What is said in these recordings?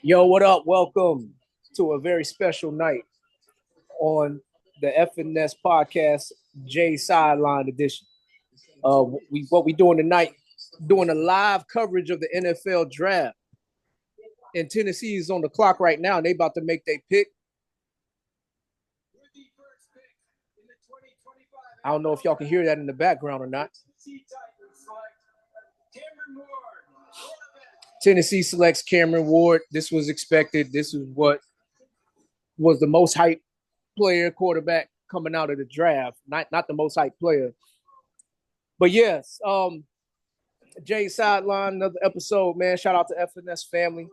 Yo, what up? Welcome to a very special night on the FNS podcast, J Sideline edition. What we doing tonight? Doing a live coverage of the NFL draft. And Tennessee is on the clock right now, and they about to make their pick. I don't know if y'all can hear that in the background or not. Tennessee selects Cameron Ward. This was expected. This is what was the most hyped player, quarterback coming out of the draft. Not the most hyped player. But yes, Jay Sideline, another episode, man. Shout out to FNS family.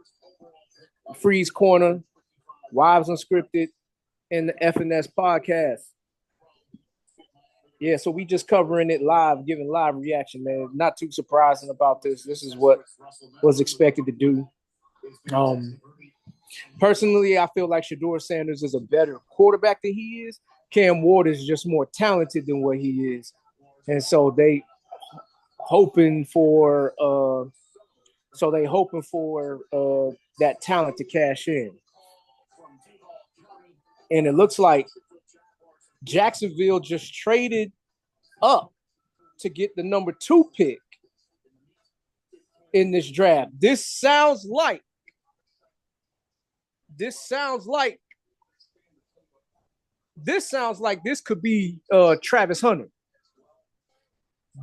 Freeze Corner, Wives Unscripted, and the FNS podcast. Yeah, so we just covering it live, giving live reaction, man. Not too surprising about this. This is what was expected to do. Personally, I feel like Shedeur Sanders is a better quarterback than he is. Cam Ward is just more talented than what he is. And so they hoping for that talent to cash in. And it looks like Jacksonville just traded up to get the number 2 pick in this draft. This sounds like this could be Travis Hunter.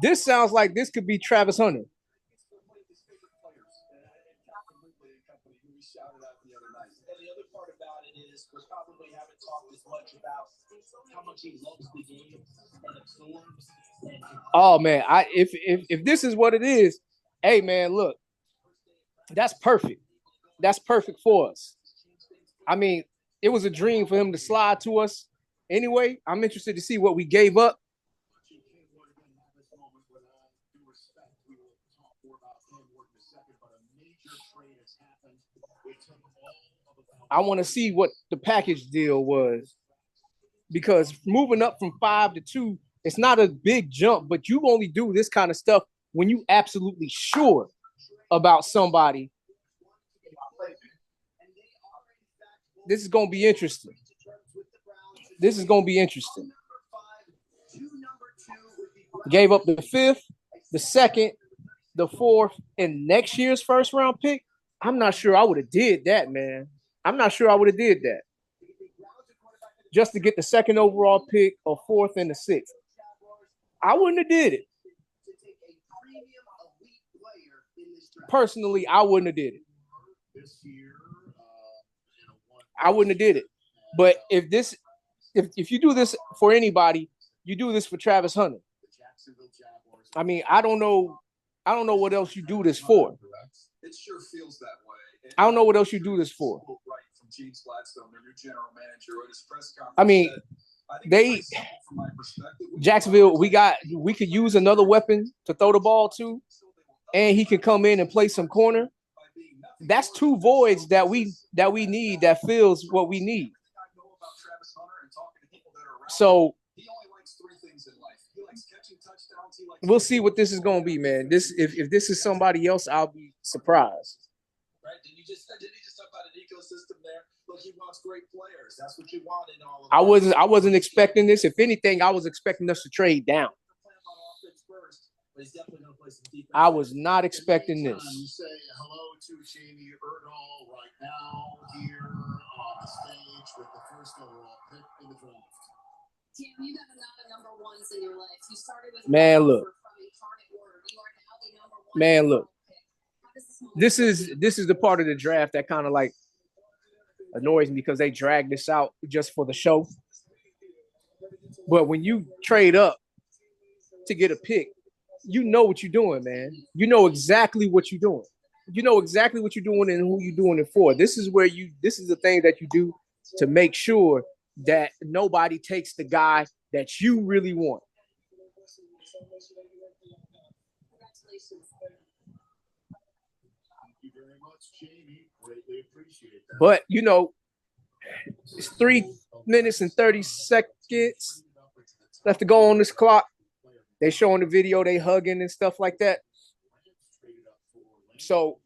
This sounds like this could be Travis Hunter. Oh man, if this is what it is, hey man, look, that's perfect. That's perfect for us. I mean, it was a dream for him to slide to us. Anyway, I'm interested to see what we gave up. I want to see what the package deal was, because moving up from 5 to 2, it's not a big jump, but you only do this kind of stuff when you absolutely sure about somebody. This is going to be interesting. Gave up the 5th, the 2nd, the 4th, and next year's first round pick. I'm not sure I would have did that, man. I'm not sure I would have did that. Just to get the 2nd overall pick, or 4th and the 6th. I wouldn't have did it. Personally, I wouldn't have did it. I wouldn't have did it. But if you do this for anybody, you do this for Travis Hunter. I mean, I don't know what else you do this for. It sure feels that way. I don't know what else you do this for. I mean, Jacksonville, we could use another weapon to throw the ball to, and he can come in and play some corner. That's 2 voids that we need, that fills what we need. So we'll see what this is going to be, man. If this is somebody else, I'll be surprised. Right? Did you just talk about an ecosystem there? Look, he wants great players. That's what you want in all of that. I wasn't expecting this. If anything, I was expecting us to trade down. I was not expecting this. You say hello to Jamie Erdahl right now here on the stage with the first overall pick in the draft. Tim, you got a lot of number ones in your life. You started with man, look. Man, look. This is the part of the draft that kind of like annoys me, because they drag this out just for the show. But when you trade up to get a pick, you know what you're doing, man. You know exactly what you're doing. You know exactly what you're doing and who you're doing it for. This is the thing that you do to make sure that nobody takes the guy that you really want. Thank you very much, Jamie. Greatly appreciate that. But, you know, it's 3 minutes and 30 seconds left to go on this clock. They showing the video, they hugging and stuff like that. So,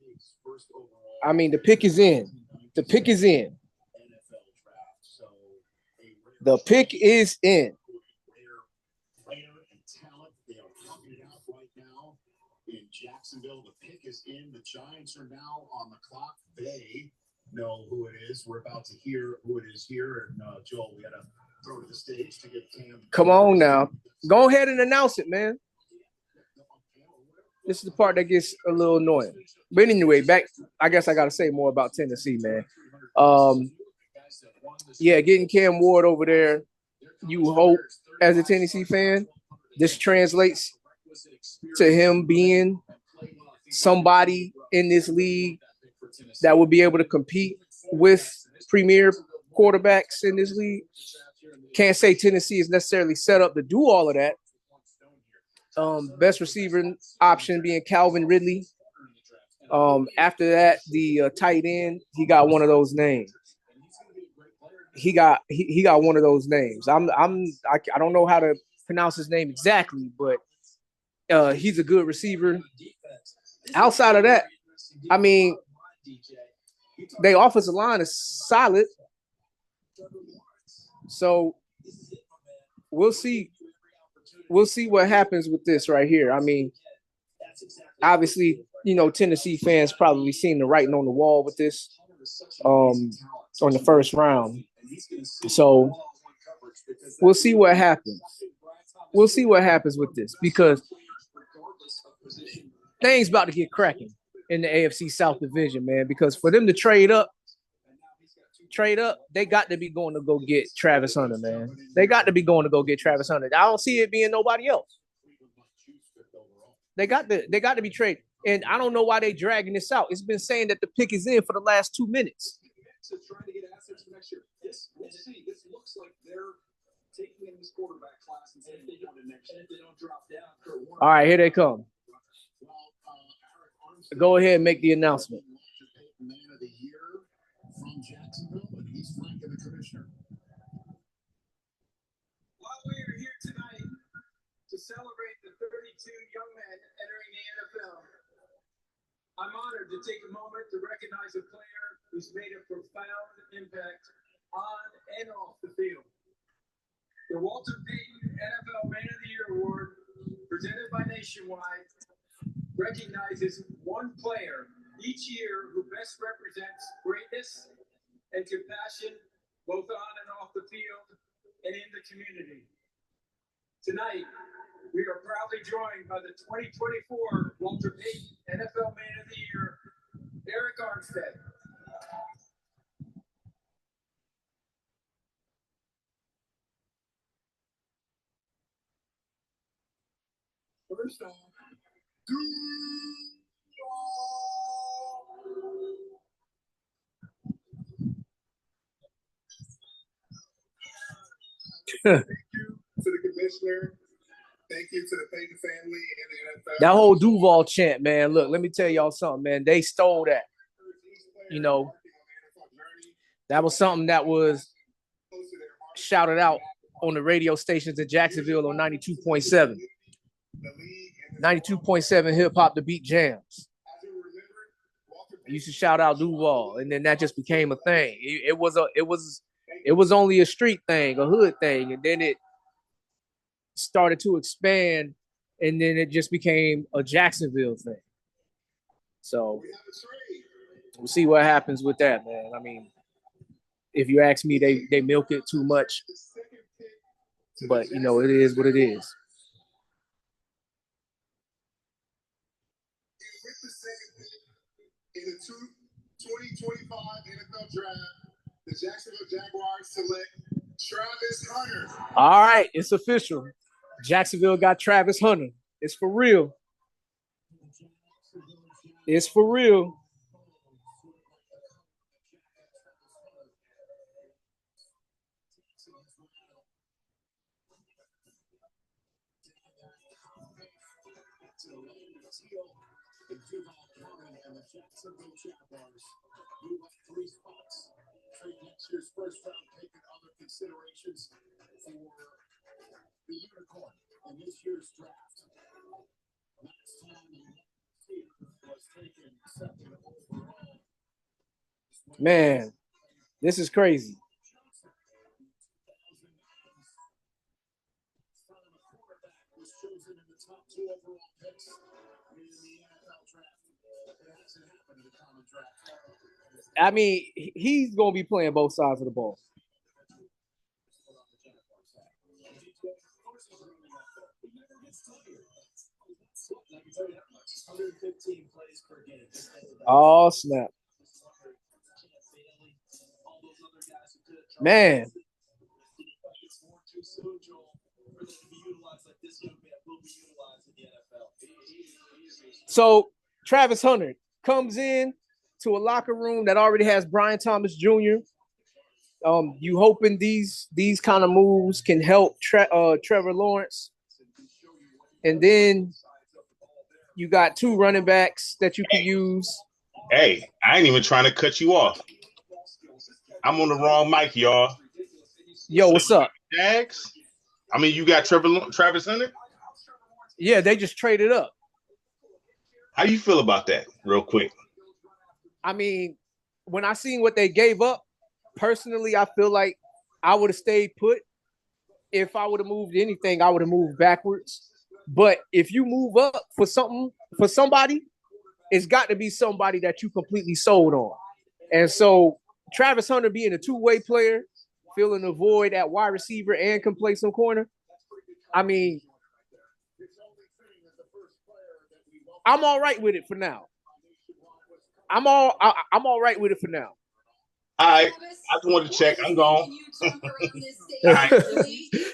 I mean, the pick is in. The pick is in. The pick is in. In Jacksonville, the pick is in. The Giants are now on the clock. They know who it is. We're about to hear who it is here. And Joel, we got to throw to the stage to get Cam. Come on now. Go ahead and announce it, man. This is the part that gets a little annoying. But anyway, back. I guess I got to say more about Tennessee, man. Yeah, getting Cam Ward over there. You hope, as a Tennessee fan, this translates to him being somebody in this league that will be able to compete with premier quarterbacks in this league. Can't say Tennessee is necessarily set up to do all of that. Best receiver option being Calvin Ridley. After that, the tight end, he got one of those names. He got one of those names. I don't know how to pronounce his name exactly, but he's a good receiver. Outside of that, I mean, their offensive line is solid. So we'll see. We'll see what happens with this right here. I mean, obviously, you know, Tennessee fans probably seen the writing on the wall with this on the first round. So we'll see what happens. We'll see what happens with this because things about to get cracking in the AFC South Division, man. Because for them to trade up, they got to be going to go get Travis Hunter, man. They got to be going to go get Travis Hunter. I don't see it being nobody else. They got to be traded. And I don't know why they dragging this out. It's been saying that the pick is in for the last 2 minutes. Trying to get assets for next year. We'll see. This looks like they're taking in this quarterback class and saying they don't drop down. All right, here they come. Go ahead and make the announcement. Man of the year from Jacksonville, and he's flanking the commissioner. While we are here tonight to celebrate the 32 young men entering the NFL, I'm honored to take a moment to recognize a player who's made a profound impact on and off the field. The Walter Payton NFL Man of the Year Award, presented by Nationwide, recognizes one player each year who best represents greatness and compassion both on and off the field and in the community. Tonight, we are proudly joined by the 2024 Walter Payton NFL Man of the Year, Eric Armstead. First off, thank you to the commissioner. Thank you to the Payton family and the NFL. That whole Duval chant, man. Look, let me tell y'all something, man. They stole that. You know, that was something that was shouted out on the radio stations in Jacksonville on 92.7. 92.7 hip hop to beat jams. I used to shout out Duval, and then that just became a thing. It was only a street thing, a hood thing, and then it started to expand, and then it just became a Jacksonville thing. So we'll see what happens with that, man. I mean, if you ask me, they milk it too much, but you know, it is what it is. In the 2025 NFL Draft, the Jacksonville Jaguars select Travis Hunter. All right, it's official. Jacksonville got Travis Hunter. It's for real. It's for real. And the Jacksonville Jaguars move up 3 spots. Trade next year's first round pick and other considerations for the unicorn in this year's draft. Last time he was taken second overall. Man, this is crazy. I mean, he's going to be playing both sides of the ball. Oh, snap. Man. So Travis Hunter comes in to a locker room that already has Brian Thomas Jr. You hoping these kind of moves can help Trevor Lawrence, and then you got two running backs that you can use. Hey, I ain't even trying to cut you off. I'm on the wrong mic, y'all. Yo, what's up? Jags? I mean, you got Travis Hunter? Yeah, they just traded up. How you feel about that, real quick? I mean, when I seen what they gave up, personally, I feel like I would have stayed put. If I would have moved anything, I would have moved backwards. But if you move up for somebody, it's got to be somebody that you completely sold on. And so Travis Hunter being a two-way player, filling the void at wide receiver and can play some corner. I mean, I'm all right with it for now. I'm all right with it for now. All right, I just wanted to check. I'm gone. Right.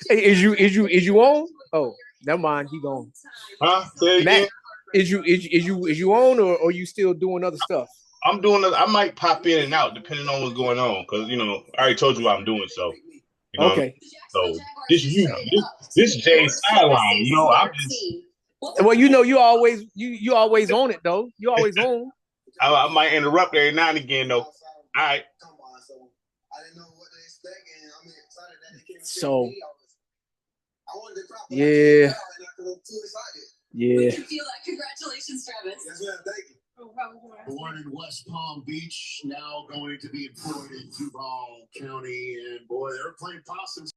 Hey, is you on? Oh, never mind. He gone. Huh? Say it again. Is you on or you still doing other stuff? I'm doing. I might pop in and out depending on what's going on because I already told you what I'm doing. So okay. So this Jay's sideline. I'm just. Well, you always own it though. You always own. I might interrupt every now and again though. All right. I didn't know what to expect, and I'm excited that it came. So, I wanted to drop yeah. I'm too excited. Yeah. What do you feel like? Congratulations, Travis. Yes, ma'am. Thank you. Born in West Palm Beach, now going to be employed in Duval County, and boy, they're playing possums.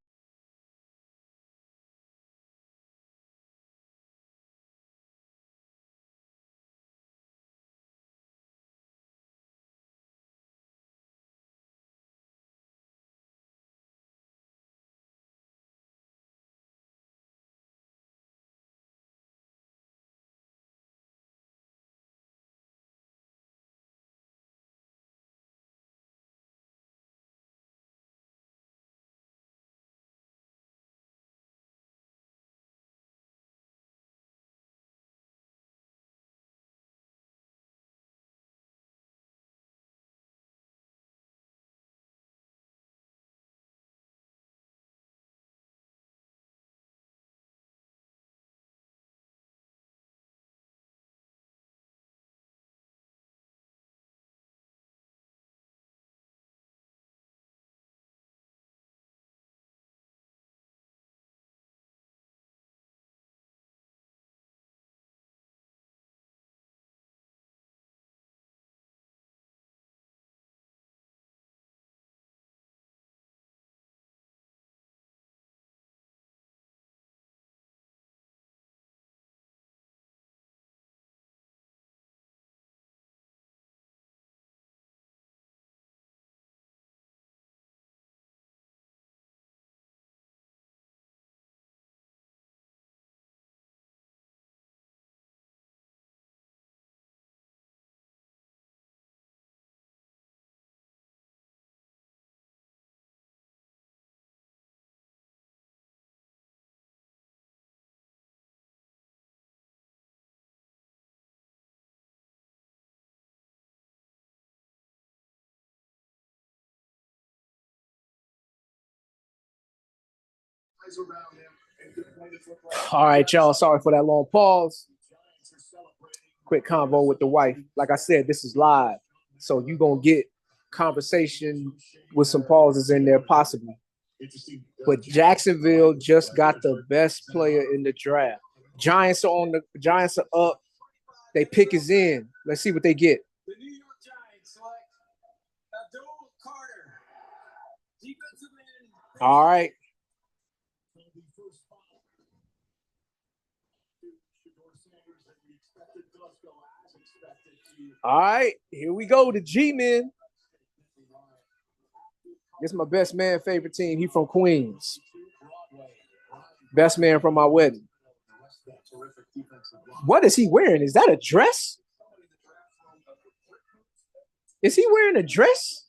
All right, y'all. Sorry for that long pause. Quick convo with the wife. Like I said, this is live, so you're gonna get conversation with some pauses in there, possibly. But Jacksonville just got the best player in the draft. Giants are up. They pick is in. Let's see what they get. The New York Giants select All right. All right, here we go. The G-Men. This is my best man favorite team. He from Queens. Best man from my wedding. What is he wearing? Is that a dress? Is he wearing a dress?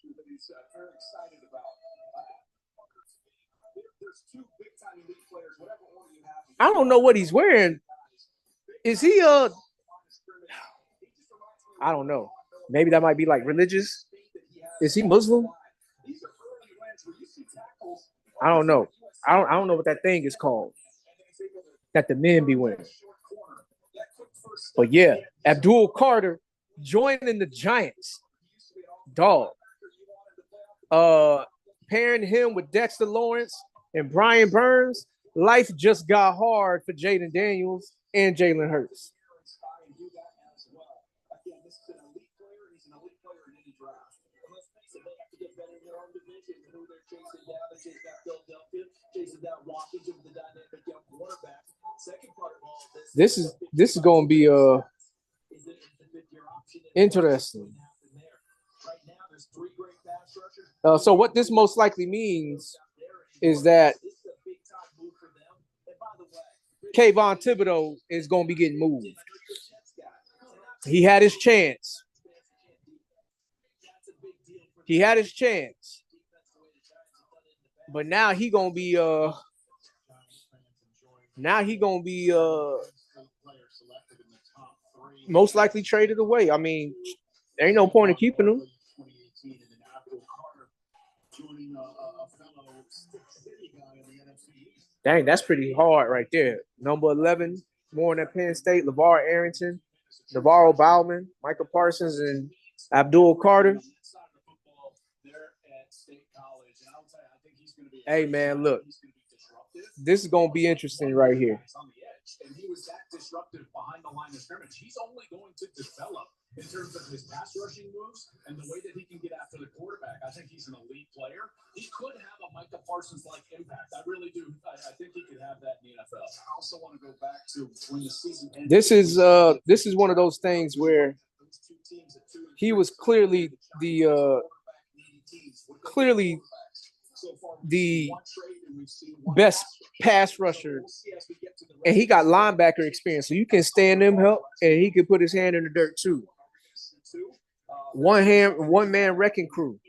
I don't know what he's wearing. Is he I don't know. Maybe that might be like religious. Is he Muslim? I don't know. I don't know what that thing is called that the men be wearing. But yeah, Abdul Carter joining the Giants. Dog. Pairing him with Dexter Lawrence and Brian Burns, life just got hard for Jaden Daniels and Jalen Hurts. This is going to be interesting. So what this most likely means is that Kayvon Thibodeau is going to be getting moved. He had his chance. But now he gonna be most likely traded away. I mean, there ain't no point in keeping him. Dang, that's pretty hard right there. Number 11, more at Penn State, LeVar Arrington, Navarro Bowman, Michael Parsons, and Abdul Carter. Hey, man, look. This is going to be interesting right here. And he was that disruptive behind the line of scrimmage. He's only going to develop in terms of his pass rushing moves and the way that he can get after the quarterback. I think he's an elite player. He could have a Micah Parsons-like impact. I really do. I think he could have that in the NFL. I also want to go back to when the season ended. This is one of those things where he was clearly the best pass rusher, and he got linebacker experience, so you can stand him help, and he can put his hand in the dirt too. One man wrecking crew.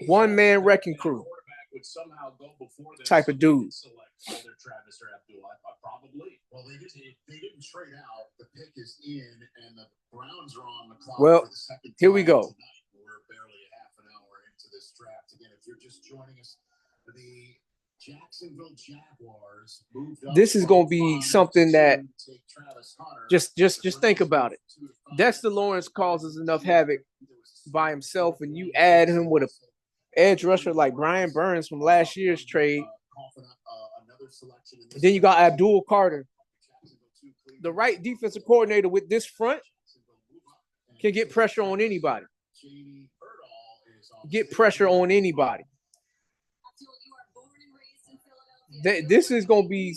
One man wrecking crew. Type of dude. Well, they didn't trade out. The pick is in, and the Browns are on the clock. Well, here we go. We're barely a half an hour into this draft. Again, if you're just joining us, the Jacksonville Jaguars moved up. This is going to be something that just think about it. Dexter Lawrence causes enough havoc by himself, and you add him with an edge rusher like Brian Burns from last year's trade. Then you got Abdul Carter. The right defensive coordinator with this front can get pressure on anybody. This is going to be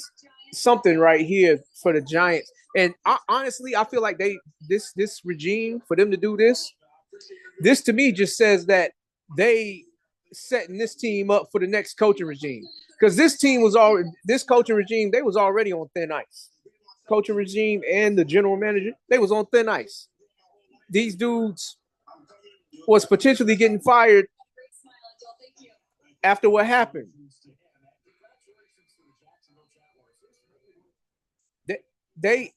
something right here for the Giants. And honestly, I feel like this regime, for them to do this to me just says that they setting this team up for the next coaching regime. Because this coaching regime, they was already on thin ice. Coaching regime and the general manager, they was on thin ice. These dudes was potentially getting fired after what happened. They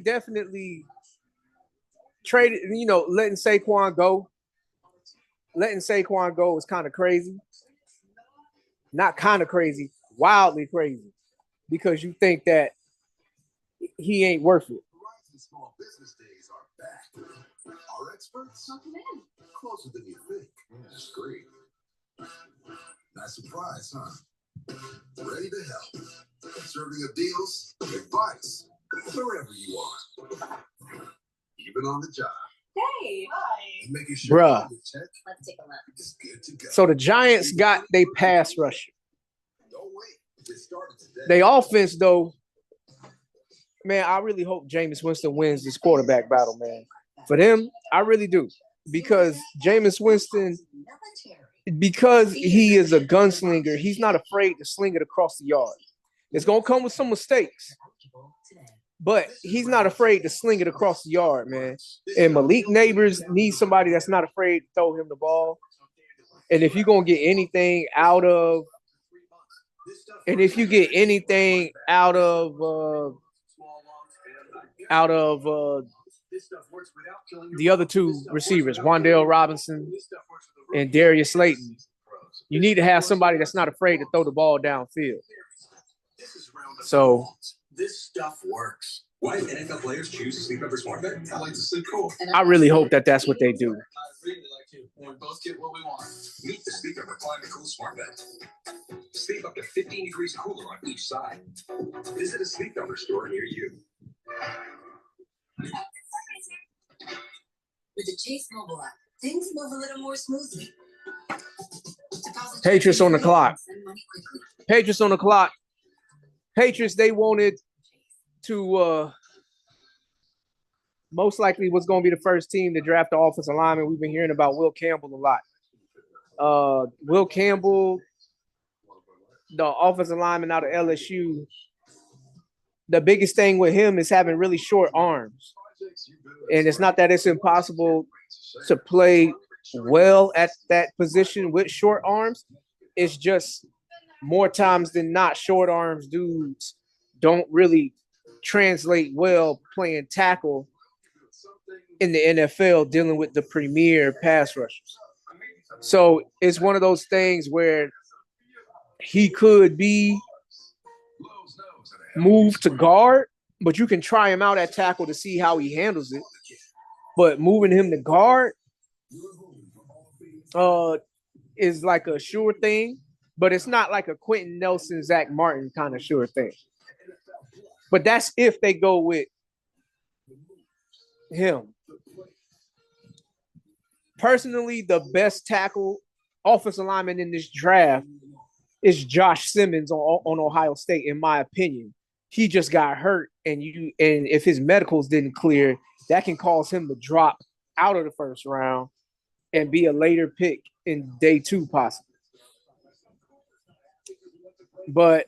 definitely traded, letting Saquon go. Letting Saquon go is kind of crazy. Not kind of crazy, wildly crazy, because you think that he ain't worth it. Small business days are back. Our experts closer than you think. Yeah, that's great. Nice surprise, huh? Ready to help. Serving of deals, advice, wherever you are. Even on the job. Hey. Hi. Making sure Bruh. Let's take a look. it's good to go. So the Giants got they pass rusher. Don't wait. Get started today. They offense, though, man, I really hope Jameis Winston wins this quarterback battle, man. For them, I really do. Because Jameis Winston, because he is a gunslinger, he's not afraid to sling it across the yard. It's going to come with some mistakes, but he's not afraid to sling it across the yard, man. And Malik Neighbors needs somebody that's not afraid to throw him the ball. And if you're going to get anything out of the other two receivers, Wan'Dale Robinson and Darius Slayton, you need to have somebody that's not afraid to throw the ball downfield. So This stuff works. Why do NFL players choose to sleep over smart bed? I like to sleep cool. I really hope that that's what they do. I really like to. We both get what we want. Meet the Sleep Over Climate Cool Smart Bed. Sleep up to 15 degrees cooler on each side. Visit a Sleep Number store near you. With the Chase mobile app, things move a little more smoothly. Patriots on the clock. Send money quickly. Patriots on the clock. Patriots, they wanted to most likely was going to be the first team to draft the offensive lineman. We've been hearing about Will Campbell a lot. Will Campbell, the offensive lineman out of LSU, the biggest thing with him is having really short arms. And it's not that it's impossible to play well at that position with short arms. It's just more times than not, short arms dudes don't really translate well playing tackle in the NFL, dealing with the premier pass rushers. So it's one of those things where he could be moved to guard, but you can try him out at tackle to see how he handles it. But moving him to guard is like a sure thing, but it's not like a Quentin Nelson, Zach Martin kind of sure thing. But that's if they go with him. Personally, the best tackle offensive lineman in this draft is Josh Simmons on Ohio State, in my opinion. He just got hurt, and if his medicals didn't clear, that can cause him to drop out of the first round and be a later pick in day 2 possibly. But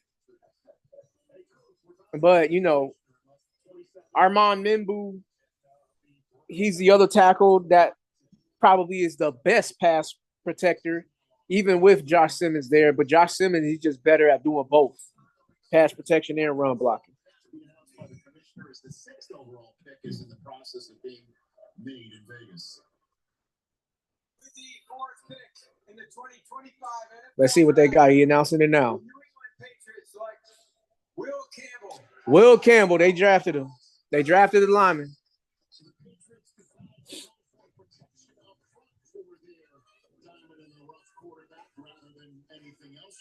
you know, Armand Membu, he's the other tackle that probably is the best pass protector, even with Josh Simmons there. But Josh Simmons, he's just better at doing both, pass protection and run blocking. The commissioner is the 6th overall pick, is in the process of being made in Vegas. With the 4th pick in the 2025 NFL Let's see what they got. He announcing it now. New England Patriots select Will Campbell. Will Campbell, they drafted him. They drafted the lineman.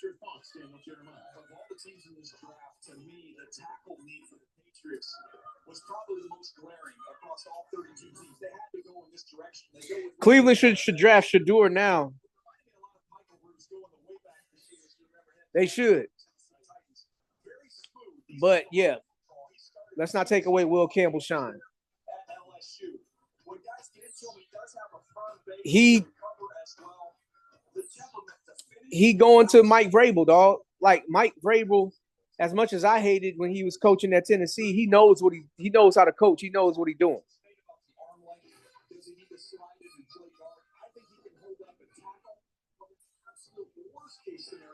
Your thoughts, Daniel Jeremiah? Of all the teams in this draft, to me, the tackle need for the Patriots was probably the most glaring across all 32 teams. They had to go in this direction. Cleveland should draft Shador now. They should. But, yeah, let's not take away Will Campbell's shine. He going to Mike Vrabel, dog. Like Mike Vrabel, as much as I hated when he was coaching at Tennessee, he knows he knows how to coach. He knows what he's doing.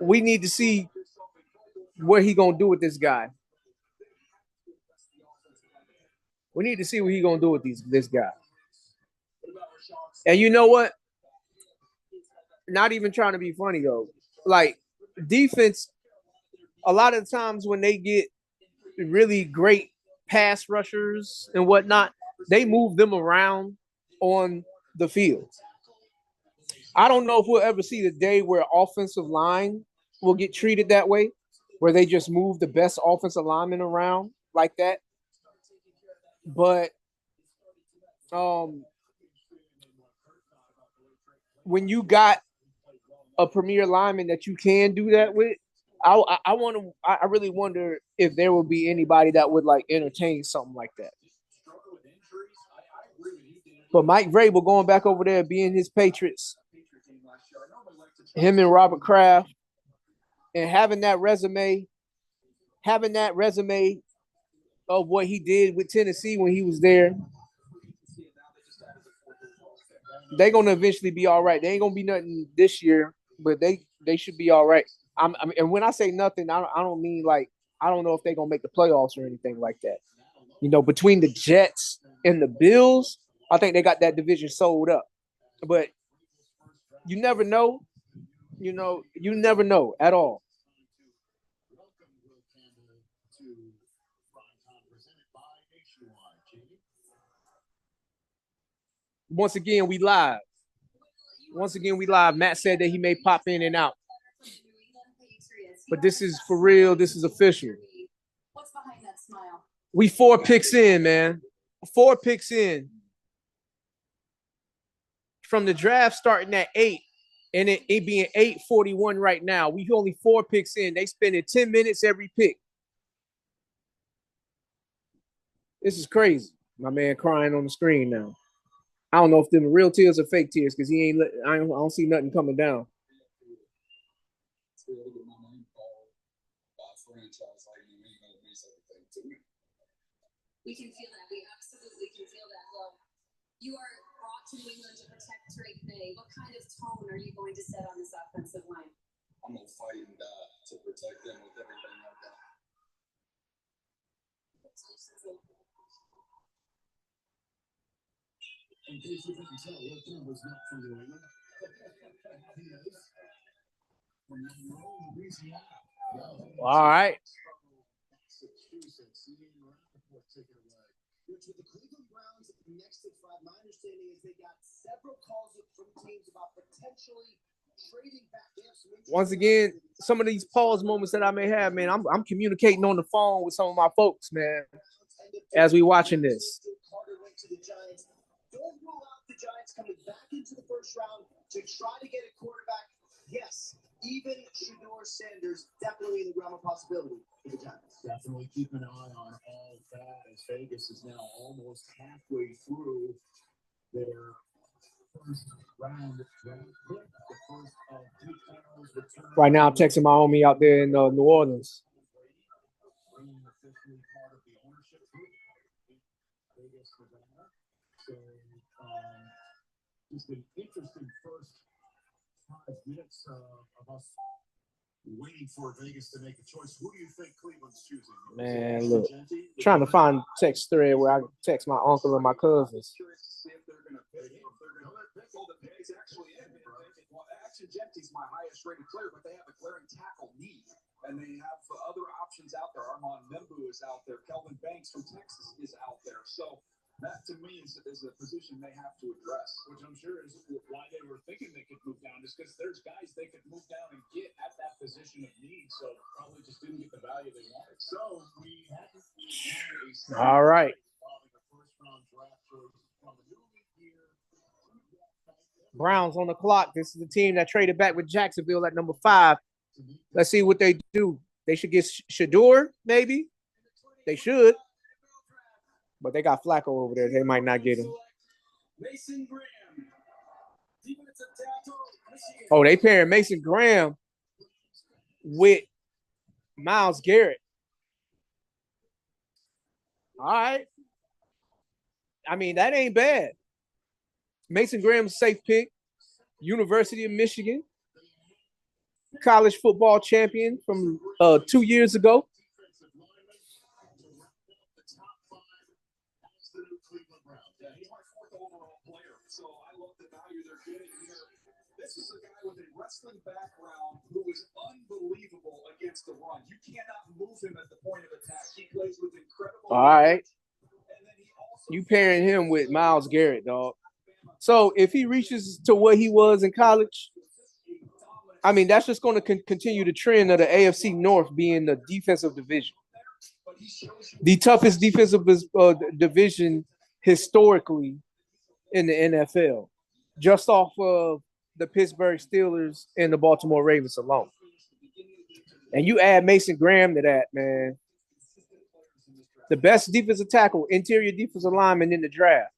We need to see what he gonna do with this guy. We need to see what he gonna do with this guy. And you know what? Not even trying to be funny though. Like defense, a lot of times when they get really great pass rushers and whatnot, they move them around on the field. I don't know if we'll ever see the day where offensive line will get treated that way, where they just move the best offensive linemen around like that. But when you got a premier lineman that you can do that with, I really wonder if there will be anybody that would like entertain something like that. But Mike Vrabel going back over there being his Patriots, him and Robert Kraft, and having that resume of what he did with Tennessee when he was there, they're gonna eventually be all right. They ain't gonna be nothing this year, but they should be all right. I mean, and when I say nothing, I don't mean like I don't know if they're gonna make the playoffs or anything like that. You know, between the Jets and the Bills, I think they got that division sold up. But you never know. You know, you never know at all. Once again, we live. Matt said that he may pop in and out. But this is for real. This is official. What's behind that smile? We 4 picks in, man. 4 picks in. From the draft starting at 8 and it being 8:41 right now. We only 4 picks in. They spending 10 minutes every pick. This is crazy. My man crying on the screen now. I don't know if them real tears or fake tears because he ain't. I don't see nothing coming down. We can feel that. We absolutely can feel that love. You are brought to New England to protect Drake May. What kind of tone are you going to set on this offensive line? I'm going to fight and die to protect them with everything I've got. In case you couldn't tell, Wilton was not from New England. He is from Monroe, Louisiana. All right. Massachusetts. Take it away. Which with the Cleveland Browns next at 5, my understanding is they got several calls from teams about potentially trading back. Once again, some of these pause moments that I may have, man, I'm communicating on the phone with some of my folks, man, as we watching this. Carter went to the Giants. Don't rule out the Giants coming back into the first round to try to get a quarterback. Yes, even Shedeur Sanders definitely in the realm of possibility for the Giants. Definitely keep an eye on all that as Vegas is now almost halfway through their first round draft pick. The first of 2 channels return. Right now, I'm texting my homie out there in New Orleans. Being officially part of the ownership group in Vegas, Nevada. So, just an interesting first 5 minutes of us waiting for Vegas to make a choice. Who do you think Cleveland's choosing? Man, look, trying to find text thread where I can text my uncle and my cousins. Gentry's my highest rated player, but they have a glaring tackle need, and they have other options out there. Armand Membu is out there. Kelvin Banks from Texas is out there. So that to me is a position they have to address, which I'm sure is why they were thinking they could move down, just because there's guys they could move down and get at that position of need. So probably just didn't get the value they wanted. So we had all right. Browns on the clock. This is the team that traded back with Jacksonville at number 5. Let's see what they do. They should get Shedeur, maybe. They should. But they got Flacco over there. They might not get him. Oh, they pairing Mason Graham with Myles Garrett. All right. I mean, that ain't bad. Mason Graham's safe pick. University of Michigan. College football champion from 2 years ago. This is a guy with a wrestling background who is unbelievable against the run. You cannot move him at the point of attack. He plays with incredible. All right. You pairing him with Myles Garrett, dog. So if he reaches to what he was in college, I mean, that's just going to continue the trend of the AFC North being the defensive division. The toughest defensive division historically in the NFL. Just off of the Pittsburgh Steelers and the Baltimore Ravens alone. And you add Mason Graham to that, man. The best defensive tackle, interior defensive lineman in the draft.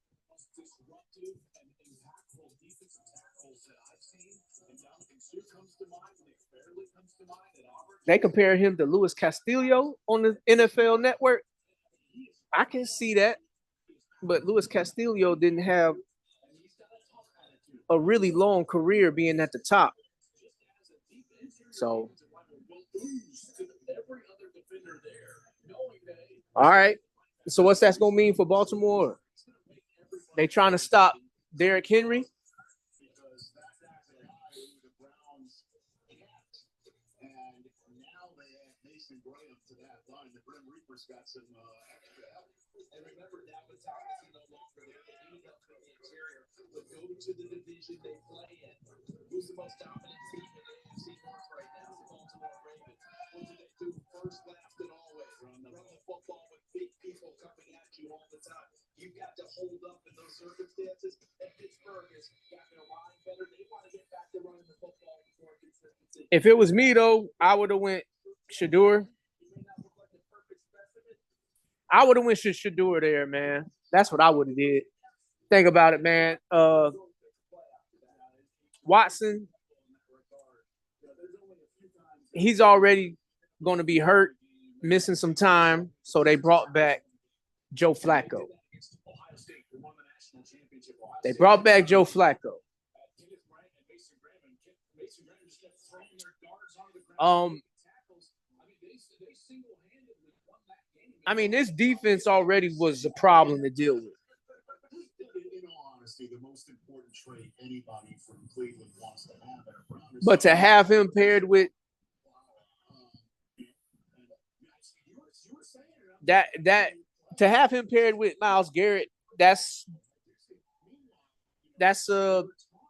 They compare him to Luis Castillo on the NFL Network. I can see that. But Luis Castillo didn't have a really long career being at the top. So, all right. So what's that going to mean for Baltimore? They trying to stop Derrick Henry? And remember, that was obviously no longer there. They needed help from the interior, but go to the division they play in. Who's the most dominant team in the AFC North right now? The Baltimore Ravens. What do they do? First, last, and always. Run the football with big people coming at you all the time. You've got to hold up in those circumstances. And Pittsburgh has got their line better. They want to get back to running the football before consistency. If it was me, though, I would have went Shedeur. I would have went Shedeur there, man. That's what I would have did. Think about it, man. Watson, he's already going to be hurt, missing some time, so they brought back Joe Flacco. They brought back Joe Flacco. I mean, this defense already was a problem to deal with. In all honesty, the most important trait anybody from Cleveland wants to have. But to have him paired with to have him paired with Myles Garrett, that's a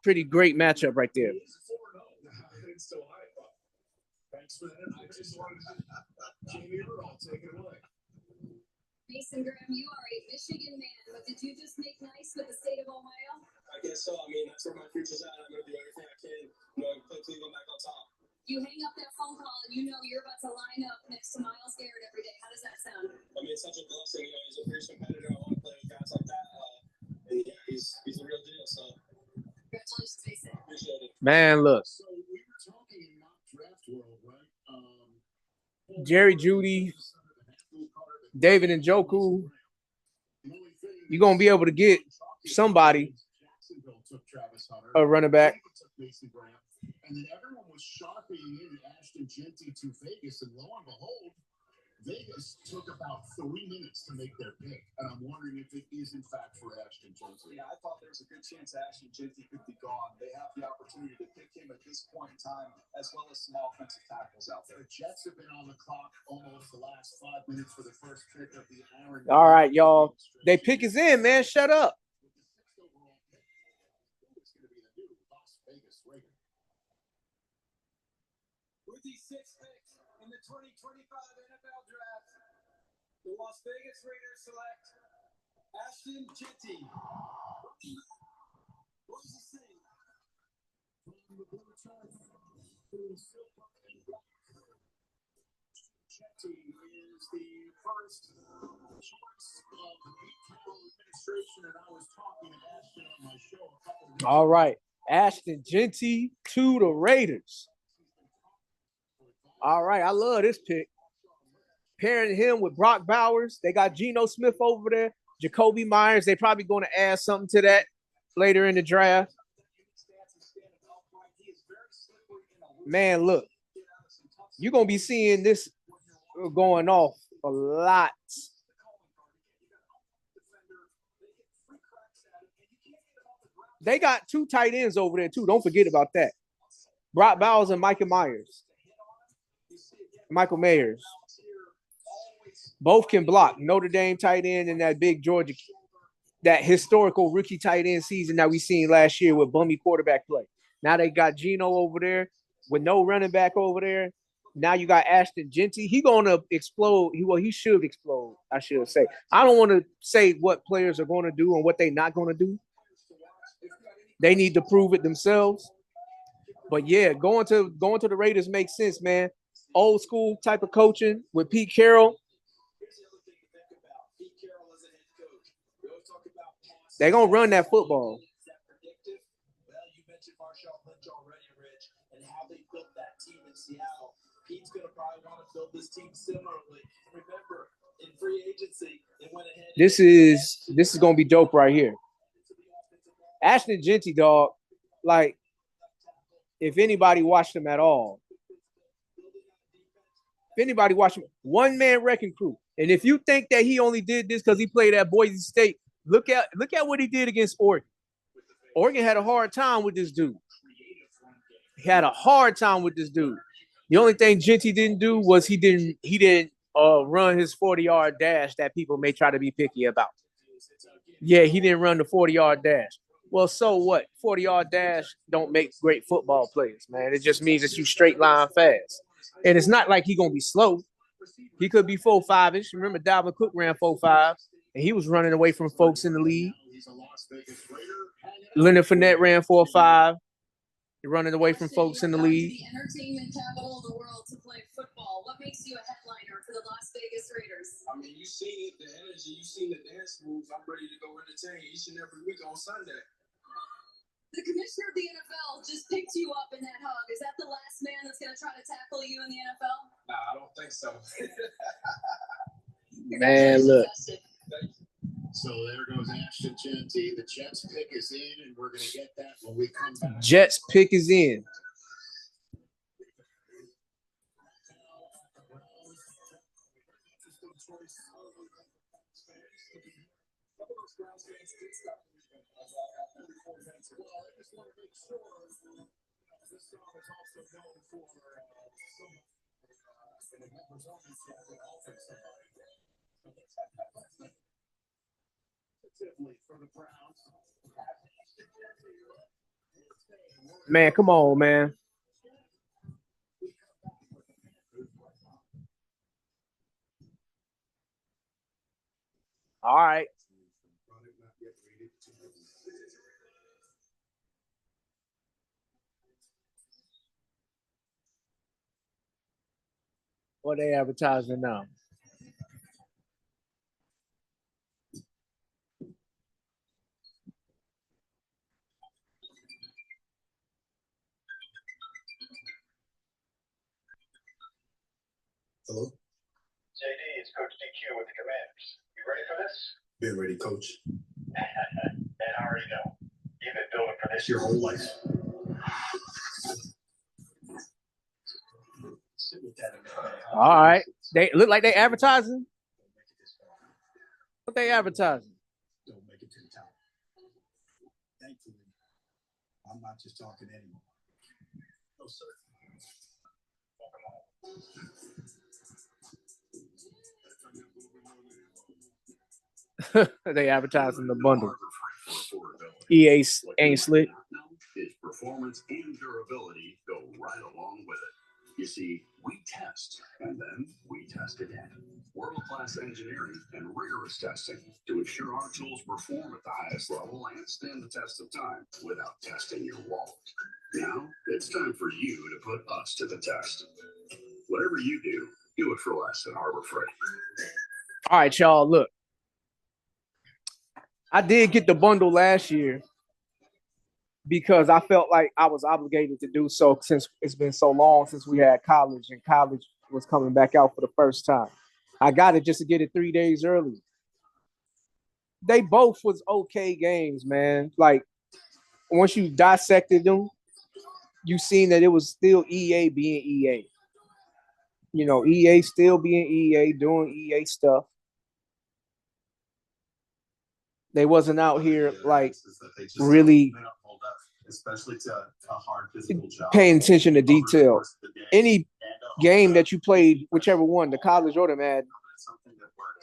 pretty great matchup right there. Thanks for that. I just wanted to Jamie Earl, take it away. Mason Graham, you are a Michigan man, but did you just make nice with the state of Ohio? I guess so. I mean, that's where my future's at. I'm going to do everything I can, put Cleveland back on top. You hang up that phone call and you know you're about to line up next to Myles Garrett every day. How does that sound? I mean, it's such a blessing. He's a fierce competitor. I want to play with guys like that. And yeah, he's the real deal. So, congratulations, Mason. Appreciate it. Man, look. So we were talking in mock draft world, right? Jerry Jeudy, David Njoku, you're going to be able to get somebody a running back. And then everyone was sharpening in Ashton Genty to Vegas, and lo and behold, Vegas took about 3 minutes to make their pick. And I'm wondering if it is, in fact, for Ashton Genty. Yeah, I thought there was a good chance Ashton Genty could be gone. They have the opportunity to pick him at this point in time, as well as some offensive tackles out there. The Jets have been on the clock almost the last 5 minutes for the first pick of the Aaron. All right, y'all. They pick is in, man. Shut up. With the 6th pick in the 2025 NFL Draft, the Las Vegas Raiders select Ashton Genty. What does he say? From the blue turf to silver and black. Genty is the first choice of the Pete Carroll administration, and I was talking to Ashton on my show a couple of weeks ago. All right. Ashton Genty to the Raiders. All right. I love this pick. Pairing him with Brock Bowers. They got Geno Smith over there. Jacoby Myers. They probably going to add something to that later in the draft. Man, look. You're going to be seeing this going off a lot. They got 2 tight ends over there, too. Don't forget about that. Brock Bowers and Michael Myers. Michael Myers. Both can block. Notre Dame tight end and that big Georgia, that historical rookie tight end season that we seen last year with bummy quarterback play. Now they got Geno over there with no running back over there. Now you got Ashton Genty. He going to explode. He should explode, I should say. I don't want to say what players are going to do and what they're not going to do. They need to prove it themselves. But yeah, going to the Raiders makes sense, man. Old school type of coaching with Pete Carroll. They're gonna run that football. You mentioned Marshawn Lynch already, Rich, and how they built that team in Seattle. Pete's going to probably want to build this team similarly. Remember, in free agency, they went ahead. This is gonna be dope right here. Ashton Genty, dog. Like, if anybody watched him at all, one man wrecking crew. And if you think that he only did this because he played at Boise State, look at what he did against Oregon. Oregon had a hard time with this dude. He had a hard time with this dude. The only thing Genty didn't do was he didn't run his 40-yard dash that people may try to be picky about. Yeah, he didn't run the 40-yard dash. Well, so what? 40-yard dash don't make great football players, man. It just means that you straight line fast. And it's not like he's going to be slow. He could be 4.5-ish. Remember, Dalvin Cook ran 4.5, and he was running away from folks in the league. Leonard Fournette ran 4.5. Running away from folks in the league. The entertainment capital of the world to play football. What makes you a headliner for the Las Vegas Raiders? I mean, you seen the energy, you seen the dance moves. I'm ready to go entertain each and every week on Sunday. The commissioner of the NFL just picked you up in that hug. Is that the last man that's going to try to tackle you in the NFL? Nah, I don't think so. Man, look. So there goes Ashton Genty. The Jets pick is in, and we're going to get that when we come back. Jets pick is in. Man, come on, man. All right. What they advertising now? Hello? JD, it's Coach DQ with the Commanders. You ready for this? Been ready, Coach. And I already know. You've been building for this Your whole life. All right. They look like they advertising. What they advertising? Don't make it to the top. Thankfully, I'm not just talking anymore. No, sir. They advertising the bundle. EA ain't slick. Its performance and durability go right along with it. You see, we test, and then we test again. World-class engineering and rigorous testing to ensure our tools perform at the highest level and stand the test of time without testing your wallet. Now, it's time for you to put us to the test. Whatever you do it for less at Harbor Freight. All right, y'all, look. I did get the bundle last year because I felt like I was obligated to do so since it's been so long since we had college and college was coming back out for the first time. I got it just to get it 3 days early. They both was okay games, man. Like, once you dissected them, you seen that it was still EA being EA. You know, EA still being EA, doing EA stuff. They wasn't out here like really especially to a hard physical job. Paying attention to detail. Any game that you played, whichever one, the college or the Madden,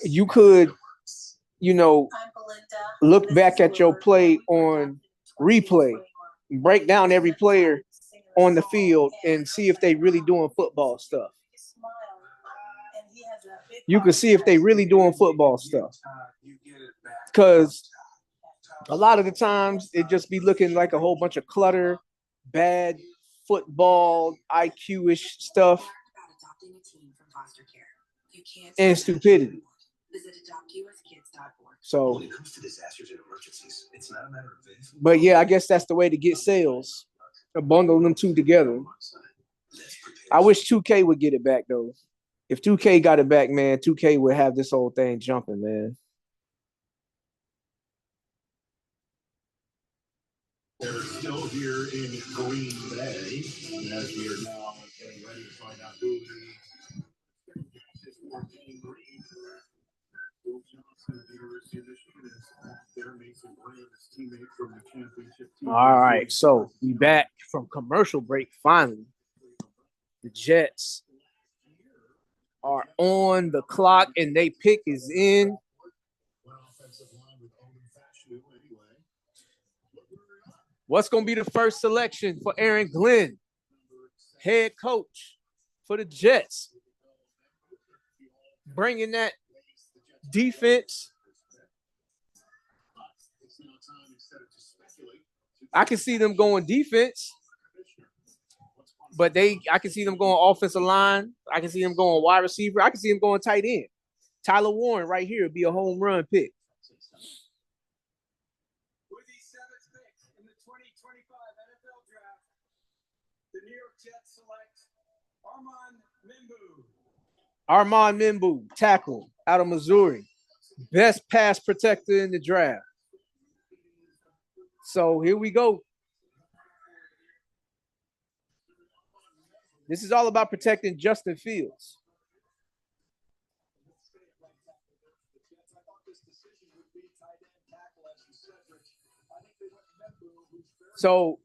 you could, look back at your play on replay, break down every player on the field and see if they really doing football stuff. You can see if they really doing football stuff. Because a lot of the times it just be looking like a whole bunch of clutter, bad football IQ-ish stuff and stupidity. So, When it comes to disasters and emergencies, it's not a matter of if. but yeah, I guess that's the way to get sales. Bundle them two together. I wish 2K would get it back though. If 2K got it back, man, 2K would have this whole thing jumping, man. They're still here in Green Bay, and as we are now getting ready to find out who is Team Green. Will Johnson of the University of Michigan is there. Mason Graham, his teammate from the championship team. All right, so we back from commercial break finally. The Jets are on the clock, and they pick is in. What's going to be the first selection for Aaron Glenn, head coach for the Jets? Bringing that defense. I can see them going defense, but I can see them going offensive line. I can see them going wide receiver. I can see them going tight end. Tyler Warren right here would be a home run pick. With the 7th pick in the 2025 NFL Draft, the New York Jets select Armand Membu, tackle out of Missouri. Best pass protector in the draft. So here we go. This is all about protecting Justin Fields. So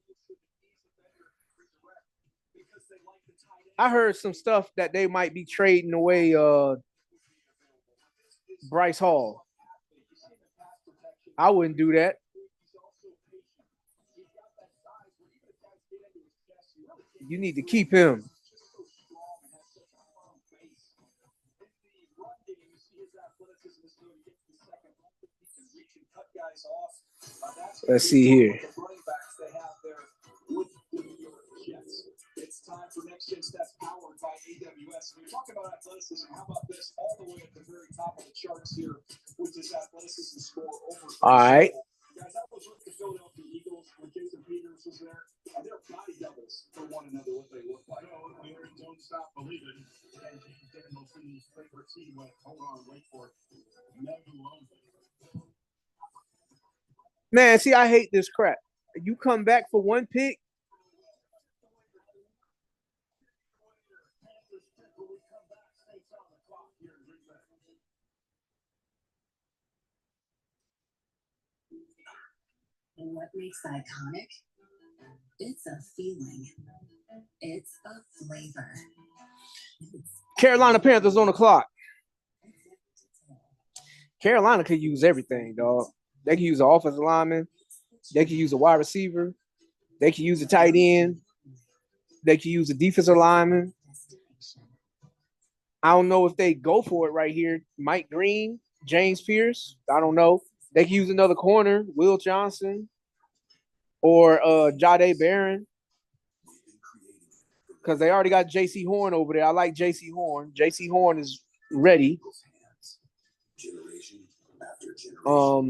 I heard some stuff that they might be trading away Bryce Hall. I wouldn't do that. You need to keep him. Let's see here. It's time for next gen stats powered by AWS. When you talk about athleticism, how about this? All the way at the very top of the charts here with this athleticism score over. All right. Guys, that was with the Philadelphia Eagles when Jason Peters was there. They're body doubles for one another, what they look like. No, we heard Don't Stop Believing. And Dan Mosini's favorite team went, hold on, wait for it. Never owns it. Man, see, I hate this crap. You come back for one pick. And what makes that iconic? It's a feeling. It's a flavor. Carolina Panthers on the clock. Carolina could use everything, dog. They can use an offensive lineman. They can use a wide receiver. They can use a tight end. They can use a defensive lineman. I don't know if they go for it right here. Mike Green, James Pierce. I don't know. They can use another corner, Will Johnson, or Jade Barron, because they already got J.C. Horn over there. I like J.C. Horn. J.C. Horn is ready.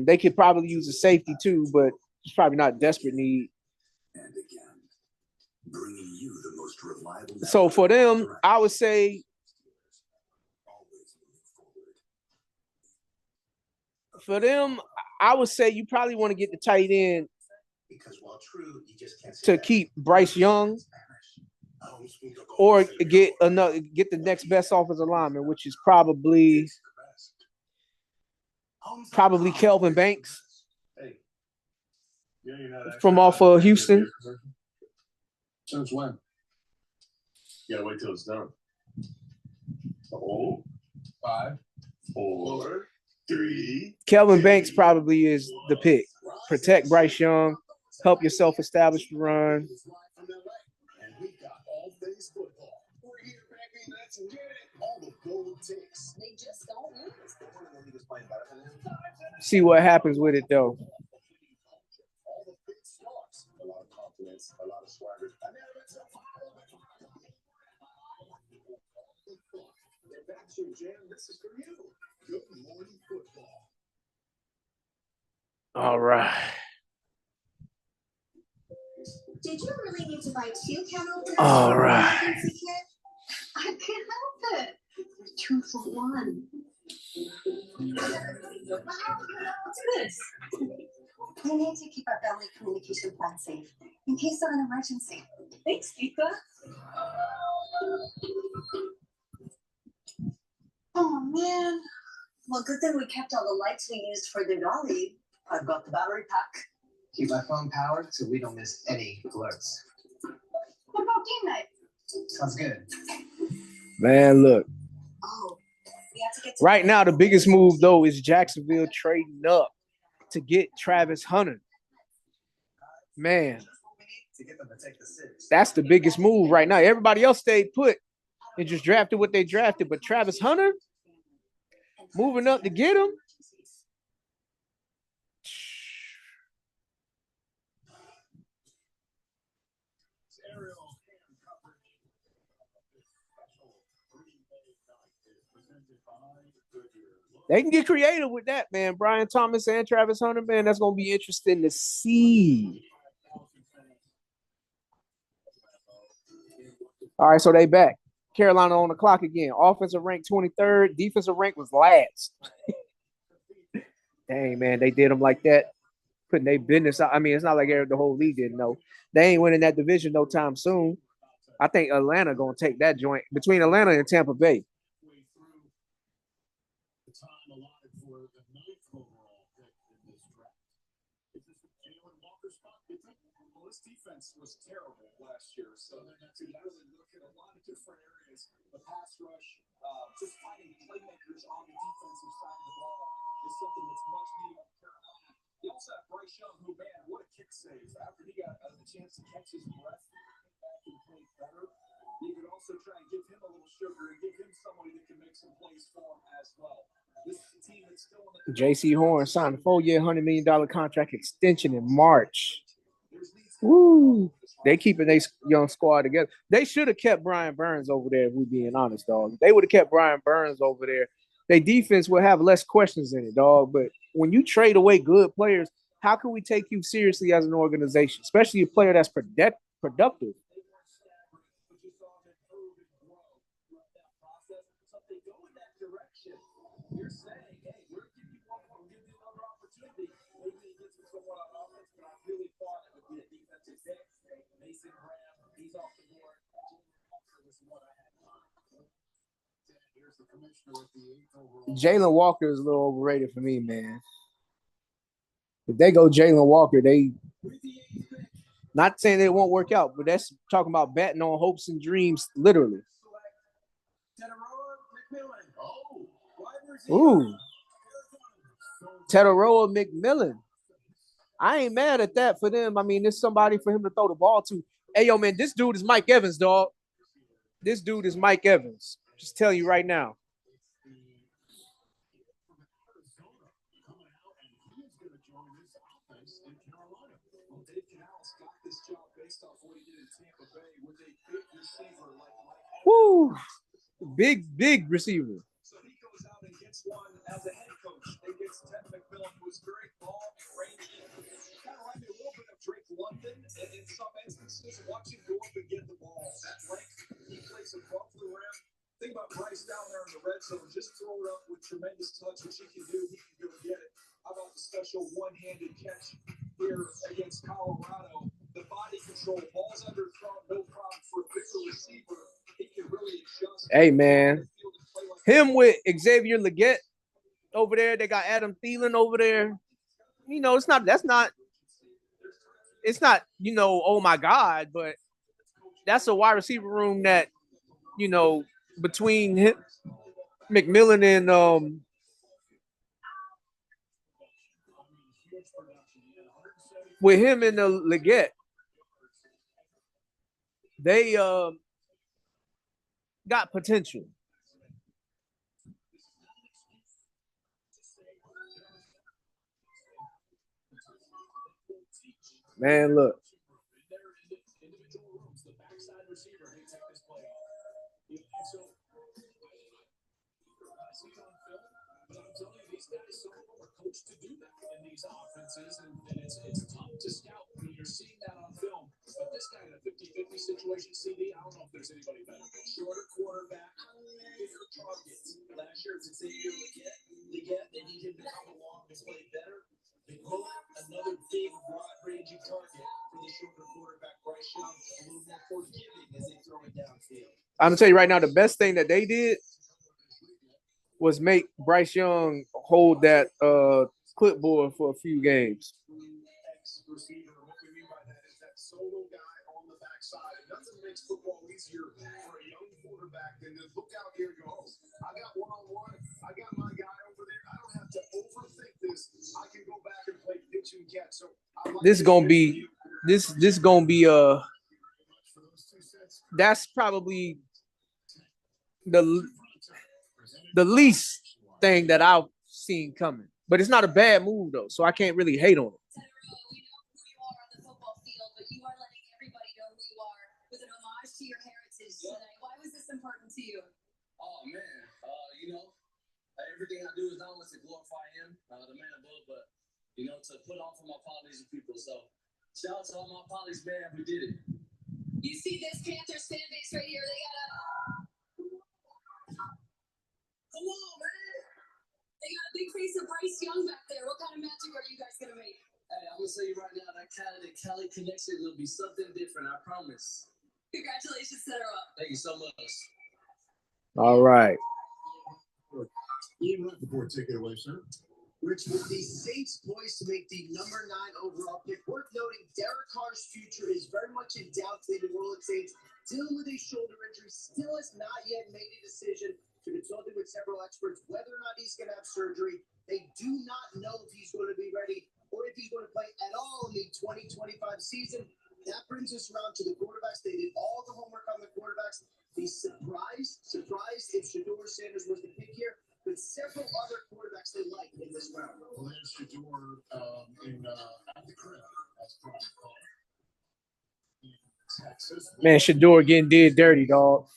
They could probably use a safety too, but it's probably not a desperate need. So for them, I would say you probably want to get the tight end to keep Bryce Young, or get the next best offensive lineman, which is probably Kelvin Banks from off of Houston. Since when? You gotta wait till it's done. 5, 4, 3. Kelvin Banks probably is the pick. Protect Bryce Young, help yourself establish the run. And we got all things football. We're here, baby. Let's get it. All the gold takes. They just don't lose. See what happens with it though. All the big stars. A lot of confidence, a lot of swagger. And then it's a if that's your jam, this is for you. Good morning football. All right. Did you really need to buy 2 candles? All right. I can't help it. 2 for 1. What's this? We need to keep our family communication plan safe in case of an emergency. Thanks, Kika. Oh man. Well, good thing we kept all the lights we used for Diwali. I've got the battery pack. Keep my phone powered so we don't miss any alerts. What about game night? Sounds good. Man, look. Oh, we have to get Right now, the biggest move, though, is Jacksonville trading up to get Travis Hunter. Man, that's the biggest move right now. Everybody else stayed put and just drafted what they drafted. But Travis Hunter, moving up to get him. They can get creative with that, man. Brian Thomas and Travis Hunter, man, that's going to be interesting to see. All right, so they back. Carolina on the clock again. Offensive rank 23rd. Defensive rank was last. Dang, man, they did them like that. Putting their business out. I mean, it's not like the whole league didn't know. They ain't winning that division no time soon. I think Atlanta going to take that joint. Between Atlanta and Tampa Bay. This defense was terrible last year, so they're going to really look at a lot of different areas. The pass rush, just finding playmakers on the defensive side of the ball is something that's much needed on Carolina. You also have Bryce Young, who, man, what a kick save. After he got the chance to catch his breath, back and play better. You could also try and give him a little sugar and give him somebody that can make some plays for him as well. This is a team that's still in the J.C. Horn signed a 4-year, $100 million contract extension in March. Woo! They keeping their young squad together. They should have kept Brian Burns over there, if we're being honest, dog. They would have kept Brian Burns over there. Their defense will have less questions in it, dog. But when you trade away good players, how can we take you seriously as an organization, especially a player that's productive? You're saying, hey, we're giving you one more, we'll give you another opportunity. Maybe he gets him somewhat on offense, but I really thought it would be a defensive pick. Mason Graham, he's off the board. This is what I had in mind. Here's the commissioner with the 8th overall. Jalen Walker is a little overrated for me, man. If they go Jalen Walker, they not saying they won't work out, but that's talking about betting on hopes and dreams, literally. Ooh. Teteroa McMillan. I ain't mad at that for them. I mean, there's somebody for him to throw the ball to. Hey, yo, man, this dude is Mike Evans, dog. This dude is Mike Evans. Just telling you right now. Woo. Big receiver. So he goes out and gets one as a head coach. He gets Ted McMillan, who's very long and rangy. Kind of remind me a little bit of Drake London in some instances. Watch him go up and get the ball. That length, he plays above the rim. Think about Bryce down there in the red zone. Just throw it up with tremendous touch, which he can do. He can go get it. How about the special one-handed catch here against Colorado? The body control, balls underthrown, no problem for a bigger receiver. He can really adjust. Hey, man. Him with Xavier Legette over there. They got Adam Thielen over there. You know, it's not, you know, oh my God, but that's a wide receiver room that, you know, between him, McMillan and with him and the Legette, they got potential. Man, look. coached to do that in these offenses, and it's tough to scout when you're seeing that on film. But this guy in a 50-50 situation, CD, I don't know if there's anybody better. Shorter quarterback, bigger targets. Last year, it's Xavier Leggett. They need him to come along and play better. They pull out another big, wide-ranging target for the shorter quarterback, Bryce Young, a little more forgiving as they throw it downfield. I'm gonna tell you right now, the best thing that they did was make Bryce Young hold that clipboard for a few games. Receiver, what we mean by that is that solo guy on the backside. It doesn't make football easier for a young quarterback than to look out here and go, oh, I got one-on-one, I got my guy over there. I don't have to overthink this. I can go back and play pitch and catch. So this gonna be that's probably the least thing that I've seen coming. But it's not a bad move though, so I can't really hate on it. To your heritage tonight. Why was this important to you? Oh man, everything I do is not only to glorify him, the man above, but to put on for my Polynesian people. So shout out to all my Polynesians, man, we did it. You see this Panthers fan base right here? They gotta come on, man. They got a big face of Bryce Young back there. What kind of magic are you guys gonna make? Hey, I'm gonna tell you right now, that Cali connection will be something different, I promise. Congratulations, Cetera. Thank you so much. All right. Ian Rappaport, take it away, sir. Rich, with the Saints poised to make the number 9 overall pick, worth noting Derek Carr's future is very much in doubt for the New Orleans Saints. Dealing with a shoulder injury, still has not yet made a decision to consulting with several experts whether or not he's going to have surgery. They do not know if he's going to be ready or if he's going to play at all in the 2025 season. That brings us around to the quarterbacks. They did all the homework on the quarterbacks. Be surprised if Shedeur Sanders was the pick here, but several other quarterbacks they like in this round. Well, there's Shedeur at the crib, as Brian called it. In Texas. Man, Shedeur getting did dirty, dog.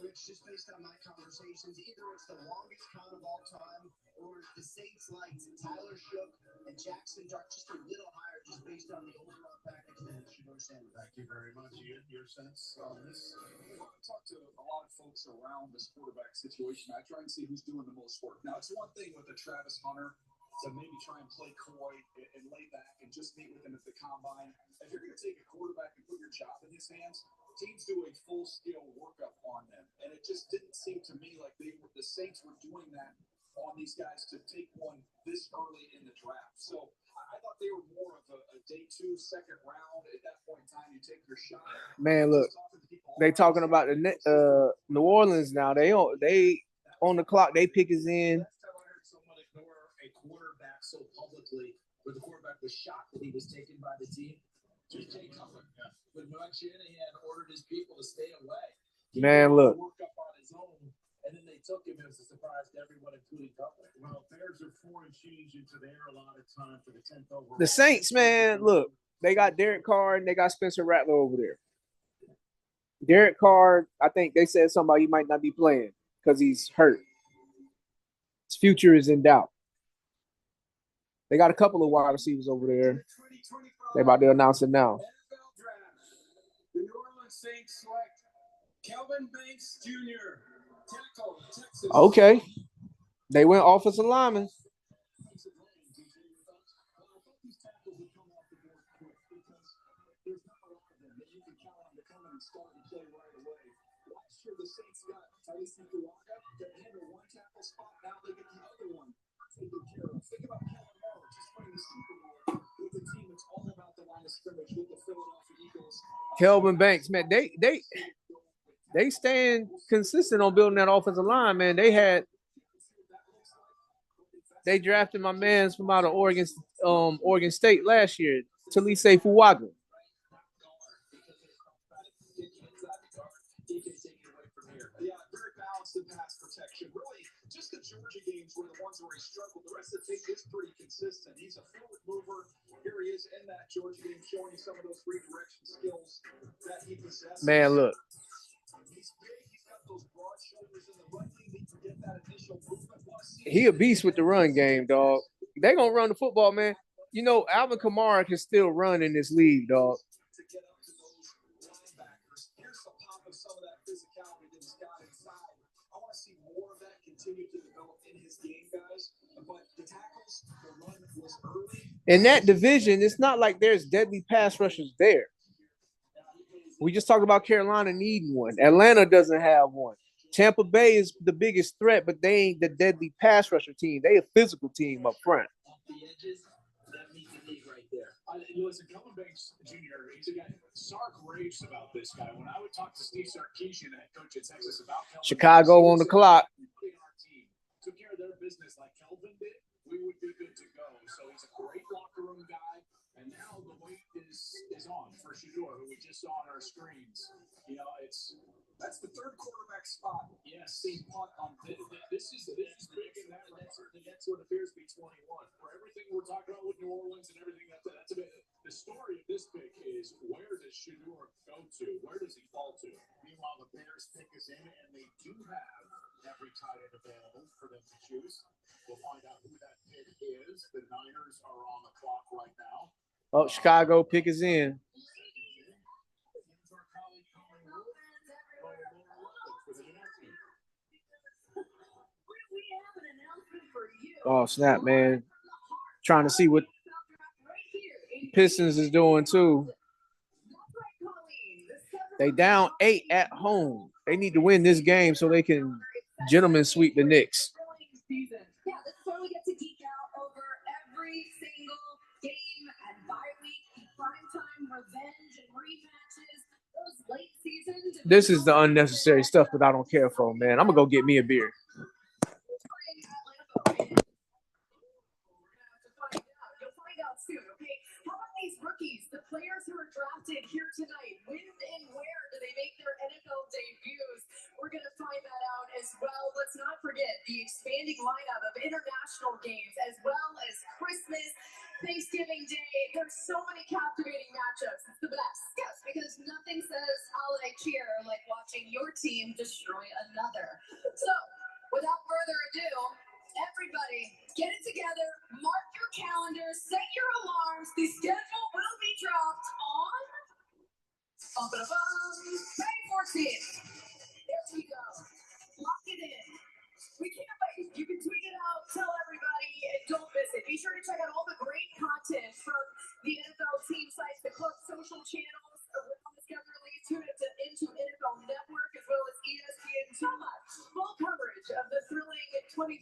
Rich, just based on my conversations, either it's the longest count of all time or the Saints liked Tyler Shook and Jackson Dart just a little higher just based on the overall package than Shedeur Sanders. Thank you very much. Ian, your sense on this? I've talked to a lot of folks around this quarterback situation. I try and see who's doing the most work. Now, it's one thing with a Travis Hunter to maybe try and play coy and lay back and just meet with him at the combine. If you're going to take a quarterback and put your job in his hands, teams do a full-scale workup on them. And it just didn't seem to me like the Saints were doing that on these guys to take one this early in the draft. So I thought they were more of a day 2, second round. At that point in time, you take your shot. Man, look, they talking about the New Orleans now. They on the clock. They pick is in. Last time I heard someone ignore a quarterback so publicly, where the quarterback was shocked that he was taken by the team. Just Jay Cutler. But Mike Shanahan ordered his people to stay away. Man, look. Work up on his own. And then they took him as a surprise to everyone, including Cutler. Well, Bears are 4 and change into their allotted time for the 10th overall. The Saints, man, look, they got Derek Carr and they got Spencer Rattler over there. Derek Carr, I think they said somebody he might not be playing because he's hurt. His future is in doubt. They got a couple of wide receivers over there. They about to announce it now. NFL draft. The New Orleans Saints select Kelvin Banks Jr., tackle, Texas. Okay. They went offensive lineman. The Saints got Tyson Kawaka to handle one tackle spot. Now they get the other one taken care of. Think about Kellen Moore just winning the Super Bowl with a team that's all about the line of scrimmage with the Philadelphia Eagles. Kelvin Banks, man, they stand consistent on building that offensive line, man. They drafted my man from out of Oregon State last year, Talise Fuaga. Yeah, very balanced in pass protection. Really, just the Georgia games were the ones where he struggled. The rest of the team is pretty consistent. He's a forward mover. Here he is in that Georgia game, showing you some of those redirection skills that he possesses. Man, look. He's big. He's got those broad shoulders in the running. He can get that initial movement. He a beast with the run game, dog. They gonna run the football, man. You know, Alvin Kamara can still run in this league, dog. To get up to those linebackers. Here's the pop of some of that physicality that he's got inside. I want to see more of that continue to develop in his game, guys. But the tackles, the run was early. In that division, it's not like there's deadly pass rushers there. We just talked about Carolina needing one. Atlanta doesn't have one. Tampa Bay is the biggest threat, but they ain't the deadly pass rusher team. They a physical team up front. Off the edges, that means a need right there. Listen, Kelvin Banks Jr., he's a guy. Sark raves about this guy. When I would talk to Steve Sarkisian, head coach at Texas, about Kelvin Chicago Banks, on the clock. Everybody on our team took care of their business like Kelvin did, we would be good to go. So he's a great locker room guy. And now the weight is on for Shador, who we just saw on our screens. You know, that's the third quarterback spot. Yes, same punt on this is big in that certainly that's what appears to be 21. For everything we're talking about with New Orleans and everything, that's a bit. The story of this pick is, where does Shador go to? Where does he fall to? Meanwhile, the Bears pick is in, and they do have every tight end available for them to choose. We'll find out who that pick is. The Niners are on the clock right now. Oh, Chicago pick is in. Oh, snap, man. Trying to see what Pistons is doing, too. They down 8 at home. They need to win this game so they can gentlemen sweep the Knicks. Yeah, this is where we get to geek out over every single game and bye week, primetime revenge and rematches, those late seasons. This is the unnecessary stuff that I don't care for, man. I'm going to go get me a beer. Soon, okay? How about these rookies, the players who are drafted here tonight? When and where do they make their NFL debuts? We're going to find that out as well. Let's not forget the expanding lineup of international games as well as Christmas, Thanksgiving Day. There's so many captivating matchups. It's the best. Yes, because nothing says holiday cheer like watching your team destroy another. So, without further ado, everybody, get it together, mark your calendars, set your alarms. The schedule will be dropped on May 14th. There we go. Lock it in. We can't wait. You can tweet it out, tell everybody, and don't miss it. Be sure to check out all the great content from the NFL team sites, the club social channels, around the schedule release. Tune into NFL Network as well as ESPN. So much full coverage of the thrilling 2025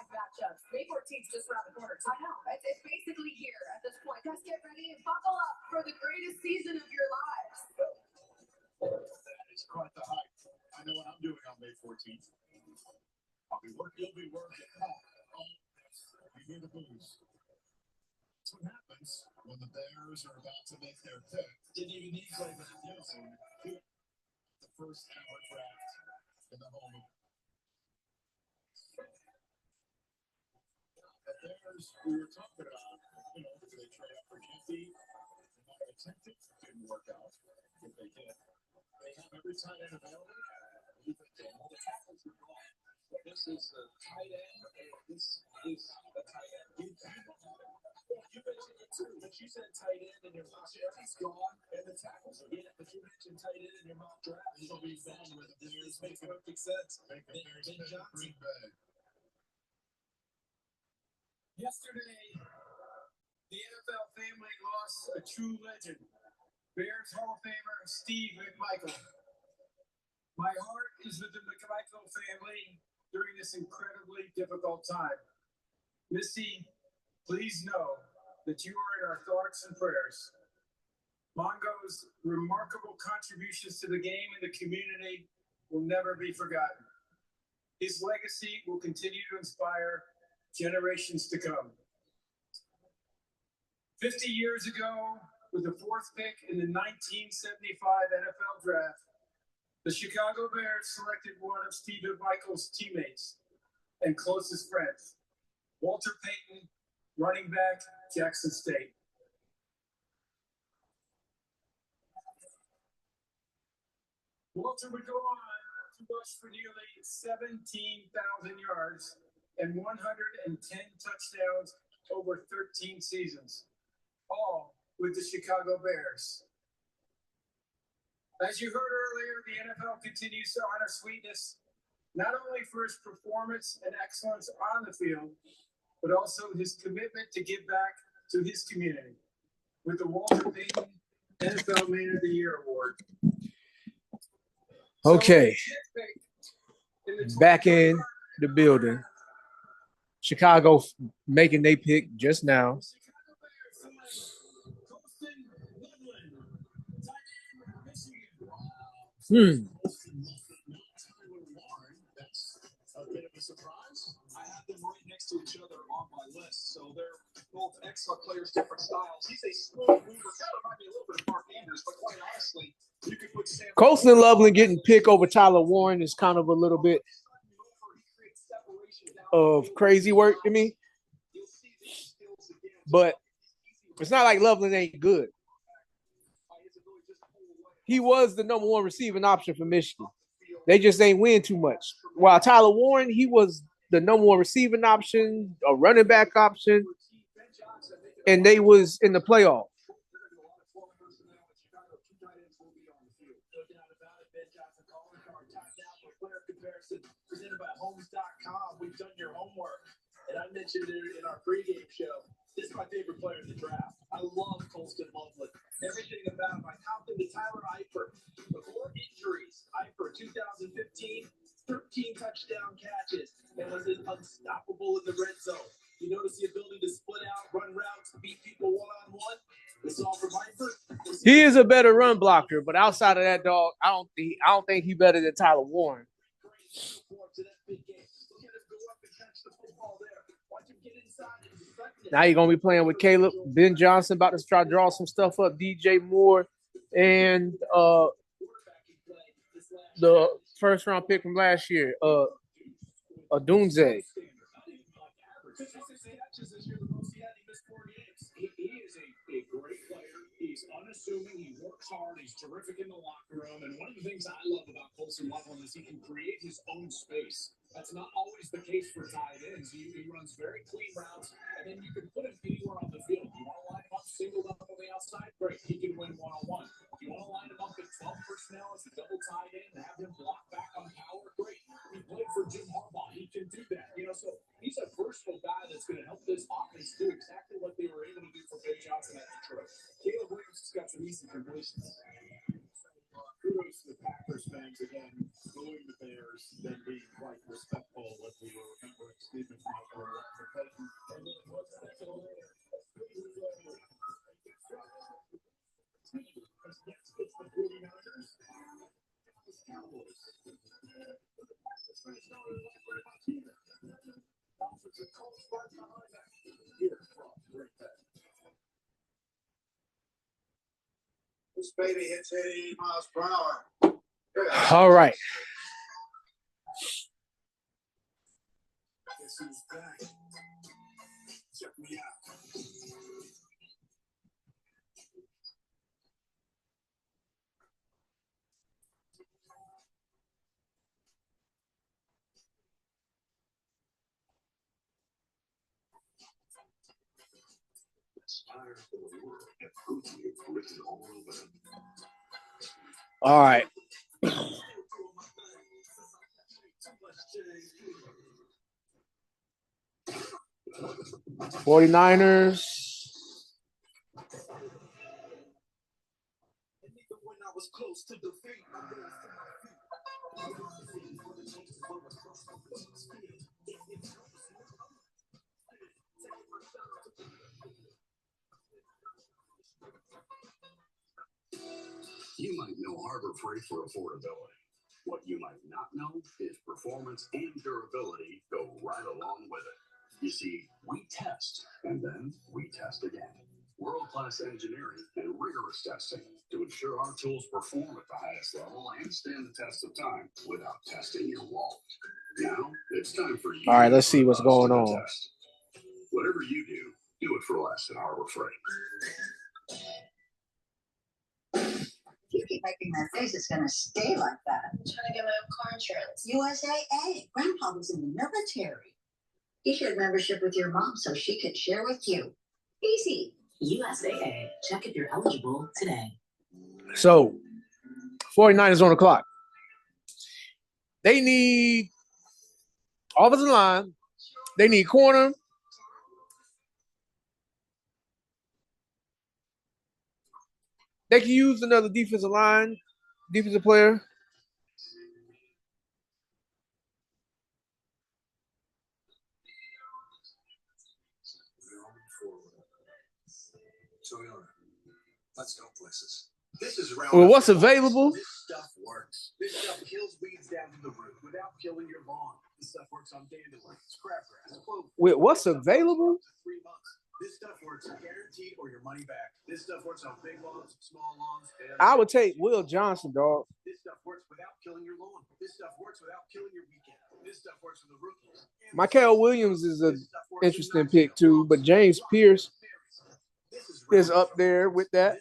matchups. May 14th just around the corner. I know. It's basically here at this point. Guys, get ready and buckle up for the greatest season of your lives. That is quite the hype. I know what I'm doing on May 14th. I'll be working. You'll be working. You hear the booze. That's what happens when the Bears are about to make their pick. Didn't even need to play that. The first ever draft in the home of the Bears. We were talking about, do they trade up for Jeffy? They might attempt it. Didn't work out. If they did, they have every tight end available. All the tackles are gone. This is the tight end. This is the tight end. You mentioned it too, but you said tight end in your mock draft. He's gone, and the tackles are. Yeah, but you mentioned tight end in your mock draft. He'll be gone with the Bears. This makes perfect sense. Ben Johnson. Yesterday, the NFL family lost a true legend, Bears Hall of Famer Steve McMichael. My heart is with the McMichael family during this incredibly difficult time. Missy, please know that you are in our thoughts and prayers. Mongo's remarkable contributions to the game and the community will never be forgotten. His legacy will continue to inspire generations to come. 50 years ago, with the fourth pick in the 1975 NFL Draft, the Chicago Bears selected one of Steve McMichael's teammates and closest friends, Walter Payton, running back, Jackson State. Walter would go on to rush for nearly 17,000 yards and 110 touchdowns over 13 seasons, all with the Chicago Bears. As you heard earlier, the NFL continues to honor Sweetness, not only for his performance and excellence on the field, but also his commitment to give back to his community with the Walter Payton NFL Man of the Year Award. Okay. Back in the building. Chicago making their pick just now. A bit of a surprise. I have them right next to each other on my list, so they're both excellent players, different styles. He's a smooth mover, kind of remind me a little bit of Mark Andrews, but quite honestly, you could put Sam Colston Loveland getting picked over Tyler Warren is kind of a little bit of crazy work to me, but it's not like Loveland ain't good. He was the number one receiving option for Michigan. They just ain't win too much. While Tyler Warren, he was the number one receiving option, a running back option, and they was in the playoff. Presented by Homes.com. We've done your homework, and I mentioned it in our pregame show. This is my favorite player in the draft. I love Colston Loveland. Everything about him. I copped him to Tyler Eifert. Before injuries, Eifert, 2015, 13 touchdown catches, and was unstoppable in the red zone. You notice the ability to split out, run routes, beat people one-on-one. It's all from Eifert. He is a better run blocker, but outside of that, dog, I don't think he's better than Tyler Warren. Now you're gonna be playing with Caleb. Ben Johnson about to try to draw some stuff up. DJ Moore and the first round pick from last year, Adunze. He is a great player. He's unassuming. He works hard. He's terrific in the locker room. And one of the things I love about Colston Loveland is he can create his own space. That's not always the case for tight ends. He runs very clean routes, and then you can put him anywhere on the field. You want to line him up singled up on the outside? Great. He can win one-on-one. You want to line him up in 12 personnel as a double tight end and have him block back on power? Great. He played for Jim Harbaugh. He can do that. So he's a versatile guy that's going to help this offense do exactly what they were able to do for Ben Johnson at Detroit. Caleb Williams has got some easy completions. Kudos to the Packers fans again, booing the Bears, then being quite respectful if we were remembering Stephen Michael for Peyton. And then what's that over there? It's the 49ers. Cowboys. This baby hits 88 miles per hour. All right. Guess who's back? Check me out. All right. 49ers. You might know Harbor Freight for affordability. What you might not know is performance and durability go right along with it. You see, we test, and then we test again. World-class engineering and rigorous testing to ensure our tools perform at the highest level and stand the test of time without testing your wallet. Now, it's time for you. All right, let's see what's going on. Test. Whatever you do it for less at Harbor Freight. You keep making that face, it's going to stay like that. I'm trying to get my own car insurance. USAA. Grandpa was in the military. You should have membership with your mom so she could share with you. Easy. USAA. Check if you're eligible today. So, 49ers on the clock. They need offensive line. They need corner. They can use another defensive player. Let's go places. This is Well, what's available? This stuff works. This stuff kills weeds down to the root without killing your lawn. This stuff works on dandelions, crabgrass, clover. Wait, what's available? 3 months. This stuff works guaranteed or your money back. This stuff works on big lawns, small lawns. I would take Will Johnson, dog. This stuff works without killing your lawn. This stuff works without killing your weekend. This stuff works for the rookies. Michael Williams is an interesting pick too, but James Pierce is up there with that.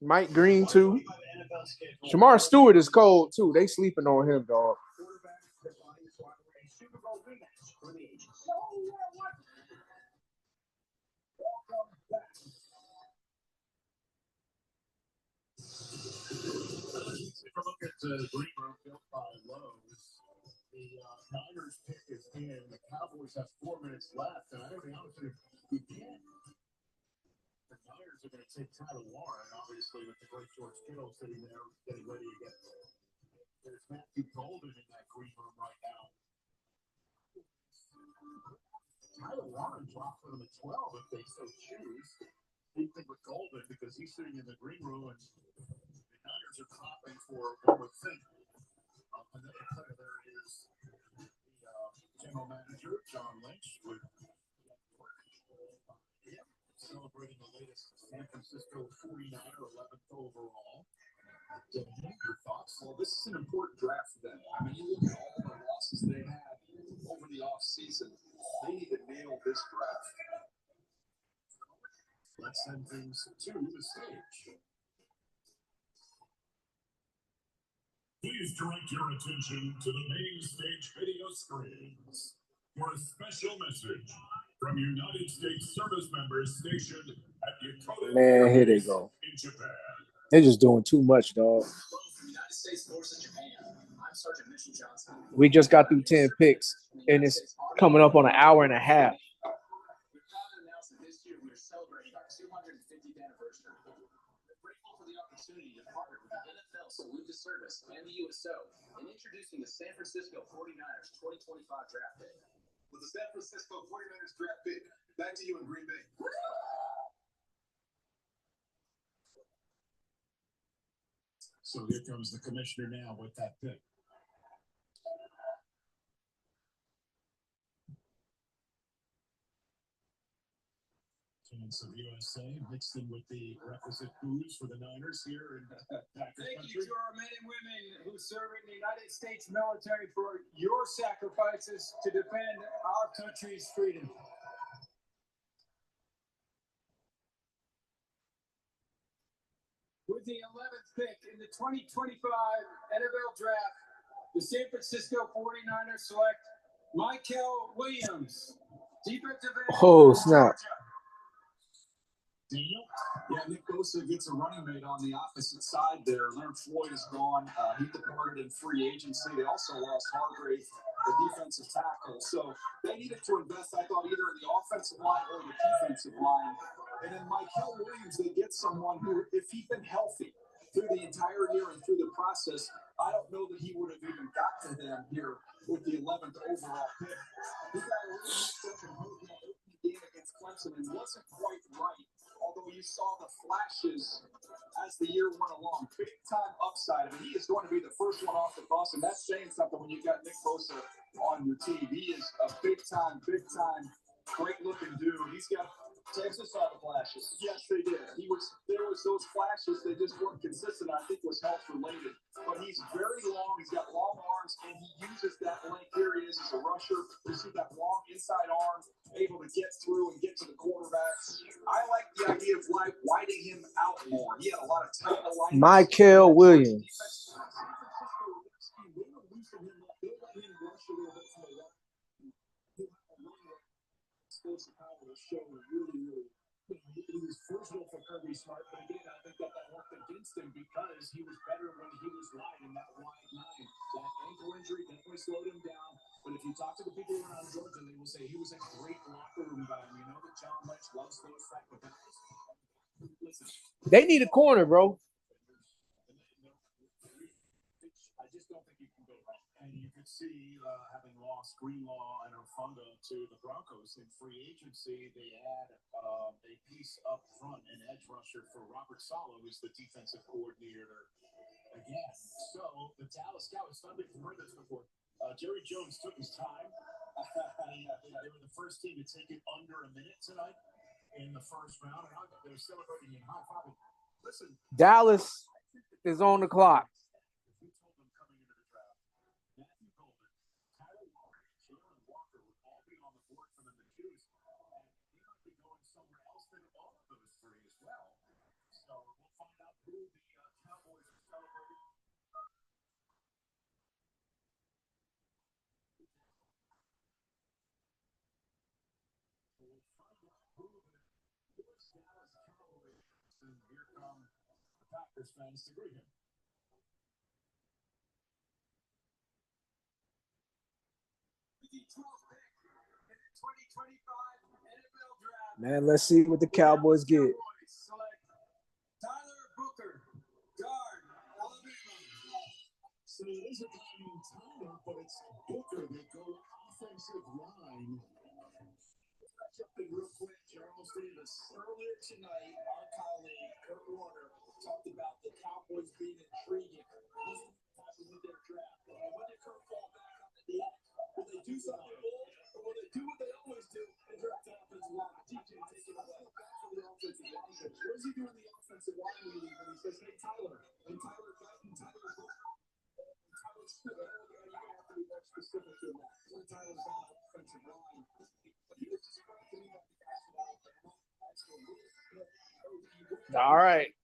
Mike Green too. Shamar Stewart is cold too. They sleeping on him, dog. If you look at the green room built by Lowe's, the Niners pick is in. The Cowboys have 4 minutes left, and I gotta be honest with you, can't. The Niners are going to take Tyler Warren, obviously, with the great George Kittle sitting there getting ready to get. There's Matthew Golden in that green room right now. Tyler Warren dropped for them at 12 if they so choose. Same thing with Golden because he's sitting in the green room and the Niners are clapping for one would think. Another player there is the general manager, John Lynch, with celebrating the latest San Francisco 49er, 11th overall. Your thoughts? Well, this is an important draft for them. I mean, you look at all the losses they had over the offseason. They need to nail this draft. Let's send things to the stage. Please direct your attention to the main stage video screens for a special message from United States service members stationed at Yokota Man, here they go. in Japan. They're just doing too much, dog. United States Forces Japan. I'm Sergeant Mitchell Johnson. We just got through 10 picks, and it's coming up on an hour and a half. We're proud to announce that this year we are celebrating our 250th anniversary. We're grateful for the opportunity to partner with the NFL Salute to Service and the USO in introducing the San Francisco 49ers 2025 Draft Day. With the San Francisco 49ers draft pick, back to you in Green Bay. So here comes the commissioner now with that pick. Chance of USA mixed in with the requisite booze for the Niners here in Packer Thank country. you to our men and women who serve in the United States military for your sacrifices to defend our country's freedom. With the 11th pick in the 2025 NFL Draft, the San Francisco 49ers select Michael Williams, defensive end. Oh, snap. Daniel? Yeah, Nick Bosa gets a running mate on the opposite side there. Leonard Floyd is gone. He departed in free agency. They also lost Hargrave, the defensive tackle. So they needed to invest, I thought, either in the offensive line or the defensive line. And then Michael Williams, they get someone who, if he'd been healthy through the entire year and through the process, I don't know that he would have even got to them here with the 11th overall pick. He got a little mixed up in the opening game against Clemson and wasn't quite right. Although you saw the flashes as the year went along, big time upside. I mean, he is going to be the first one off the bus, and that's saying something when you got Nick Bosa on your team. He is a big time, great looking dude. He's got Texas saw the flashes. Yes, they did. There was those flashes. They just weren't consistent. I think was health related. But he's very long. He's got long arms, and he uses that length. Here he is as a rusher. You see that long inside arm, able to get through and get to the quarterback. I like the idea of widening him out more. He had a lot of tight alignment. Michael Williams. show really, he was versatile for Kirby Smart, but again, I think that worked against him because he was better when he was wide in that wide line. That ankle injury definitely slowed him down. But if you talk to the people around Georgia, they will say he was a great locker room guy. You know that John Lynch loves those type of guys. Listen, They need a corner, bro. I just don't think you can go wrong. And you could see having lost Greenlaw and Ofunga to the Broncos in free agency, they had a piece up front, an edge rusher for Robert Saleh, who's the defensive coordinator again. So the Dallas Cowboys, I've heard this before. Jerry Jones took his time. They were the first team to take it under a minute tonight in the first round, and they were celebrating in high five. Listen, Dallas is on the clock. if you told them coming into the draft, Matthew Golden, Tyler Walker, Jalen Walker would all be on the board for them to choose, and he might be going somewhere else than all of those three as well. So we'll find out who the Cowboys are celebrating. We'll find out who the Dallas Cowboys, and here come the Packers fans to greet him. The 12th pick in the 2025 NFL Draft. Man, let's see what the Cowboys get. Cowboys select Tyler Booker, guard, Alabama. So it is a guy named Tyler, but it's Booker. They go offensive line. Let's jump in real quick, Charles Davis. Earlier tonight, our colleague Kurt Warner talked about the Cowboys being intriguing. This is what happened with their draft. And when did Kurt fall back on the deck? Will they do something bold, or will they do what they always do and draft an offensive line? DJ, take it away. Back to the offensive line. What is he doing in the offensive line meeting when he says, "Hey, Tyler," and Tyler got him, Tyler Booker. Tyler's still there. You have to be more specific than that. When Tyler's on the offensive line, he was just cracking me up. All right.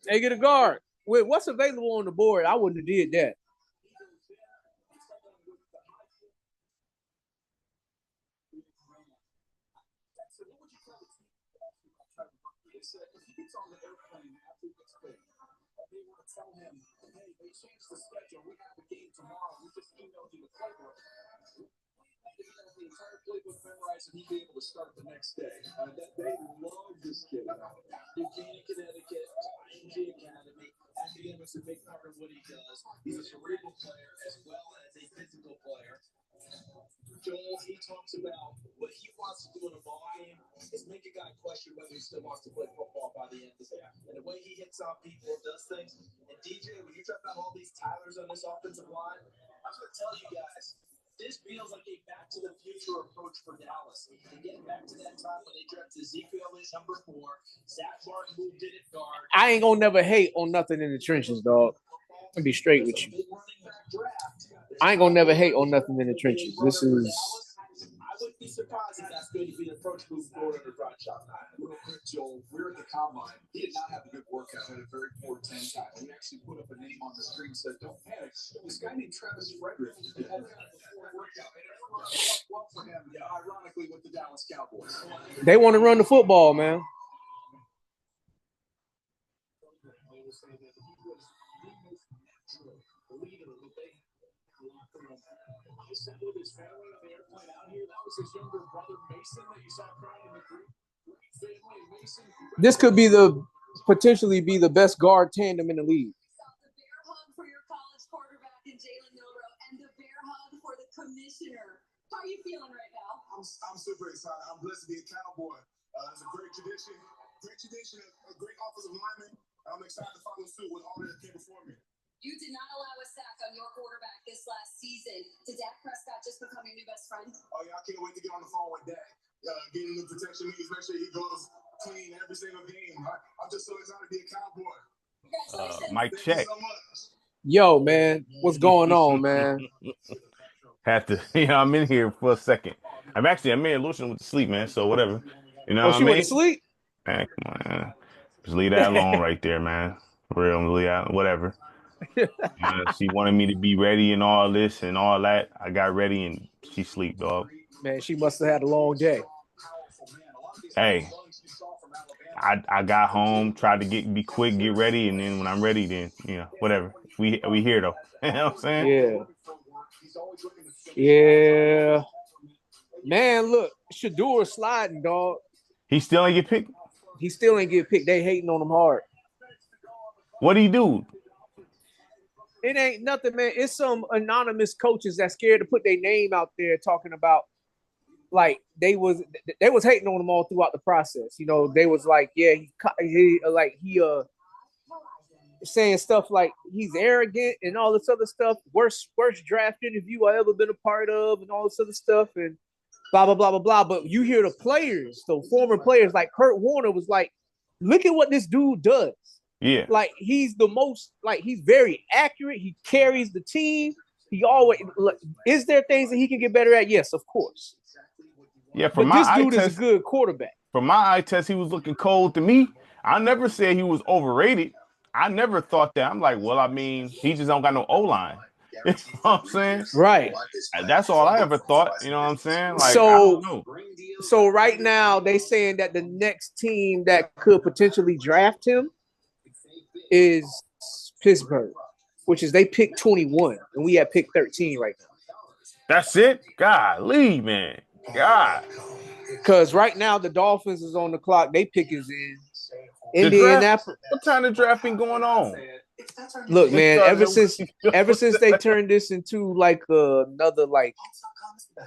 They get a guard. Wait, what's available on the board? I wouldn't have did that. If he gets on the airplane after he gets paid, they want to tell him, "Hey, they changed the schedule. We have a game tomorrow. We just emailed you the playbook." They have the entire playbook memorized, and he'd be able to start the next day. They love this kid. New Canaan, Connecticut, IMG Academy. Academics a big part of what he does. He's a cerebral player as well as a physical player. Joel, he talks about what he wants to do in a ball game is make a guy question whether he still wants to play football by the end of the day. And the way he hits on people and does things. And DJ, when you talk about all these Tylers on this offensive line, I'm going to tell you guys, this feels like a back-to-the-future approach for Dallas. And getting back to that time when they drafted Ezekiel as number 4, Zach Martin moved in at guard. I ain't gonna never hate on nothing in the trenches, dog. I'll be straight with you. I ain't gonna never hate on nothing in the trenches. This is. I wouldn't be surprised if that's going to be the approach moving forward under Brian Shaw. Real quick, Joel, we were at the combine. He did not have a good workout. Had a very poor 10 time. We actually put up a name on the screen and said, "Don't panic." This guy named Travis Frederick had a poor workout. And it worked out well for him, ironically, with the Dallas Cowboys. They want to run the football, man. They will say that he was the most natural leader that they had. He sat with his family on the airplane out here. That was his younger brother Mason that you saw crying in the group. Great family, Mason. This could be potentially be the best guard tandem in the league. The bear hug for your college quarterback in Jalen Milroe and the bear hug for the commissioner. How are you feeling right now? I'm super excited. I'm blessed to be a Cowboy. It's a great tradition, a great offensive lineman. I'm excited to follow suit with all that came before me. You did not allow a sack on your quarterback this last season. Did Dak Prescott just become your new best friend? Oh, yeah, I can't wait to get on the phone with Dak. Getting the protection means make sure he goes clean every single game. I'm just so excited to be a Cowboy. Mike check. So much. Yo, man, what's going on, man? Had to, I'm in here for a second. I'm in. Lucian went to sleep, man. So whatever. You know what I She mean? went to sleep? Man, come on, man. Just leave that alone right there, man. For real, leave that, whatever. She wanted me to be ready and all this and all that. I got ready and she sleep, dog. Man, she must have had a long day. Hey, I got home, tried to be quick, get ready, and then when I'm ready, then whatever. We here though. You know what I'm saying? Yeah. Yeah. Man, look, Shador sliding, dog. He still ain't get picked. He still ain't get picked. They hating on him hard. What do you do? It ain't nothing, man. It's some anonymous coaches that's scared to put their name out there talking about like they was hating on him all throughout the process. You know, they was like, yeah, he saying stuff like he's arrogant and all this other stuff. Worst draft interview I ever been a part of, and all this other stuff, and blah blah blah blah blah. But you hear the players, the former players, like Kurt Warner was like, look at what this dude does. Yeah. Like he's the most, like he's very accurate. He carries the team. He always, is there things that he can get better at? Yes, of course. Yeah, but this dude is a good quarterback. From my eye test, he was looking cold to me. I never said he was overrated. I never thought that. I'm like, well, I mean, he just don't got no O-line. You know what I'm saying? Right. That's all I ever thought. You know what I'm saying? Like, I don't know. So right now they saying that the next team that could potentially draft him is Pittsburgh, which is they pick 21 and we have pick 13 right now. That's it? Golly, man. God. Because right now the Dolphins is on the clock. They pick is in Indianapolis. What kind of draft been going on? Look, man, ever since they turned this into like another like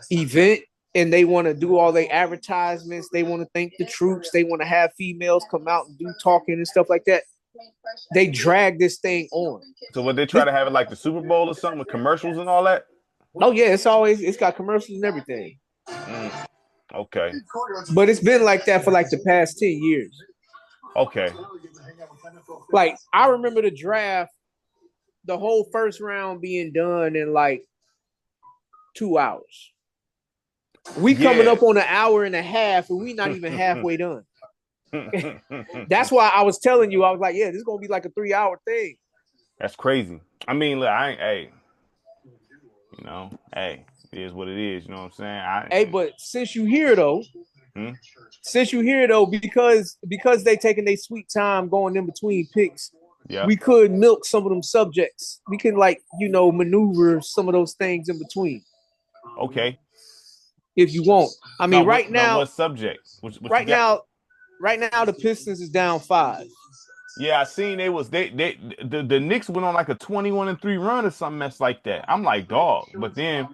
event and they want to do all their advertisements, they want to thank the troops, they want to have females come out and do talking and stuff like that. They drag this thing on. So would they try to have it like the Super Bowl or something with commercials and all that? Oh yeah, it's got commercials and everything. Okay. But it's been like that for like the past 10 years. Okay. Like I remember the draft, the whole first round being done in like 2 hours. We coming up on an hour and a half and we not even halfway done. That's why I was telling you, I was like, yeah, this is gonna be like a 3-hour thing. That's crazy. I mean, look, hey, it is what it is. You know what I'm saying? But since you here though, because they taking their sweet time going in between picks, we could milk some of them subjects. We can maneuver some of those things in between. Okay. If you want. I mean, right now, what subject? Right now, the Pistons is down 5. Yeah, I seen the Knicks went on like a 21-3 run or something mess like that. I'm like, dog. But then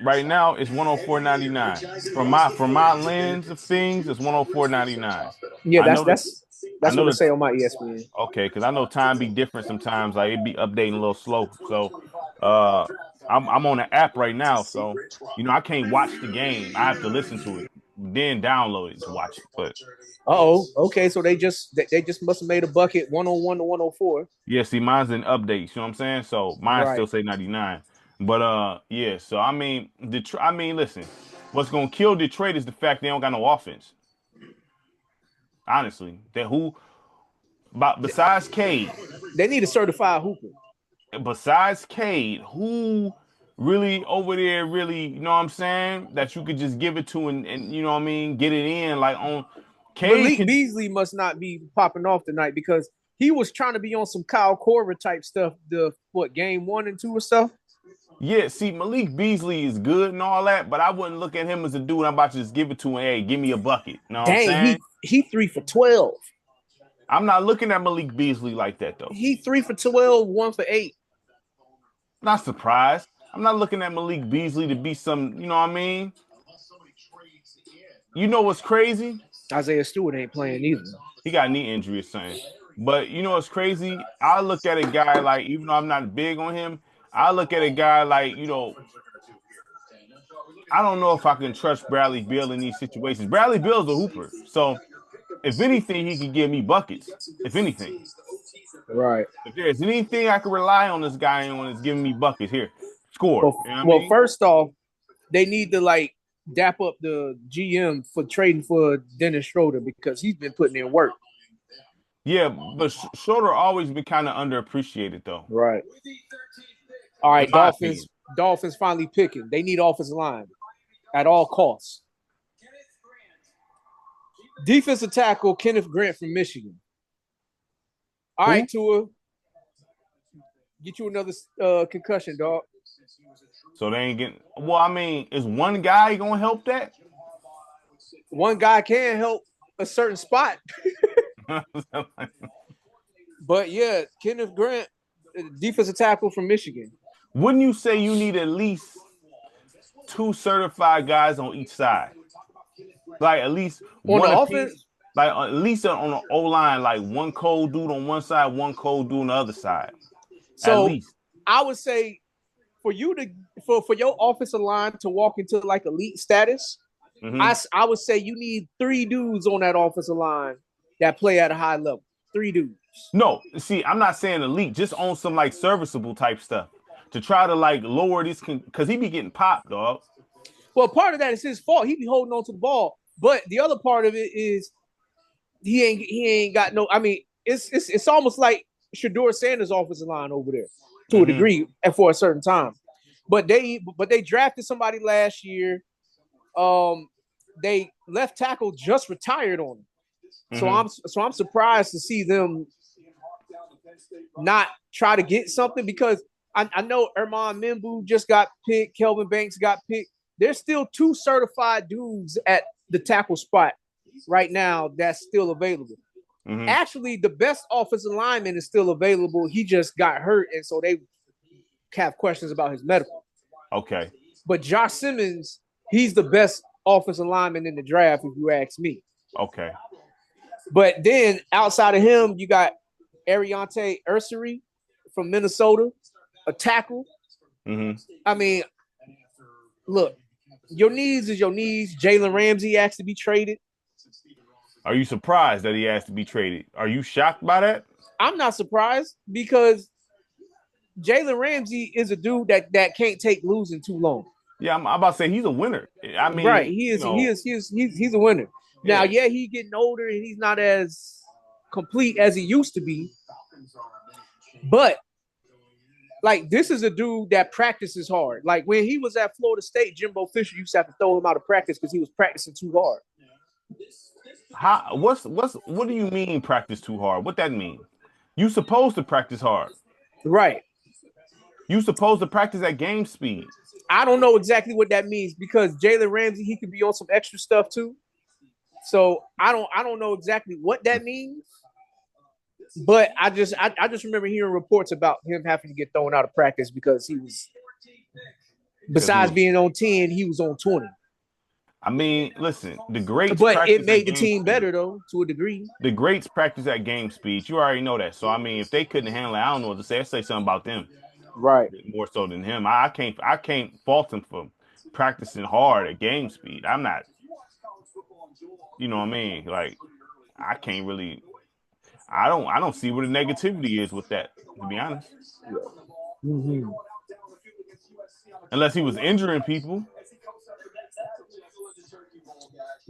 right now it's 104.99. From my lens of things, it's 104.99. Yeah, that's what they say on my ESPN. Okay, because I know time be different sometimes. Like it be updating a little slow. So I'm on the app right now, so I can't watch the game. I have to listen to it, then download it to watch it. But okay, so they just must have made a bucket 101 to 104. Yeah, see, mine's in updates. You know what I'm saying? So mine still say 99. But yeah. So I mean, listen, what's gonna kill Detroit is the fact they don't got no offense. Honestly, besides Cade, they need a certified hooper. Besides Cade, who really over there, you know what I'm saying, that you could just give it to and you know what I mean, get it in like on Cade. Malik Beasley must not be popping off tonight because he was trying to be on some Kyle Korver type stuff. Game 1 and 2 or stuff. Yeah, see, Malik Beasley is good and all that, but I wouldn't look at him as a dude I'm about to just give it to and hey, give me a bucket. You know what I'm saying? He 3 for 12. I'm not looking at Malik Beasley like that though. He 3 for 12, 1 for 8. Not surprised. I'm not looking at Malik Beasley to be some, you know what I mean? You know what's crazy? Isaiah Stewart ain't playing either. He got a knee injury or something. But you know what's crazy? I look at a guy like, even though I'm not big on him, I look at a guy like, I don't know if I can trust Bradley Beal in these situations. Bradley Beal's a hooper. So if anything, he can give me buckets. If anything. Right. If there's anything I can rely on this guy on, is giving me buckets. Here, score. First off, they need to dap up the GM for trading for Dennis Schroeder because he's been putting in work. Yeah, but Schroeder always been kind of underappreciated though. Right. All right, Dolphins finally picking. They need offensive line at all costs. Defensive tackle Kenneth Grant from Michigan. All right, Tua. Get you another concussion, dog. So they ain't getting. Well, I mean, is one guy gonna help that? One guy can help a certain spot. But yeah, Kenneth Grant, defensive tackle from Michigan. Wouldn't you say you need at least 2 certified guys on each side? Like at least on one the apiece? offense. Like at least on the O line, like one cold dude on one side, one cold dude on the other side. So at least I would say for you to for your offensive line to walk into like elite status, I would say you need 3 dudes on that offensive line that play at a high level. 3 dudes. No, see, I'm not saying elite, just on some like serviceable type stuff to try to like lower this because he be getting popped, dog. Well, part of that is his fault. He be holding on to the ball, but the other part of it is he ain't got no. I mean, it's almost like Shedeur Sanders' offensive line over there to a degree and for a certain time. But they drafted somebody last year. They left tackle just retired on him. So I'm surprised to see them not try to get something because I know Erman Membu just got picked. Kelvin Banks got picked. There's still 2 certified dudes at the tackle spot right now that's still available. Actually, the best offensive lineman is still available. He just got hurt, and so they have questions about his medical. Okay. But Josh Simmons, he's the best offensive lineman in the draft, if you ask me. Okay. But then outside of him, you got Ariante Ursary from Minnesota, a tackle. I mean, look, your needs is your needs. Jalen Ramsey asked to be traded. Are you surprised that he asked to be traded? Are you shocked by that? I'm not surprised because Jalen Ramsey is a dude that can't take losing too long. Yeah, I'm about to say he's a winner. I mean, right? He's a winner. Now, yeah, he's getting older and he's not as complete as he used to be. But like, this is a dude that practices hard. Like when he was at Florida State, Jimbo Fisher used to have to throw him out of practice because he was practicing too hard. What do you mean practice too hard? What that mean? You supposed to practice hard. Right. You supposed to practice at game speed. I don't know exactly what that means because Jalen Ramsey, he could be on some extra stuff too. So I don't know exactly what that means. But I just remember hearing reports about him having to get thrown out of practice because he was, besides being on 10, he was on 20. I mean, listen, the greats. But it made the team better though, to a degree. The greats practice at game speed. You already know that. So I mean, if they couldn't handle it, I don't know what to say. I say something about them, right? More so than him. I can't fault him for practicing hard at game speed. I'm not. You know what I mean? Like, I can't really. I don't see what the negativity is with that. To be honest, unless he was injuring people.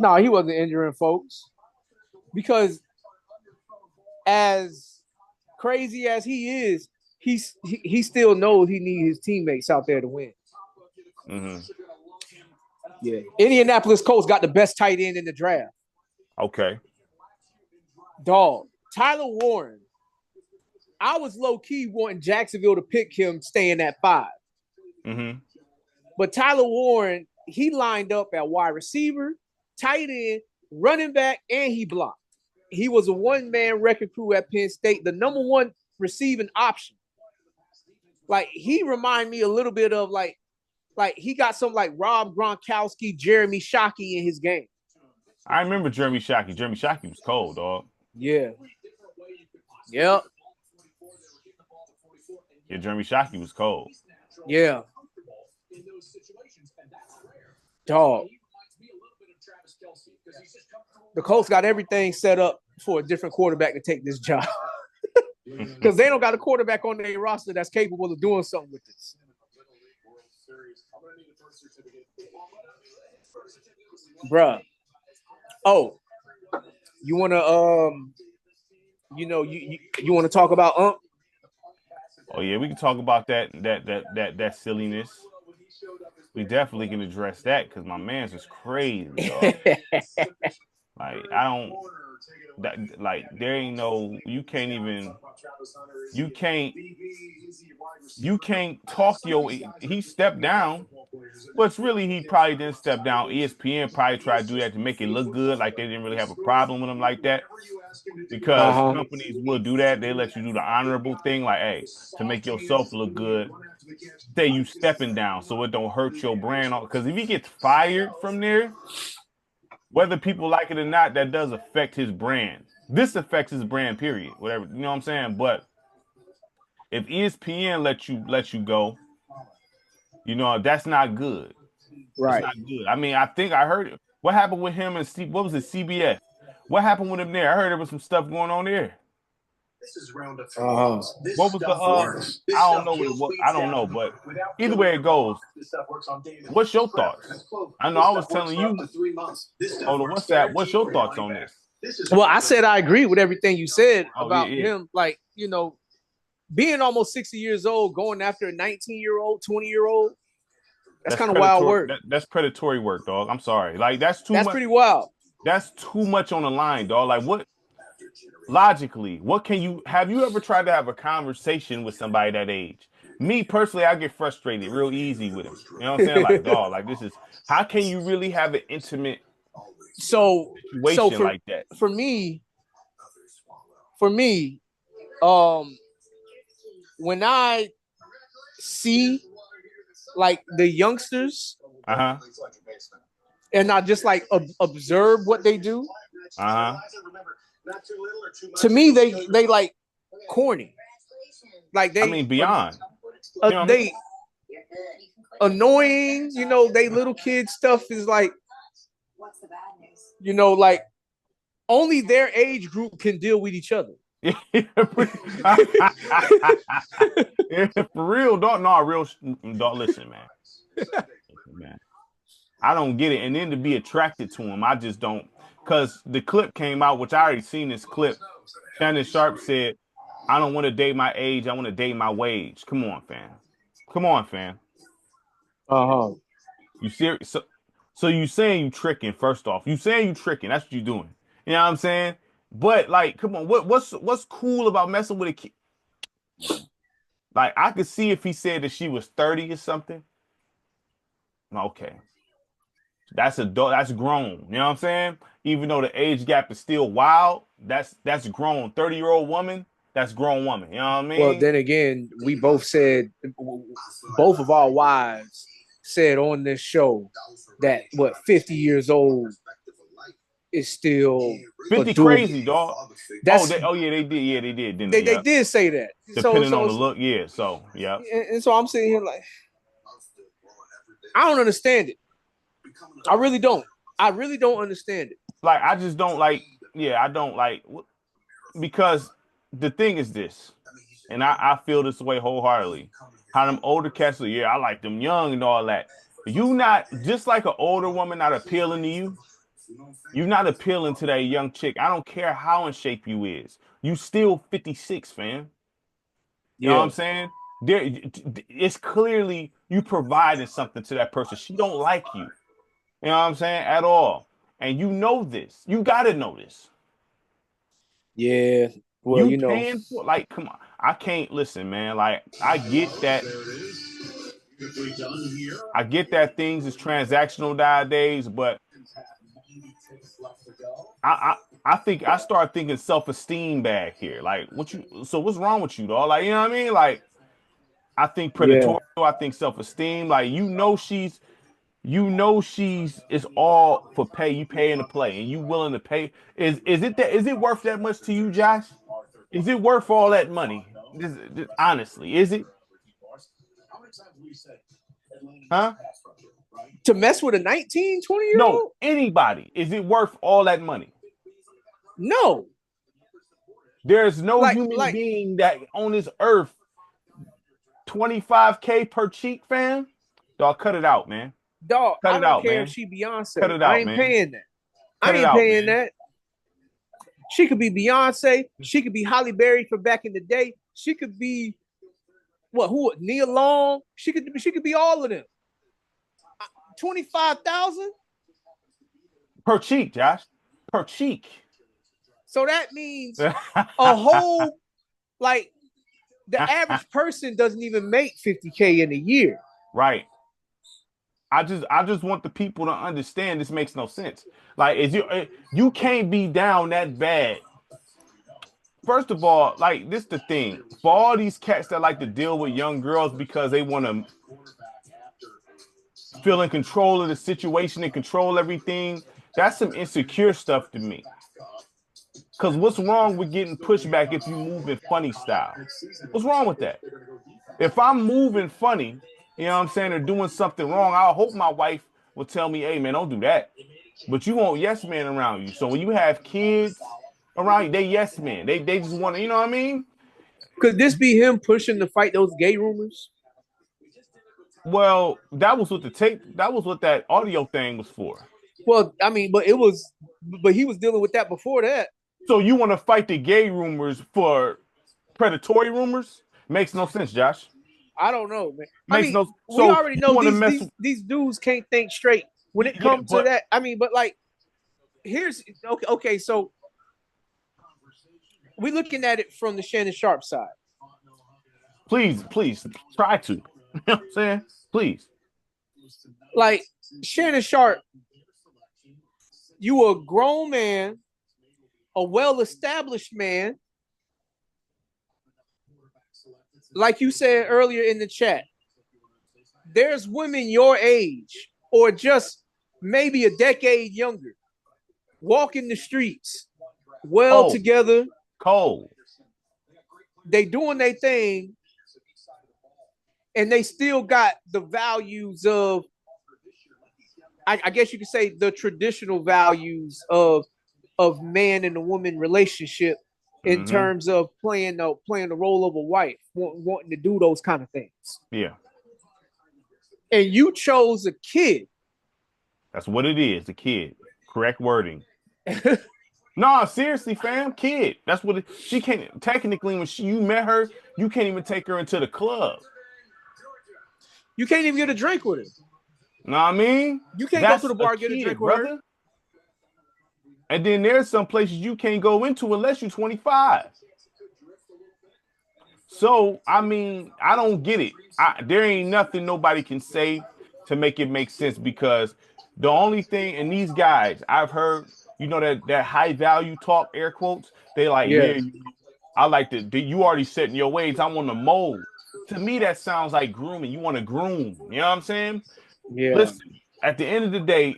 No, he wasn't injuring folks because as crazy as he is, he still knows he needs his teammates out there to win. Yeah, Indianapolis Colts got the best tight end in the draft. Okay, dog, Tyler Warren. I was low key wanting Jacksonville to pick him, staying at 5. But Tyler Warren, he lined up at wide receiver, tight end, running back, and he blocked. He was a one-man wrecking crew at Penn State, the number 1 receiving option. Like, he reminded me a little bit of like he got some like Rob Gronkowski, Jeremy Shockey in his game. I remember Jeremy Shockey. Jeremy Shockey was cold, dog. Yeah. Yep. Yeah, Jeremy Shockey was cold. Yeah. Dog. The Colts got everything set up for a different quarterback to take this job. Because they don't got a quarterback on their roster that's capable of doing something with this. Bruh. Oh, you want to you want to talk about Oh yeah, we can talk about that silliness. We definitely can address that because my man's is crazy, dog. Like I don't that like there ain't no you can't talk your he stepped down, but really he probably didn't step down. ESPN probably tried to do that to make it look good, like they didn't really have a problem with him like that. Because Uh-huh. companies will do that. They let you do the honorable thing, like, hey, to make yourself look good, say you stepping down so it don't hurt your brand. Because if he gets fired from there, whether people like it or not, that does affect his brand. This affects his brand, period. Whatever, you know what I'm saying? But if ESPN let you go, you know, that's not good. It's Right. not good. I mean, I think I heard it. What happened with him and what was it, CBS? What happened with him there? I heard there was some stuff going on there. This is round of Uh-huh. What was the I don't know what it was. I don't know, but either way it goes, what's your thoughts? I know I was telling you on the WhatsApp, what's your thoughts on this? Well, I said I agree with everything you said about yeah. him. Like, you know, being almost 60 years old, going after a 19-year-old, 20-year-old, that's kind of wild work. That's predatory work, dog. I'm sorry. Like that's pretty wild. That's too much on the line, dog. Like what? Logically, what can you have you ever tried to have a conversation with somebody that age? Me personally, I get frustrated real easy with him. You know what I'm saying? Like, dog, like this is how can you really have an intimate situation like that? For me, when I see like the youngsters, and I just like observe what they do, to me they like corny. Like they, I mean, beyond. They annoying. You know, they little kid stuff is like, you know, like only their age group can deal with each other. For real, dog. No, real dog. Listen, man. I don't get it. And then to be attracted to him, I just don't. Because the clip came out, which I already seen this clip. Shannon Sharp said, I don't want to date my age. I want to date my wage. Come on, fam. Uh-huh. You serious? So you saying you tricking, first off. You saying you tricking. That's what you doing. You know what I'm saying? But, like, come on. What's cool about messing with a kid? Like, I could see if he said that she was 30 or something. Okay. That's adult. That's grown. You know what I'm saying? Even though the age gap is still wild, that's grown. 30-year-old woman, that's grown woman. You know what I mean? Well, then again, we both said, both of our wives said on this show that 50 years old is still 50 crazy, dog. They did. Yeah, they did. Didn't they? They did say that. Depending on the look, yeah. So yeah. And so I'm sitting here like, I don't understand it. I really don't. I really don't understand it. Like, I just don't like. Yeah, I don't like because the thing is this, and I feel this way wholeheartedly. How them older cats are, yeah, I like them young and all that. You not just like an older woman not appealing to you. You're not appealing to that young chick. I don't care how in shape you is. You still 56, fam. You know what I'm saying? It's clearly you providing something to that person. She don't like you. You know what I'm saying? At all. And you know this. You got to know this. Yeah. Well, you know. Paying for, like, come on. I can't listen, man. Like, I get that. I get that things is transactional nowadays, but I think I start thinking self-esteem back here. Like, what's wrong with you, dog? Like, you know what I mean? Like, I think predatory, I think self-esteem. Like, she's it's all for pay. You paying to play, and you willing to pay. Is it worth that much to you, Josh? Is it worth all that money? Honestly, is it? Huh? To mess with a 19, 20-year-old? No, anybody. Is it worth all that money? No. There's no human being that on this earth, $25K per cheek, fam. Dog, cut it out, man. Dog, I don't care if she Beyonce. Cut it out, I ain't man. paying that. I ain't paying that. She could be Beyonce. She could be Halle Berry from back in the day. She could be Nia Long. She could be all of them. 25,000 per cheek, Josh. per cheek. So that means a whole, like, the average person doesn't even make 50K in a year. Right. I just want the people to understand this makes no sense. Like, is you can't be down that bad. First of all, like, this the thing. For all these cats that like to deal with young girls because they want to feel in control of the situation and control everything, that's some insecure stuff to me. Because what's wrong with getting pushback if you move in funny style? What's wrong with that? If I'm moving funny, you know what I'm saying, or doing something wrong, I hope my wife will tell me, hey, man, don't do that. But you want yes men around you. So when you have kids around you, they yes men. They just want to, you know what I mean? Could this be him pushing to fight those gay rumors? Well, that was what the tape, that was what that audio thing was for. Well, I mean, but he was dealing with that before that. So you want to fight the gay rumors for predatory rumors? Makes no sense, Josh. I don't know, man. Makes no. We So already you know want to mess? these dudes can't think straight when it Yeah, comes to that. I mean, but like, here's okay. So we're looking at it from the Shannon Sharp side. Please try to. You know what I'm saying? Please. Like, Shannon Sharp, you a grown man, a well-established man. Like you said earlier in the chat, there's women your age or just maybe a decade younger walking the streets together. Cold. They doing their thing, and they still got the values of, I guess you could say, the traditional values of man and a woman relationship in terms of playing the role of a wife, wanting to do those kind of things. Yeah. And you chose a kid. That's what it is, a kid. Correct wording. No, seriously, fam, kid. That's what she can't, technically, when you met her, you can't even take her into the club. You can't even get a drink with her. Know what I mean? You can't go to the bar and get a drink with her. And then there's some places you can't go into unless you're 25. So, I mean, I don't get it. There ain't nothing nobody can say to make it make sense, because the only thing, and these guys, I've heard, you know, that high value talk, air quotes, they like, yeah, I like you already set in your ways. I want to mold. To me, that sounds like grooming. You want to groom. You know what I'm saying? Yeah. Listen, at the end of the day,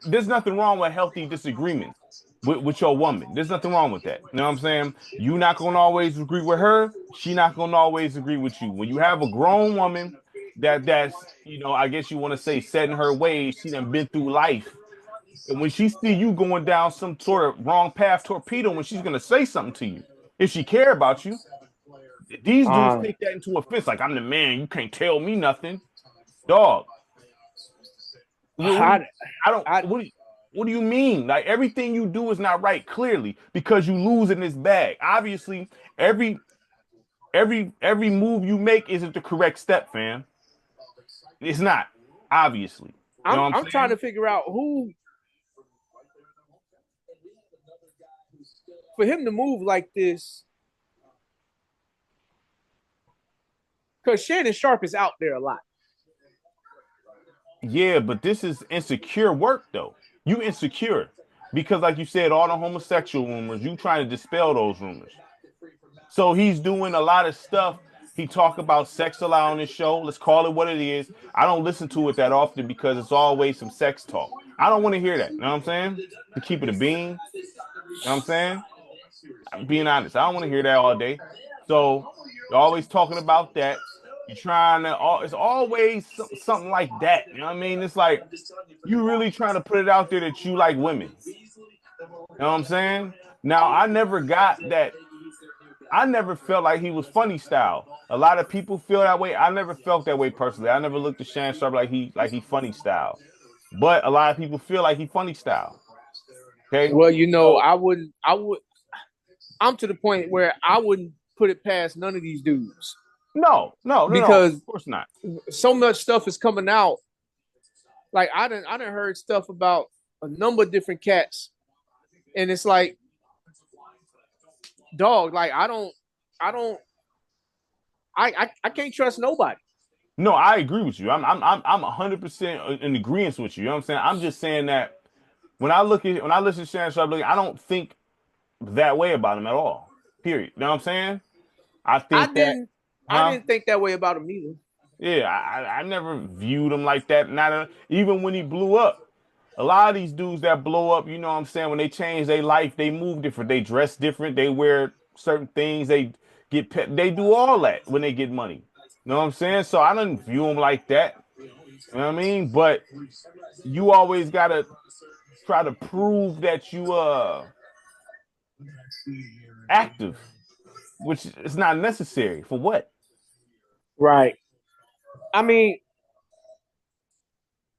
there's nothing wrong with healthy disagreements with your woman. There's nothing wrong with that. You know what I'm saying? You're not going to always agree with her. She not going to always agree with you. When you have a grown woman that's, you know, I guess you want to say set in her ways, she done been through life. And when she see you going down some sort of wrong path torpedo, when she's going to say something to you, if she care about you, these dudes take that into offense. Like, I'm the man. You can't tell me nothing. Dog. What do you mean? Like, everything you do is not right, clearly, because you lose in this bag. Obviously, every move you make isn't the correct step, fam. It's not, obviously. You know I'm trying to figure out who, for him to move like this, because Shannon Sharp is out there a lot. Yeah, but this is insecure work, though. You insecure because, like you said, all the homosexual rumors, you trying to dispel those rumors. So he's doing a lot of stuff. He talk about sex a lot on his show. Let's call it what it is. I don't listen to it that often because it's always some sex talk. I don't want to hear that. You know what I'm saying? To keep it a bean. You know what I'm saying? I'm being honest. I don't want to hear that all day. So you're always talking about that. You're trying to, it's always something like that. You know what I mean? It's like you really trying to put it out there that you like women. You know what I'm saying? Now, I never got that. I never felt like he was funny style. A lot of people feel that way. I never felt that way personally. I never looked at Shannon Sharp like he funny style. But a lot of people feel like he funny style. Okay. Well, you know, I'm to the point where I wouldn't put it past none of these dudes. No, because of course not. So much stuff is coming out. Like I done heard stuff about a number of different cats, and it's like, dog, like I can't trust nobody. No, I agree with you. I'm 100% in agreement with you. You know what I'm saying? I'm just saying that when I listen to Shannon Sharp, I don't think that way about him at all. Period. You know what I'm saying? I I think that, didn't I huh? didn't think that way about him either. Yeah, I never viewed him like that. Even when he blew up. A lot of these dudes that blow up, you know what I'm saying, when they change their life, they move different, they dress different, they wear certain things, they do all that when they get money. You know what I'm saying? So I don't view them like that. You know what I mean? But you always gotta try to prove that you active, which is not necessary. For what? Right. I mean,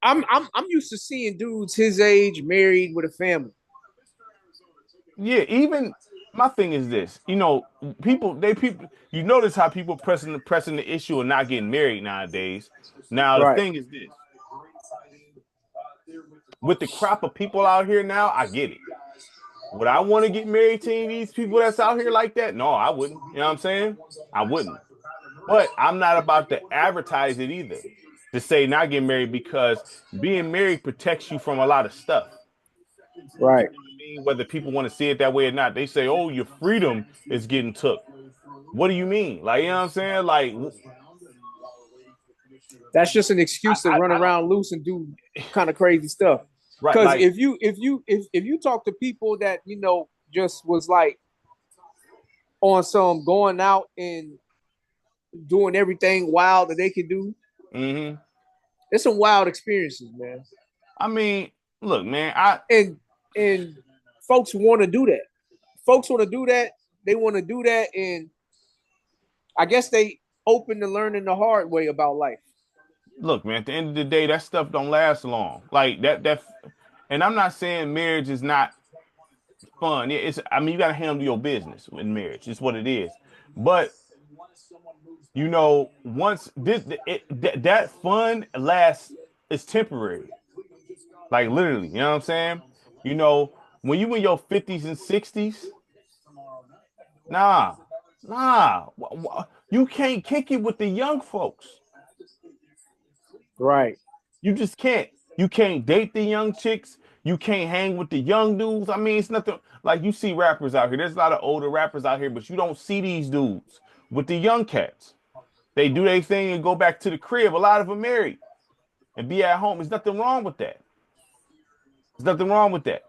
I'm used to seeing dudes his age married with a family. Yeah, even my thing is this. People you notice how people pressing the issue of not getting married nowadays. Now the Right. thing is this. With the crop of people out here now, I get it. Would I want to get married to any of these people that's out here like that? No, I wouldn't. You know what I'm saying? I wouldn't. But I'm not about to advertise it either. To say not get married because being married protects you from a lot of stuff. Right. You know what I mean? Whether people want to see it that way or not, they say, "Oh, your freedom is getting took." What do you mean? Like, you know what I'm saying? Like, That's just an excuse to run I don't. around loose and do kind of crazy stuff. Right? Because Like, if you talk to people that just was like on some going out and doing everything wild that they could do, mm-hmm. it's some wild experiences, man. I mean, look, man. I And folks want to do that. Folks want to do that. They want to do that, and I guess they open to learning the hard way about life. look, man. At the end of the day, that stuff don't last long. Like that. And I'm not saying marriage is not fun. It's. I mean, you got to handle your business in marriage. It's what it is. But once that fun lasts, it's temporary. Like literally, you know what I'm saying? When you in your 50s and 60s, nah, you can't kick it with the young folks. Right. You just can't. You can't date the young chicks. You can't hang with the young dudes. I mean, it's nothing like you see rappers out here. There's a lot of older rappers out here, but you don't see these dudes with the young cats. They do their thing and go back to the crib. A lot of them married and be at home. There's nothing wrong with that. There's nothing wrong with that.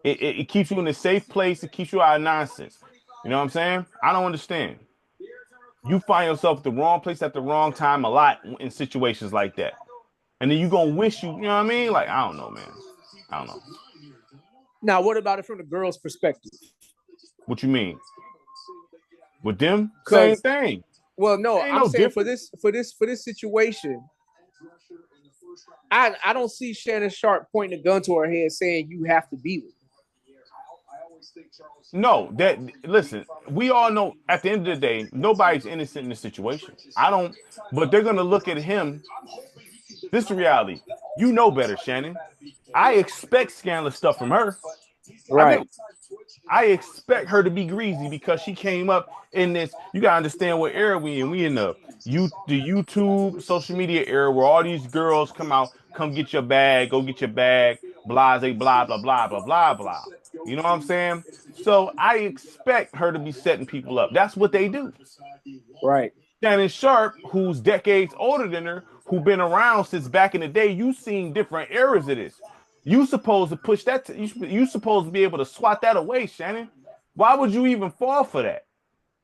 It keeps you in a safe place. It keeps you out of nonsense. You know what I'm saying? I don't understand. You find yourself at the wrong place at the wrong time a lot in situations like that. And then you gonna wish you know what I mean? Like, I don't know, man. I don't know. Now, what about it from the girl's perspective? What you mean? With them? Same Because, thing. well, no, Ain't I'm no saying difference. for this situation, I don't see Shannon Sharp pointing a gun to her head saying you have to be with me. No, listen, we all know at the end of the day, nobody's innocent in this situation. But they're gonna look at him. This is the reality. You know better, Shannon. I expect scandalous stuff from her. I Right. do. I expect her to be greasy because she came up in this. You gotta understand what era we in. We in the YouTube social media era where all these girls come get your bag, go get your bag, blase, blah, blah, blah, blah, blah, blah. You know what I'm saying? So I expect her to be setting people up. That's what they do. Right. Shannon Sharp, who's decades older than her, who been around since back in the day, you seen different eras of this. You supposed to push that. You supposed to be able to swat that away, Shannon. Why would you even fall for that?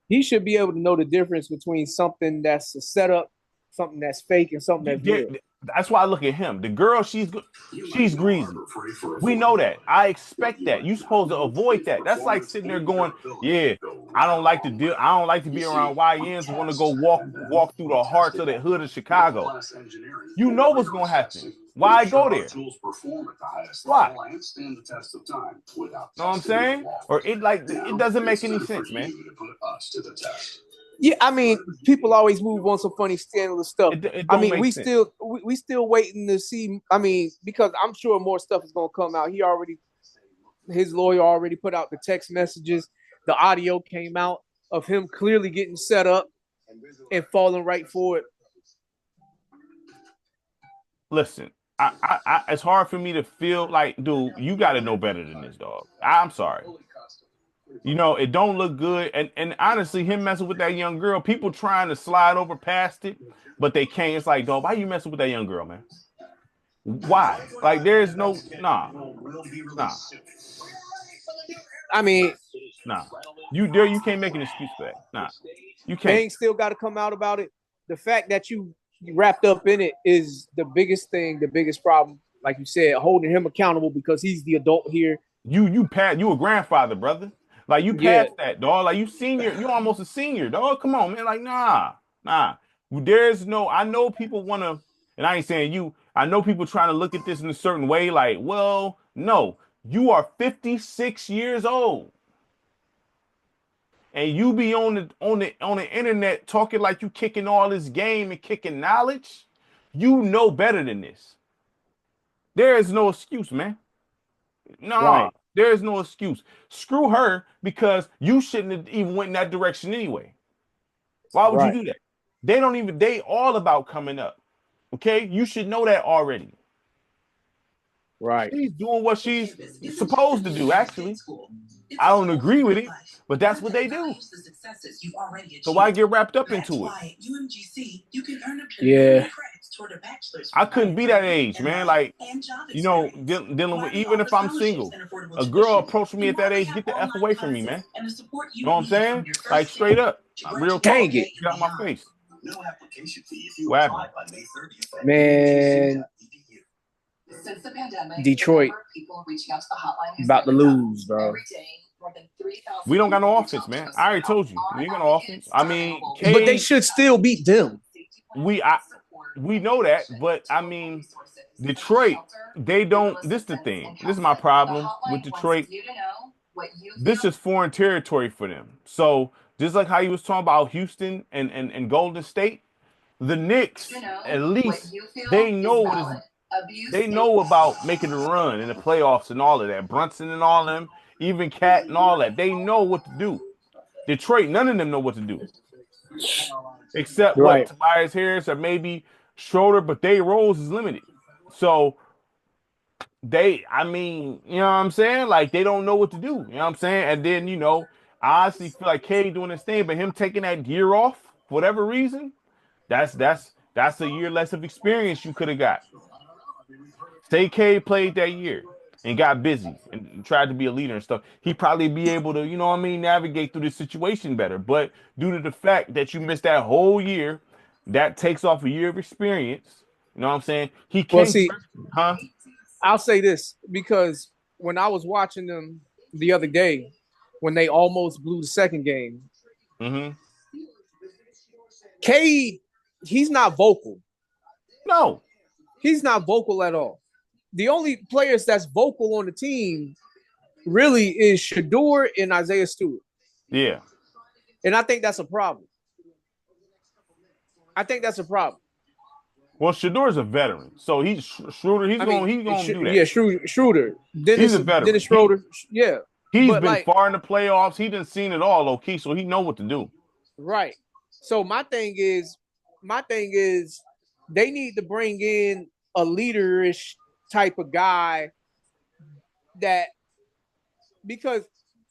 He should be able to know the difference between something that's a setup, something that's fake, and something that's real. That's why I look at him. The girl, she's greasy. We know that. I expect that. You supposed to avoid that. That's like sitting there going, "Yeah, I don't like to deal. I don't like to be around YNs who want to go walk through the hearts of the hood of Chicago." You know what's gonna happen. Why go there? Why? Know what I'm saying? Or it doesn't make any sense, man. Yeah, I mean, people always move on some funny scandalous stuff. It I don't mean, make we sense. still waiting to see. I mean, because I'm sure more stuff is gonna come out. His lawyer already put out the text messages. The audio came out of him clearly getting set up and falling right for it. Listen, it's hard for me to feel like, dude, you got to know better than this, dog. I'm sorry. You know, it don't look good. And honestly, him messing with that young girl, people trying to slide over past it, but they can't. It's like, dog, why you messing with that young girl, man? Why? Like, there's no, nah, I mean, nah. You can't make an excuse for that. Nah, you can't. Bang still got to come out about it. The fact that you wrapped up in it is the biggest thing, the biggest problem. Like you said, holding him accountable because he's the adult here. You a grandfather, brother. Like you Yeah, passed that, dog. Like you almost a senior, dog. Come on, man. Like, nah. There's no, I know people wanna, and I ain't saying you, I know people trying to look at this in a certain way, like, well, no, you are 56 years old. And you be on the internet talking like you kicking all this game and kicking knowledge. You know better than this. There is no excuse, man. Nah, right, there is no excuse. Screw her because you shouldn't have even went in that direction anyway. Why would you right, do that? They all about coming up. Okay? You should know that already. right. She's doing what she's supposed to do, actually. I don't agree with it, but that's what they do. So why get wrapped up into it? Yeah, I couldn't be that age, man. Like, dealing with, even if I'm single, a girl approached me at that age, get the F away from me, man. You know what I'm saying? Like, straight up. Real talk. dang it, Get out my face. No application fee if you What apply happened? by May 30th. man. Since the pandemic, Detroit the number of people reaching out to the hotline has about to nearly doubled. lose, bro. Every day, more than 3,000 We don't got no people reach offense, out to man. us I already about told you. We our ain't got no offense. advocates I mean, available. But they K, should still beat them. we know that, but I mean, Detroit, they don't. This is the thing. This is my problem with Detroit. This is foreign territory for them. So just like how you was talking about Houston and Golden State, the Knicks, at least they know what is they know about making a run in the playoffs and all of that. Brunson and all of them, even Cat and all that. They know what to do. Detroit, none of them know what to do. Except what? Right. Tobias Harris or maybe Schroeder, but their roles is limited. So I mean, you know what I'm saying? Like they don't know what to do. You know what I'm saying? And then, I honestly feel like K doing his thing, but him taking that year off for whatever reason, that's a year less of experience you could have got. Say K played that year and got busy and tried to be a leader and stuff, he'd probably be able to, navigate through this situation better. But due to the fact that you missed that whole year, that takes off a year of experience. You know what I'm saying? He Well, can't, see, huh? I'll say this because when I was watching them the other day, when they almost blew the second game, Mm-hmm. K, he's not vocal. No, He's not vocal at all. The only players that's vocal on the team really is Shador and Isaiah Stewart. yeah. And I think that's a problem. Well, Shador's a veteran, so he's Schroeder. He's going to do that. Yeah, Schroeder. He's a veteran. Dennis Schroeder. Yeah. He's But been like, far in the playoffs. He done seen it all, okay, so he know what to do. right. So my thing is they need to bring in a leaderish type of guy that, because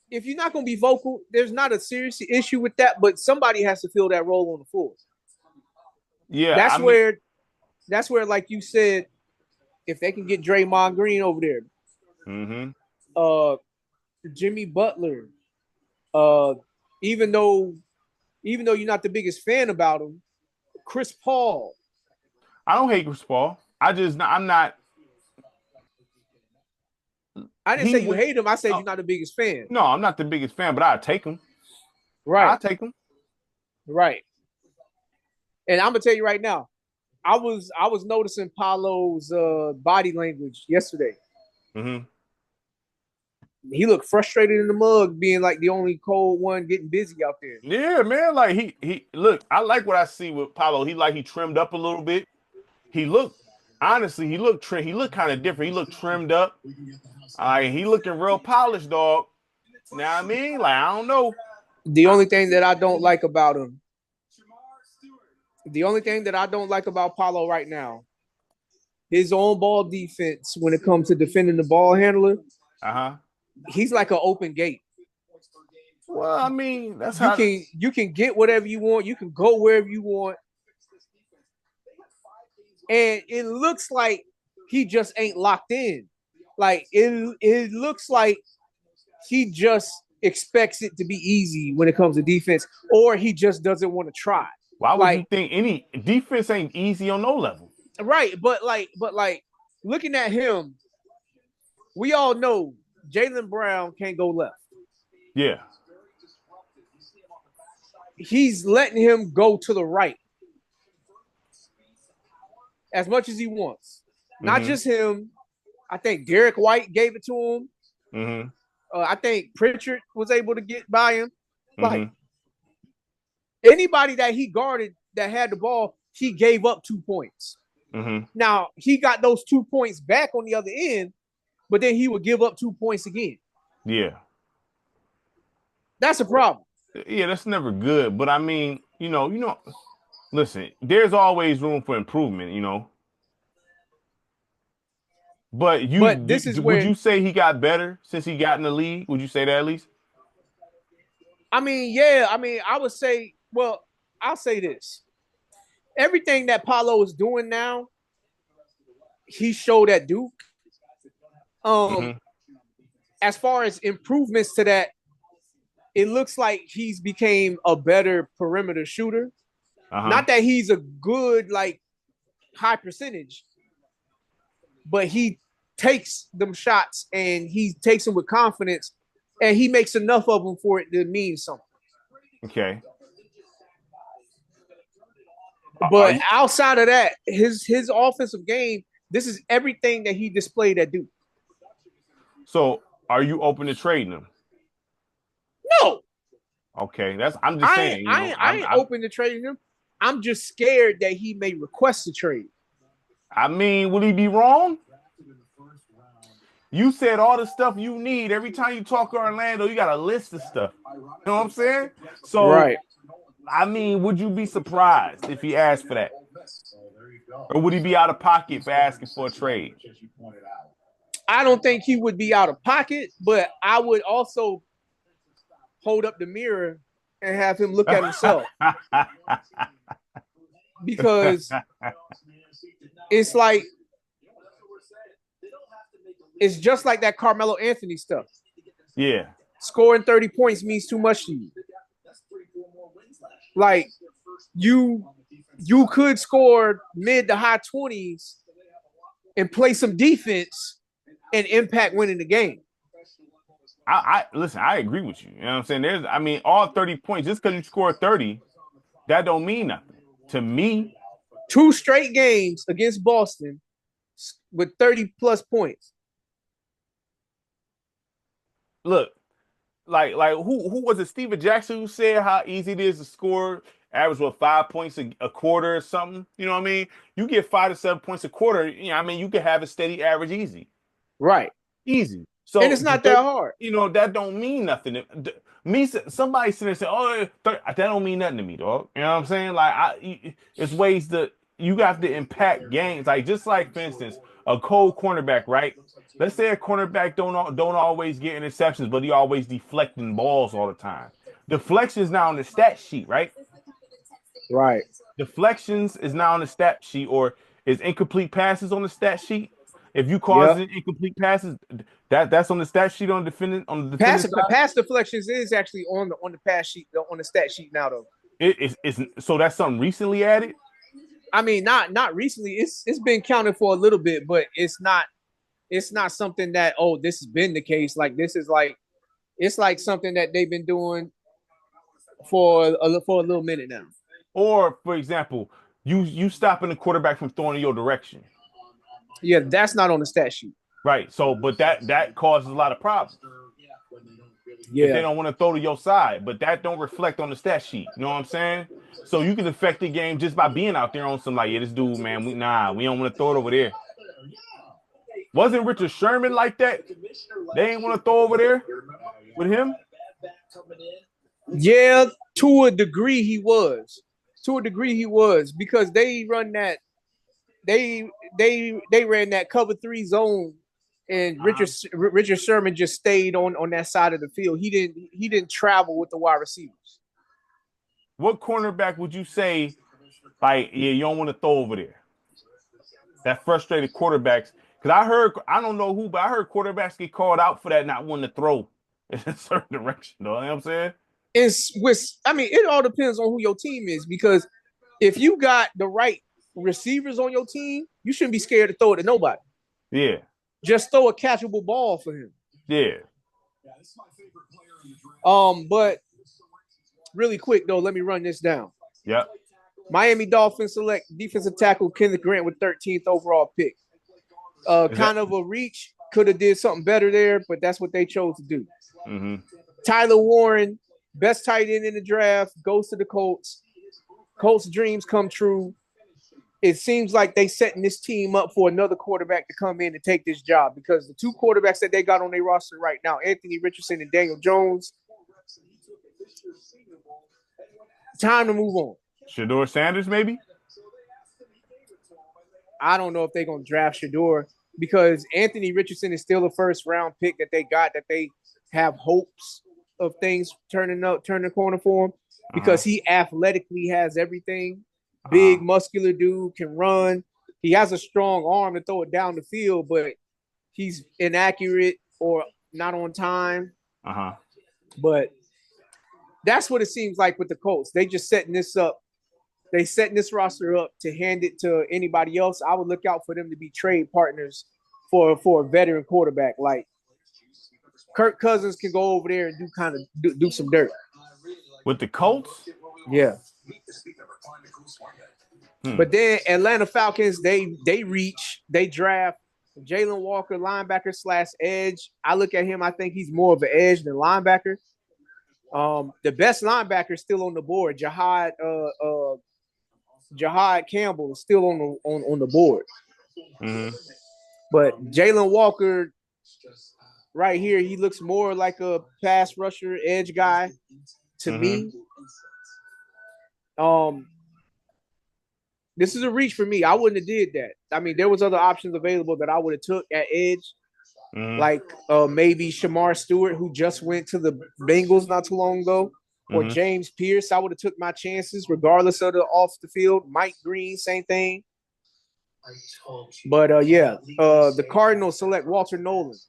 if you're not going to be vocal, there's not a serious issue with that, but somebody has to fill that role on the floor. Yeah, That's where, like you said, if they can get Draymond Green over there, Jimmy Butler, even though you're not the biggest fan about him, Chris Paul. I don't hate Chris Paul. I'm not. I didn't say you hate him. I said you're not the biggest fan. No, I'm not the biggest fan, but I'd take him. Right. I'll take him. Right. And I'm gonna tell you right now, I was noticing Paolo's body language yesterday. Mm-hmm. He looked frustrated in the mug, being like the only cold one getting busy out there. Yeah, man. Like he look. I like what I see with Paolo. He trimmed up a little bit. He looked honestly. He looked trim. He looked kind of different. He looked trimmed up. He looking real polished, dog. Now I mean, like I don't know. The only thing that I don't like about him, Paulo right now, his on ball defense when it comes to defending the ball handler. He's like an open gate. Well, I mean, that's you can get whatever you want. You can go wherever you want. And it looks like he just ain't locked in. Like it looks like he just expects it to be easy when it comes to defense, or he just doesn't want to try. Why would you think any defense ain't easy on no level? Right, but looking at him, we all know Jaylen Brown can't go left. Yeah. He's letting him go to the right as much as he wants. Not just him. I think Derek White gave it to him. I think Pritchard was able to get by him. Like anybody that he guarded that had the ball, he gave up 2 points. Now he got those 2 points back on the other end, but then he would give up 2 points again. Yeah. That's a problem. Yeah, that's never good. But I mean, you know, listen, there's always room for improvement, But would you say he got better since he got in the league? Would you say that at least? I mean, yeah. I mean, I would say, well, I'll say this. Everything that Paulo is doing now, he showed at Duke. As far as improvements to that, it looks like he's became a better perimeter shooter. Not that he's a good, like, high percentage, but he takes them shots and he takes them with confidence and he makes enough of them for it to mean something. Okay. But outside of that, his offensive game, this is everything that he displayed at Duke. So are you open to trading him? No. Okay, I'm just saying. I ain't open to trading him. I'm just scared that he may request a trade. I mean, will he be wrong? You said all the stuff you need. Every time you talk to Orlando, you got a list of stuff. You know what I'm saying? So, right. I mean, would you be surprised if he asked for that? Or would he be out of pocket for asking for a trade? I don't think he would be out of pocket, but I would also hold up the mirror and have him look at himself. Because it's like, it's just like that Carmelo Anthony stuff. Yeah. Scoring 30 points means too much to you. Like, you could score mid to high 20s and play some defense and impact winning the game. Listen, I agree with you. You know what I'm saying? All 30 points, just because you score 30, that don't mean nothing. To me, 2 straight games against Boston with 30 plus points. Look, like who was it? Steven Jackson who said how easy it is to score average 5 points a quarter or something. You know what I mean? You get 5 to 7 points a quarter. You can have a steady average easy. Right. Easy. So and it's not that hard. That don't mean nothing. Somebody sitting there say, "Oh, that don't mean nothing to me, dog." You know what I'm saying? Like, it's ways that you got to impact games. Like, just like, for instance, a cold cornerback, right? Let's say a cornerback don't always get interceptions, but he always deflecting balls all the time. Deflections now on the stat sheet, right? Right. Deflections is now on the stat sheet, or is incomplete passes on the stat sheet. If you cause incomplete passes, that's on the stat sheet on the defendant pass deflections is actually on the pass sheet on the stat sheet now though. So that's something recently added. I mean, not recently. It's been counted for a little bit, but it's not something that this has been the case. Like, this is like, it's like something that they've been doing for a little minute now. Or, for example, you stopping the quarterback from throwing in your direction. Yeah, that's not on the stat sheet. Right. So, but that causes a lot of problems. if they Yeah. don't want to throw to your side, but that don't reflect on the stat sheet. You know what I'm saying? So you can affect the game just by being out there on some like, yeah, this dude, man, we don't want to throw it over there. Wasn't Richard Sherman like that? They ain't want to throw over there with him. Yeah, to a degree he was. To a degree he was because they run that. They ran that cover 3 zone, and Richard Sherman just stayed on that side of the field. He didn't travel with the wide receivers. What cornerback would you say, like, yeah, you don't want to throw over there? That frustrated quarterbacks. Because I don't know who, but I heard quarterbacks get called out for that, not wanting to throw in a certain direction. You know what I'm saying? It all depends on who your team is, because if you got the right receivers on your team, you shouldn't be scared to throw it to nobody. Yeah. Just throw a catchable ball for him. Yeah. But really quick though, let me run this down. Yep. Miami Dolphins select defensive tackle Kenneth Grant with 13th overall pick. Kind of a reach. Could have did something better there, but that's what they chose to do. Mm-hmm. Tyler Warren, best tight end in the draft, goes to the Colts. Colts' dreams come true. It seems like they setting this team up for another quarterback to come in and take this job, because the 2 quarterbacks that they got on their roster right now, Anthony Richardson and Daniel Jones, time to move on. Shedeur Sanders, maybe? I don't know if they're going to draft Shedeur, because Anthony Richardson is still a first-round pick that they got, that they have hopes of things turning the corner for him, because he athletically has everything. Big, muscular dude, can run. He has a strong arm to throw it down the field, but he's inaccurate or not on time. But that's what it seems like with the Colts. They just setting this up. They setting this roster up to hand it to anybody else. I would look out for them to be trade partners for a veteran quarterback. Like Kirk Cousins can go over there and do some dirt. With the Colts? Yeah. But then Atlanta Falcons, they draft Jalen Walker, linebacker / edge. I look at him, I think he's more of an edge than linebacker. The best linebacker is still on the board. Jahad Campbell is still on the board. Mm-hmm. But Jalen Walker right here, he looks more like a pass rusher, edge guy to me. This is a reach for me. I wouldn't have did that. I mean, there was other options available that I would have took at edge, like maybe Shamar Stewart, who just went to the Bengals not too long ago, or James Pierce. I would have took my chances regardless of the off the field. Mike Green, same thing. But the Cardinals select Walter Nolan.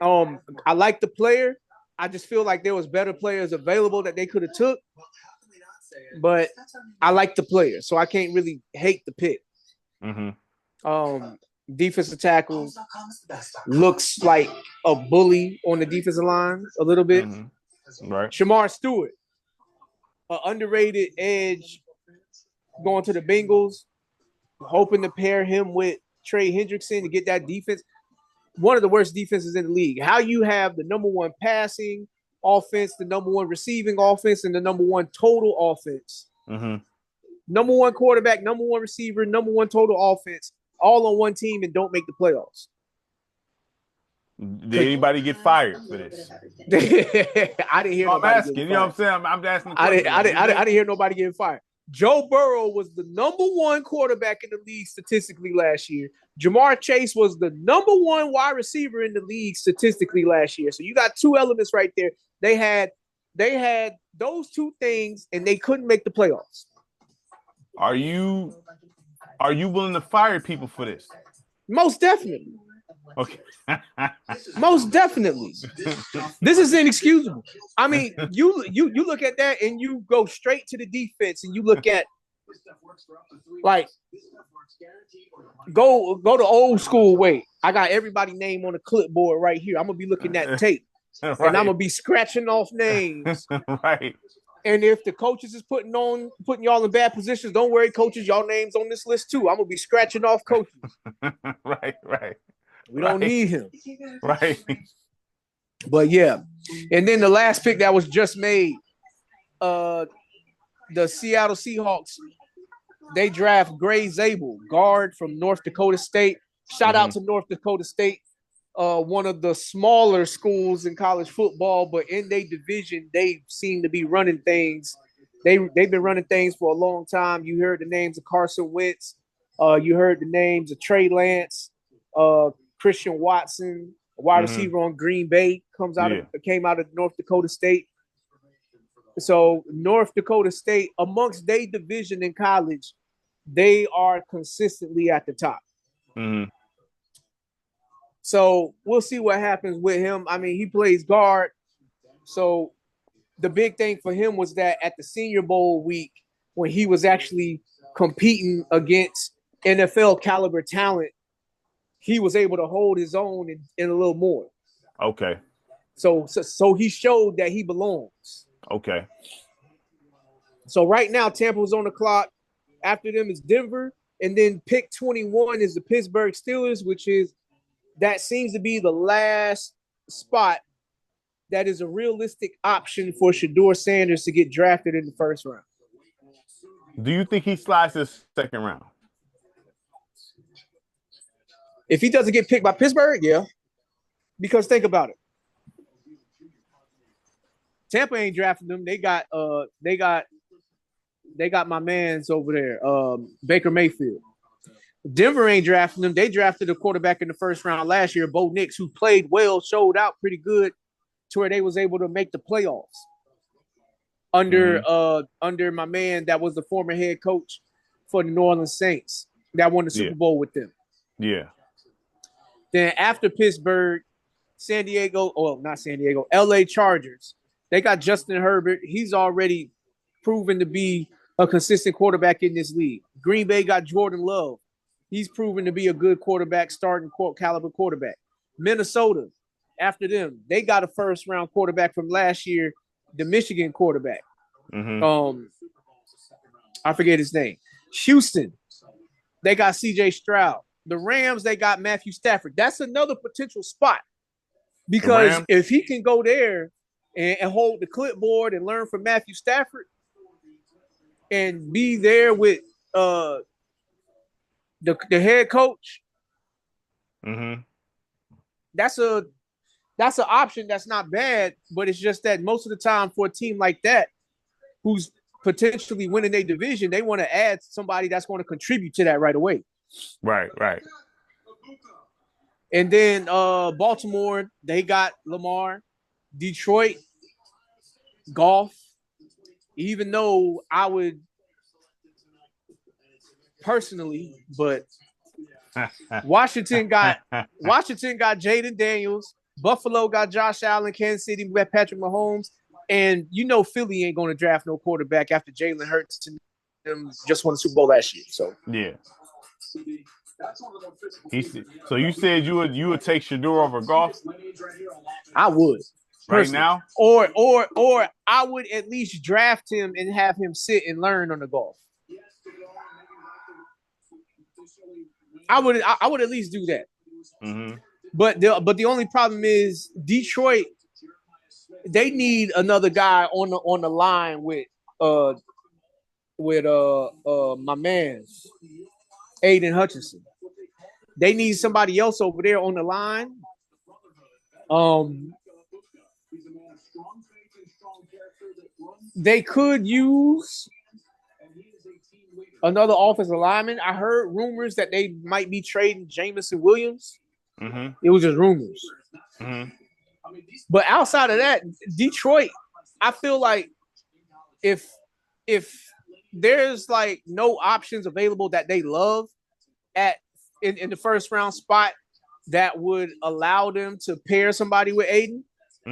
I like the player. I just feel like there was better players available that they could have took. But I like the player, so I can't really hate the pick. Defensive tackle looks like a bully on the defensive line a little bit. Right. Shamar Stewart, an underrated edge, going to the Bengals, hoping to pair him with Trey Hendrickson to get that defense. One of the worst defenses in the league. How you have the number 1 passing offense, the number 1 receiving offense, and the number 1 total offense. Number 1 quarterback, number 1 receiver, number 1 total offense, all on one team and don't make the playoffs. Did anybody get fired for this? I didn't hear nobody. I'm asking. You know what I'm saying? I'm asking. I didn't hear nobody getting fired. Joe Burrow was the number 1 quarterback in the league statistically last year. Jamar Chase was the number 1 wide receiver in the league statistically last year. So you got 2 elements right there. They had those 2 things, and they couldn't make the playoffs. Are you willing to fire people for this? Most definitely. Okay. Most definitely. This is inexcusable. I mean, you look at that and you go straight to the defense and you look at, like, go to old school way. I got everybody's name on the clipboard right here. I'm gonna be looking at tape. Right. And I'm gonna be scratching off names. Right. And if the coaches is putting y'all in bad positions, don't worry, coaches, y'all names on this list too. I'm gonna be scratching off coaches. Right. We don't need him. Right. But yeah, And then the last pick that was just made, the Seattle Seahawks, they draft Gray Zabel, guard from North Dakota State. Shout out to North Dakota State, one of the smaller schools in college football, but in their division, they seem to be running things. They've been running things for a long time. You heard the names of Carson Wentz. You heard the names of Trey Lance, Christian Watson, a wide receiver on Green Bay, came out of North Dakota State. So North Dakota State, amongst their division in college, they are consistently at the top. So we'll see what happens with him. I mean, he plays guard. So the big thing for him was that at the Senior Bowl week, when he was actually competing against NFL caliber talent, he was able to hold his own and a little more. Okay. So he showed that he belongs. Okay. So right now, Tampa was on the clock. After them is Denver. And then pick 21 is the Pittsburgh Steelers, that seems to be the last spot that is a realistic option for Shedeur Sanders to get drafted in the first round. Do you think he slides this second round? If he doesn't get picked by Pittsburgh, yeah. Because think about it. Tampa ain't drafting them. They got my mans over there, Baker Mayfield. Denver ain't drafting them. They drafted a quarterback in the first round last year, Bo Nix, who played well, showed out pretty good to where they was able to make the playoffs under my man that was the former head coach for the New Orleans Saints that won the Super Bowl with them. Yeah. Then after Pittsburgh, LA Chargers. They got Justin Herbert. He's already proven to be a consistent quarterback in this league. Green Bay got Jordan Love. He's proven to be a good quarterback, starting caliber quarterback. Minnesota, after them, they got a first-round quarterback from last year, the Michigan quarterback. I forget his name. Houston, they got C.J. Stroud. The Rams, they got Matthew Stafford. That's another potential spot because if he can go there and hold the clipboard and learn from Matthew Stafford and be there with the head coach, that's an option that's not bad, but it's just that most of the time for a team like that who's potentially winning their division, they want to add somebody that's going to contribute to that right away. Right. And then Baltimore, they got Lamar. Detroit, Goff. Even though I would personally, but Washington got Jaden Daniels. Buffalo got Josh Allen. Kansas City got Patrick Mahomes. And you know Philly ain't going to draft no quarterback after Jalen Hurts and them just won the Super Bowl last year. So yeah. So you said you would take Shedeur over Goff? I would. Right now? Or I would at least draft him and have him sit and learn on the Goff. I would at least do that. But the only problem is Detroit, they need another guy on the line with my man Aiden Hutchinson. They need somebody else over there on the line. They could use another offensive lineman. I heard rumors that they might be trading Jamison Williams. It was just rumors. But outside of that, Detroit, I feel like if there's like no options available that they love in the first round spot that would allow them to pair somebody with Aiden,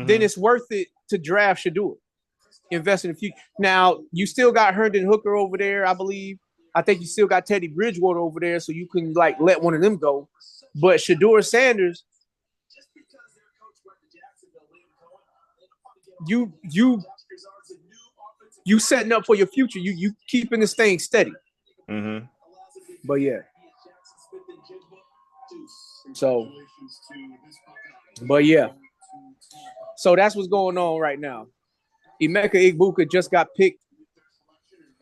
then it's worth it to draft Shedeur. Invest in the future. Now, you still got Herndon Hooker over there, I believe. I think you still got Teddy Bridgewater over there, so you can like let one of them go. But Shedeur Sanders, you setting up for your future. You keeping this thing steady. But yeah. So, but yeah. So that's what's going on right now. Emeka Igbuka just got picked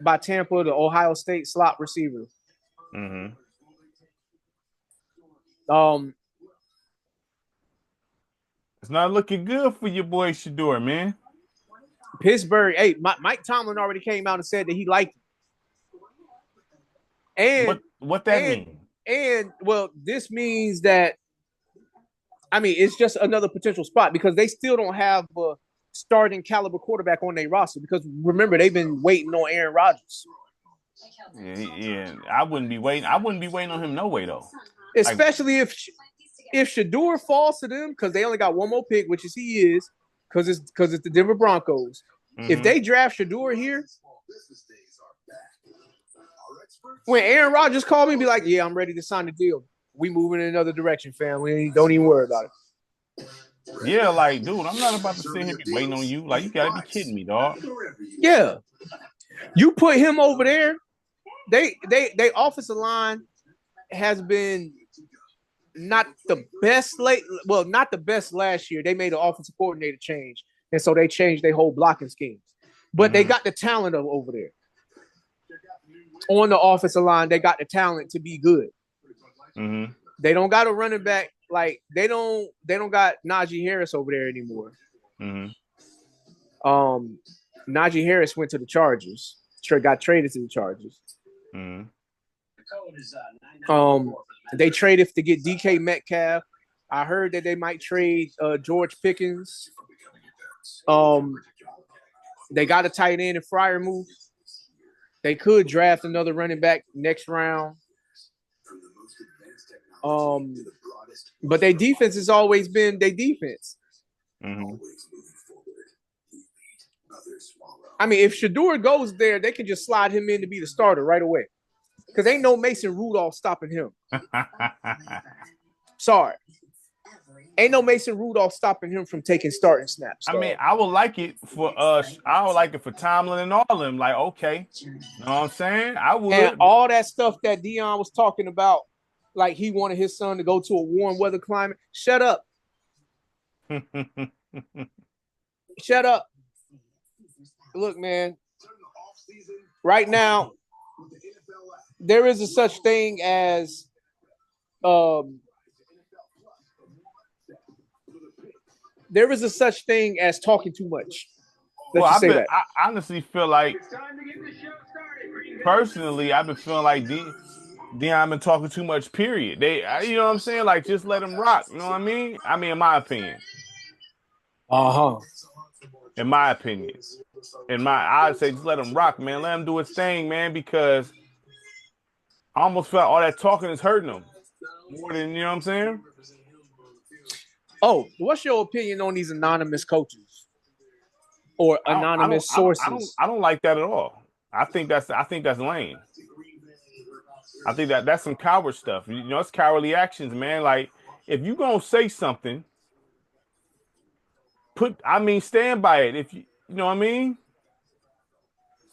by Tampa, the Ohio State slot receiver. Mm-hmm. It's not looking good for your boy Shador, man. Pittsburgh, hey, Mike Tomlin already came out and said that he liked him. And what that mean? And well, this means that it's just another potential spot because they still don't have a starting caliber quarterback on their roster. Because remember, they've been waiting on Aaron Rodgers. Yeah, I wouldn't be waiting. I wouldn't be waiting on him no way though. Especially if Shador falls to them because they only got one more pick, which is he is, because it's the Denver Broncos. Mm-hmm. If they draft Shador here, when Aaron Rodgers called me and be like, yeah, I'm ready to sign the deal. We moving in another direction, fam. Don't even worry about it. Yeah, like, dude, I'm not about to sit here waiting on you. Like, you gotta be kidding me, dog. Yeah. You put him over there. They offensive line has been not the best not the best last year. They made an offensive coordinator change. And so they changed their whole blocking schemes. But they got the talent over there. On the offensive line, they got the talent to be good. Mm-hmm. They don't got a running back like they don't got Najee Harris over there anymore. Mm-hmm. Najee Harris went to the Chargers. Got traded to the Chargers. Mm-hmm. They traded to get DK Metcalf. I heard that they might trade George Pickens. They got a tight end in Freiermuth. They could draft another running back next round. But their defense has always been their defense. Mm-hmm. If Shador goes there, they can just slide him in to be the starter right away. Because ain't no Mason Rudolph stopping him. Sorry. Ain't no Mason Rudolph stopping him from taking starting snaps. I would like it for Tomlin and all of them. Like, okay. You know what I'm saying? I would. And all that stuff that Dion was talking about, like he wanted his son to go to a warm weather climate. Shut up. Shut up. Look, man. Right now, there is a such thing as talking too much. I honestly feel like, personally, I've been feeling like Dion been talking too much. Period. You know what I'm saying? Like, just let him rock. You know what I mean? In my opinion. In my opinion. I'd say just let him rock, man. Let him do his thing, man, because I almost felt all that talking is hurting him more than, you know what I'm saying? Oh, what's your opinion on these anonymous coaches or anonymous sources? I don't like that at all. I think that's lame. I think that's some coward stuff. You know, it's cowardly actions, man. Like, if you gonna say something, stand by it. If you know what I mean?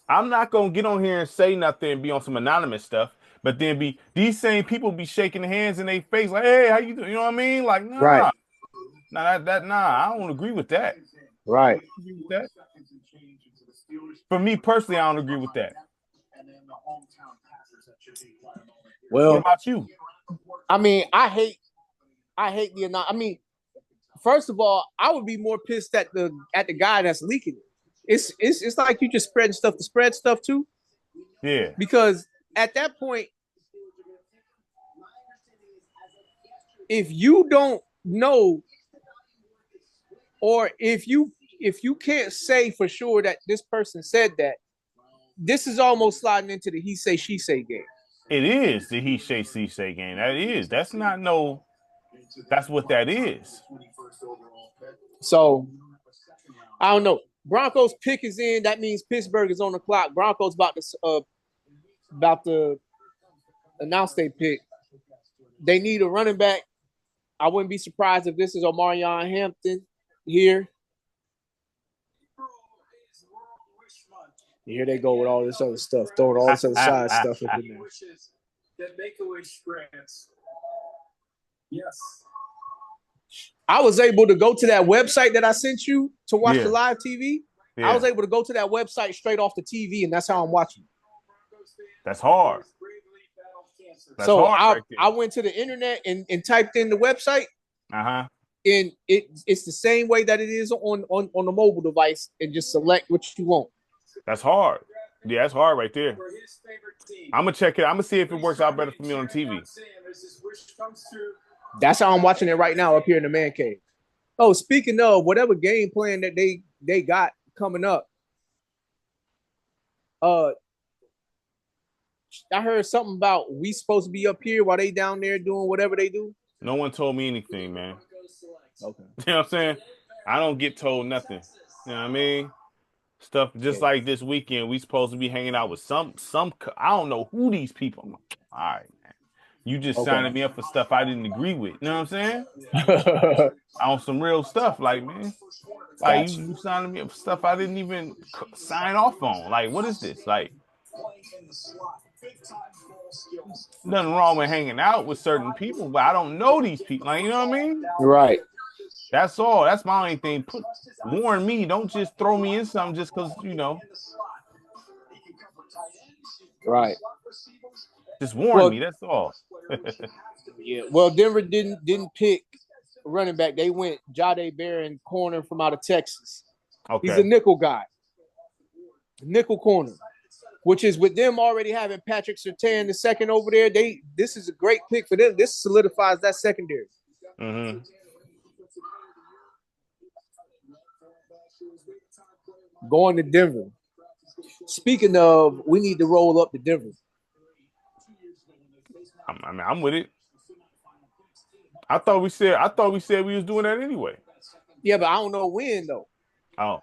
I'm not gonna get on here and say nothing and be on some anonymous stuff, but then these same people be shaking hands in their face like, hey, how you doing? You know what I mean? Like, nah. Right. Nah, I don't agree with that. Right. Agree with that. For me personally, I don't agree with that. Well, what about you? I hate the first of all, I would be more pissed at the guy that's leaking it. It's like you just spreading stuff to spread stuff too. Yeah. Because at that point, if you don't know, or if you can't say for sure that this person said that, this is almost sliding into the he say she say game. It is the he say she say game. That is. That's not no. That's what that is. So I don't know. Broncos pick is in. That means Pittsburgh is on the clock. Broncos about to announce their pick. They need a running back. I wouldn't be surprised if this is Omarion Hampton here. Here they go with all this other stuff, throwing all this other side stuff up in there. That Make-A-Wish grants. Yes. I was able to go to that website that I sent you to watch the live TV. Yeah. I was able to go to that website straight off the TV, and that's how I'm watching. That's hard. That's so hard I went to the internet and typed in the website. Uh-huh. And it's the same way that it is on the mobile device, and just select what you want. That's hard. Yeah, that's hard right there. I'm gonna check it. I'm gonna see if it works out better for me on TV. That's how I'm watching it right now up here in the man cave. Oh, speaking of whatever game plan that they got coming up, I heard something about we supposed to be up here while they down there doing whatever they do. No one told me anything, man. Okay. You know what I'm saying? I don't get told nothing. You know what I mean? Stuff just like this weekend, we supposed to be hanging out with some. I don't know who these people. I'm like, all right, man. You just signing me up for stuff I didn't agree with. You know what I'm saying? On some real stuff, like, man. Like, you signing me up for stuff I didn't even sign off on. Like, what is this? Like, nothing wrong with hanging out with certain people, but I don't know these people. Like, you know what I mean? Right. That's all. That's my only thing. Warn me. Don't just throw me in something just because, you know. Right. Just warn me. That's all. Yeah. Well, Denver didn't pick running back. They went Jahdae Barron, corner from out of Texas. Okay. He's a nickel guy. Nickel corner, which is with them already having Patrick Surtain the second over there. This is a great pick for them. This solidifies that secondary. Mm-hmm. Going to Denver. Speaking of, we need to roll up to Denver. I mean, I'm with it. I thought we said we was doing that anyway. Yeah, but I don't know when though. Oh.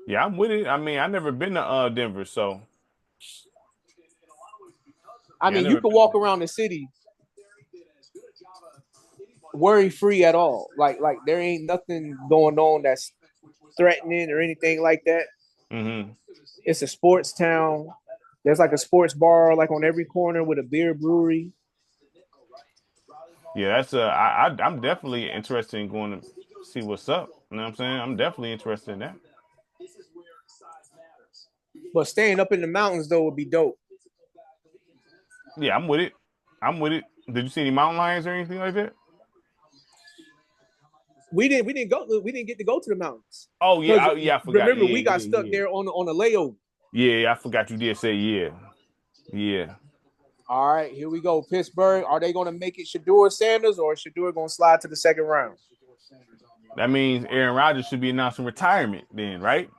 Yeah, I'm with it. I mean, I've never been to Denver, so. I mean, you can walk around the city worry-free at all. Like there ain't nothing going on that's threatening or anything like that. Mm-hmm. It's a sports town. There's like a sports bar like on every corner with a beer brewery. Yeah, that's I'm definitely interested in going to see what's up. You know what I'm saying? I'm definitely interested in that. But staying up in the mountains though would be dope. Yeah, I'm with it. Did you see any mountain lions or anything like that? We didn't get to go to the mountains. Oh yeah, I forgot. Remember, we got stuck there on a layover. Yeah, I forgot you did say yeah. All right, here we go. Pittsburgh. Are they going to make it Shedeur Sanders, or is Shedeur going to slide to the second round? That means Aaron Rodgers should be announcing retirement then, right?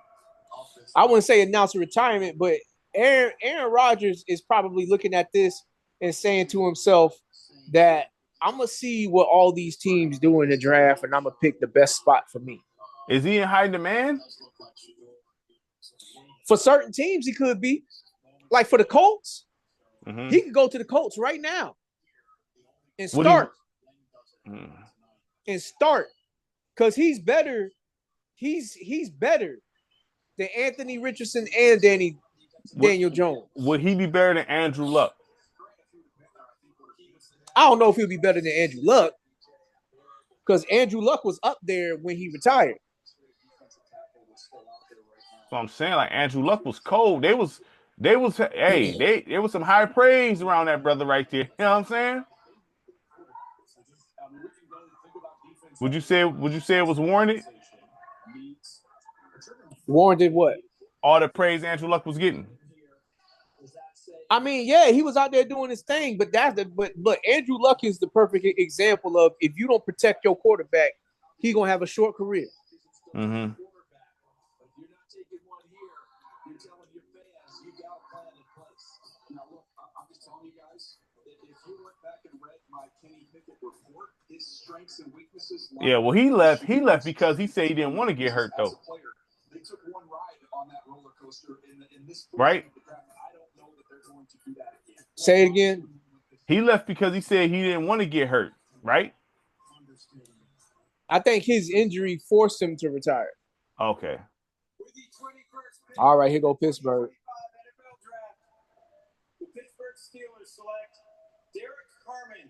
I wouldn't say announcing retirement, but Aaron Rodgers is probably looking at this and saying to himself that I'm going to see what all these teams do in the draft, and I'm going to pick the best spot for me. Is he in high demand? For certain teams, he could be. Like for the Colts, he could go to the Colts right now and start. And start. Because he's better. He's better than Anthony Richardson and Daniel Jones. Would he be better than Andrew Luck? I don't know if he'll be better than Andrew Luck, because Andrew Luck was up there when he retired. So I'm saying, like, Andrew Luck was cold. There was some high praise around that brother right there. You know what I'm saying? Would you say it was warranted? Warranted what? All the praise Andrew Luck was getting. I mean, yeah, he was out there doing his thing, but but Andrew Luck is the perfect example of, if you don't protect your quarterback, he's gonna have a short career. Mm-hmm. Yeah, well, he left because he said he didn't want to get hurt though. Right? Say it again. He left because he said he didn't want to get hurt, right? I think his injury forced him to retire. Okay. All right, here go Pittsburgh. The Pittsburgh Steelers select Derek Carmen,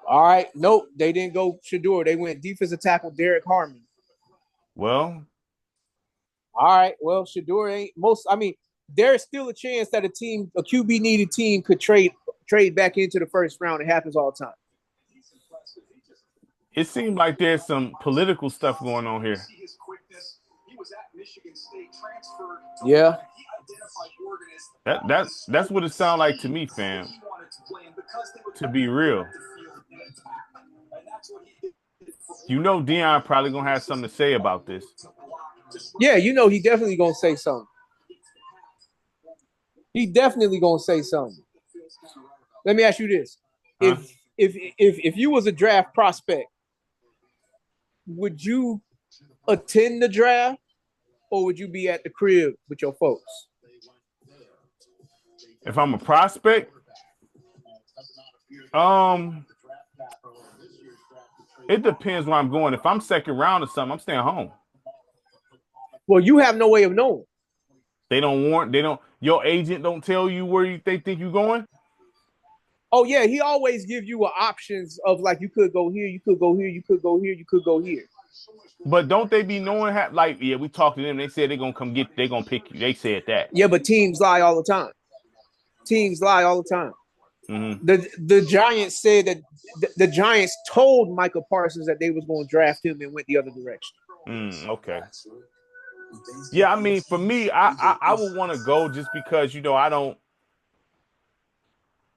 All right. Nope. They didn't go Shador. They went defensive tackle Derek Harmon. Well, all right. Well, Shador ain't most. I mean, there's still a chance that a QB needed team could trade back into the first round. It happens all the time. It seems like there's some political stuff going on here. Yeah. That's what it sounds like to me, fam. To be real. You know Deion probably gonna have something to say about this. Yeah, you know he definitely gonna say something. He definitely gonna say something. Let me ask you this: huh? if you was a draft prospect, would you attend the draft, or would you be at the crib with your folks? If I'm a prospect, it depends where I'm going. If I'm second round or something, I'm staying home. Well, you have no way of knowing. Your agent don't tell you where they think you're going? Oh, yeah, he always give you options of like, you could go here, you could go here, you could go here, you could go here. But don't they be knowing we talked to them, they said they're going to they're going to pick you. They said that. Yeah, but teams lie all the time. Mm-hmm. The Giants said that the Giants told Michael Parsons that they was going to draft him and went the other direction. Okay. Yeah, I mean, for me, I would want to go just because, I don't.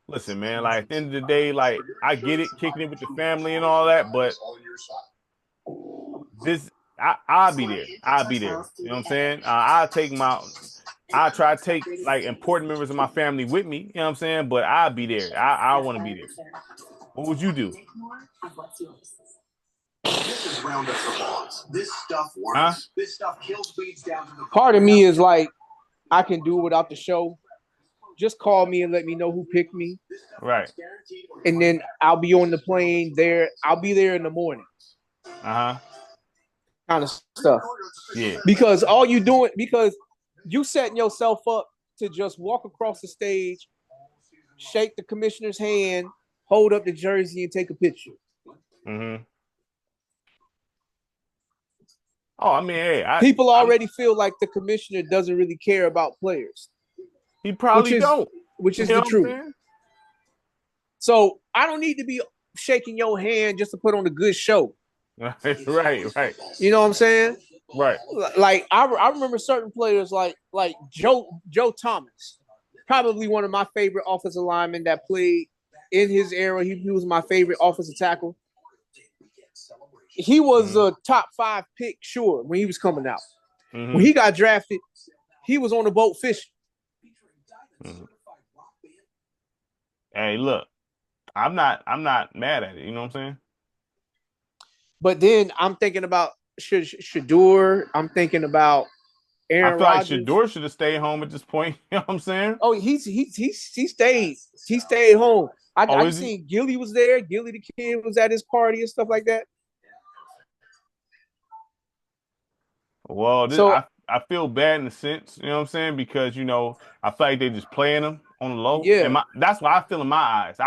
Listen, man, like at the end of the day, like I get it, kicking it with the family and all that, but I'll be there. I'll be there. You know what I'm saying? I'll try to take like important members of my family with me. You know what I'm saying? But I'll be there. I want to be there. What would you do? This is Roundup for Boss. This stuff works. Huh? This stuff kills weeds down to the part of me is like, I can do without the show. Just call me and let me know who picked me. Right. And then I'll be on the plane there. I'll be there in the morning. Kind of stuff. Yeah. Because you setting yourself up to just walk across the stage, shake the commissioner's hand, hold up the jersey, and take a picture. Mm-hmm. Oh, I mean, hey, people already feel like the commissioner doesn't really care about players. He probably don't. Which is the truth. So I don't need to be shaking your hand just to put on a good show. Right. You know what I'm saying? Right. Like I remember certain players like Joe Thomas, probably one of my favorite offensive linemen that played in his era. He was my favorite offensive tackle. He was a top 5 pick, sure, when he was coming out. Mm-hmm. When he got drafted, he was on the boat fishing. Mm-hmm. Hey, look, I'm not mad at it. You know what I'm saying? But then I'm thinking about Shador. I'm thinking about Aaron Rodgers. Like Shador should have stayed home at this point. You know what I'm saying? Oh, he stayed. He stayed home. I seen Gilly was there. Gilly the kid was at his party and stuff like that. Well, I feel bad in a sense, you know what I'm saying? Because, I feel like they're just playing them on the low. Yeah. And that's what I feel in my eyes.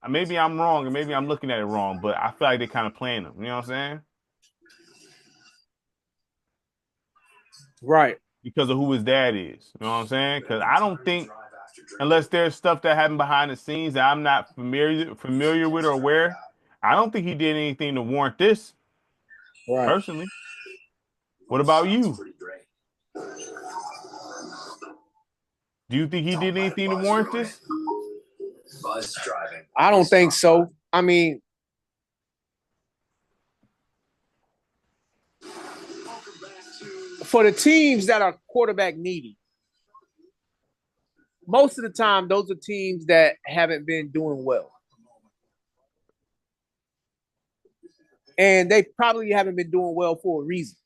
Maybe I'm wrong, and maybe I'm looking at it wrong, but I feel like they're kind of playing them. You know what I'm saying? Right. Because of who his dad is. You know what I'm saying? Because I don't think, unless there's stuff that happened behind the scenes that I'm not familiar with or aware, I don't think he did anything to warrant this. Right. Personally. What about you? Do you think he did anything to warrant this? I don't think so. I mean, for the teams that are quarterback needy, most of the time, those are teams that haven't been doing well. And they probably haven't been doing well for a reason.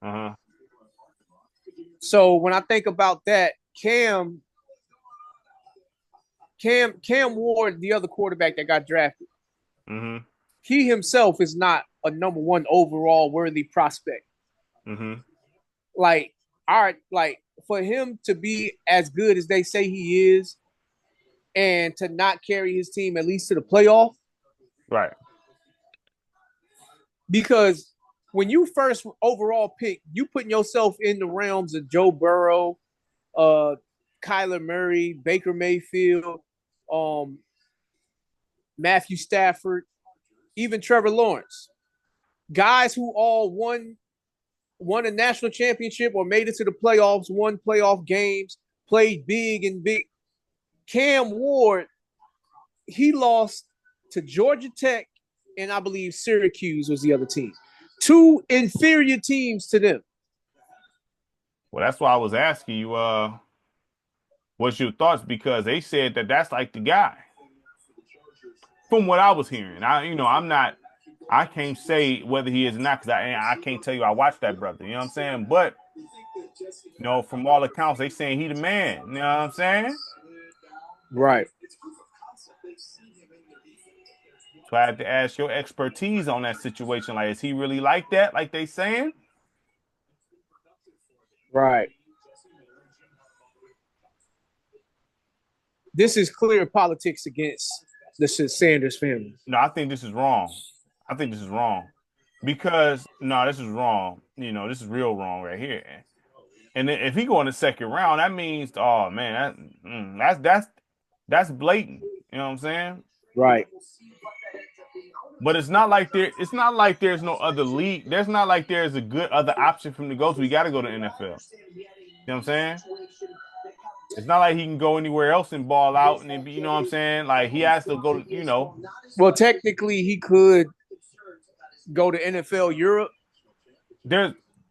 Uh-huh. So when I think about that, Cam Ward, the other quarterback that got drafted, mm-hmm. he himself is not a number 1 overall worthy prospect. Mm-hmm. Like for him to be as good as they say he is, and to not carry his team at least to the playoff. Right. Because when you first overall pick, you putting yourself in the realms of Joe Burrow, Kyler Murray, Baker Mayfield, Matthew Stafford, even Trevor Lawrence. Guys who all won a national championship or made it to the playoffs, won playoff games, played big and big. Cam Ward, he lost to Georgia Tech, and I believe Syracuse was the other team. Two inferior teams to them. Well, that's why I was asking you, what's your thoughts? Because they said that that's like the guy. From what I was hearing, I can't say whether he is or not because I can't tell you I watched that brother. You know what I'm saying? But from all accounts, they saying he the man. You know what I'm saying? Right. So I had to ask your expertise on that situation. Like, is he really like that? Like they saying? Right. This is clear politics against the Sanders family. No, I think this is wrong. Because this is wrong. This is real wrong right here. And then if he go in the second round, that means, oh man, that's blatant. You know what I'm saying? Right. But it's not like there's no other league. There's not like there's a good other option for him to go to. We got to go to NFL. You know what I'm saying? It's not like he can go anywhere else and ball out and then be, you know what I'm saying? Like he has to go to, Well, technically he could go to NFL Europe.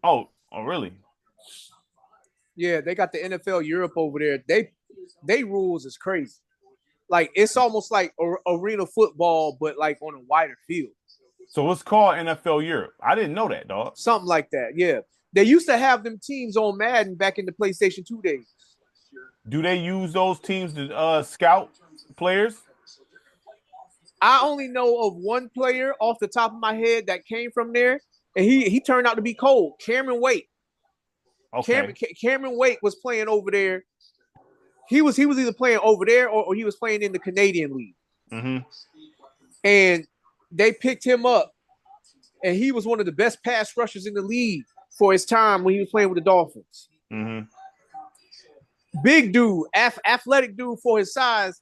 Oh, really? Yeah, they got the NFL Europe over there. They rules is crazy. Like it's almost like arena football, but like on a wider field. So it's called NFL Europe. I didn't know that, dog. Something like that, yeah. They used to have them teams on Madden back in the PlayStation 2 days. Do they use those teams to scout players? I only know of one player off the top of my head that came from there, and he turned out to be cold. Cameron Wake. Okay. Cameron Wake was playing over there. He was either playing over there or he was playing in the Canadian League. Mm-hmm. And they picked him up, and he was one of the best pass rushers in the league for his time when he was playing with the Dolphins. Mm-hmm. Big dude, athletic dude for his size.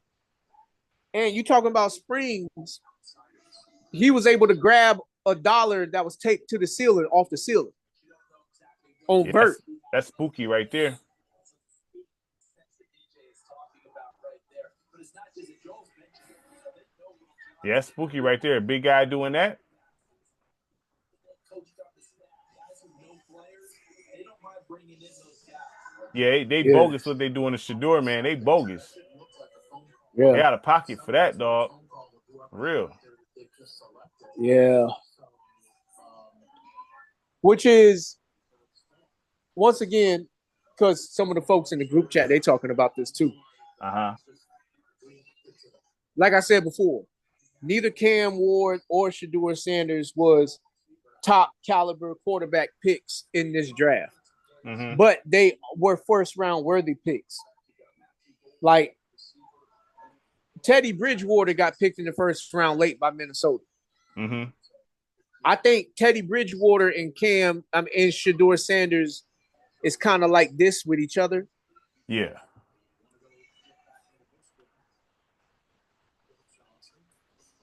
And you talking about Springs, he was able to grab $1 that was taped to the ceiling off the ceiling on vert. That's spooky right there. Yeah, that's spooky right there. Big guy doing that. Yeah, they bogus what they doing to Shedeur, man. They bogus. Yeah. They out of pocket for that, dog. Real. Yeah. Which is, once again, because some of the folks in the group chat, they talking about this too. Uh-huh. Like I said before, neither Cam Ward or Shedeur Sanders was top caliber quarterback picks in this draft. Mm-hmm. But they were first round worthy picks. Like Teddy Bridgewater got picked in the first round late by Minnesota. Mm-hmm. I think Teddy Bridgewater and and Shedeur Sanders is kind of like this with each other. Yeah.